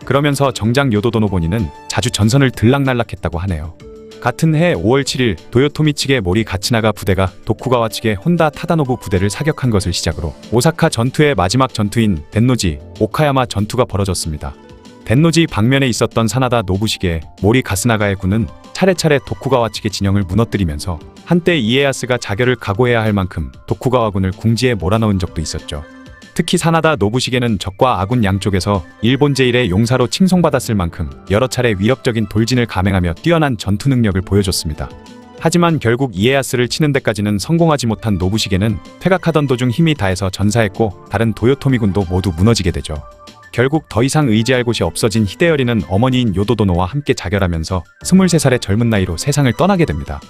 그러면서 정장 요도도노 본인은 자주 전선을 들락날락했다고 하네요. 같은 해 5월 7일 도요토미 측의 모리 가츠나가 부대가 도쿠가와 측의 혼다 타다노부 부대를 사격한 것을 시작으로 오사카 전투의 마지막 전투인 덴노지, 오카야마 전투가 벌어졌습니다. 덴노지 방면에 있었던 사나다 노부시게, 모리 가스나가의 군은 차례차례 도쿠가와 측의 진영을 무너뜨리면서 한때 이에야스가 자결을 각오해야 할 만큼 도쿠가와군을 궁지에 몰아넣은 적도 있었죠. 특히 사나다 노부시게는 적과 아군 양쪽에서 일본 제1의 용사로 칭송받았을 만큼 여러 차례 위협적인 돌진을 감행하며 뛰어난 전투 능력을 보여줬습니다. 하지만 결국 이에야스를 치는 데까지는 성공하지 못한 노부시게는 퇴각하던 도중 힘이 다해서 전사했고 다른 도요토미군도 모두 무너지게 되죠. 결국 더 이상 의지할 곳이 없어진 히데요리는 어머니인 요도도노와 함께 자결하면서 23살의 젊은 나이로 세상을 떠나게 됩니다.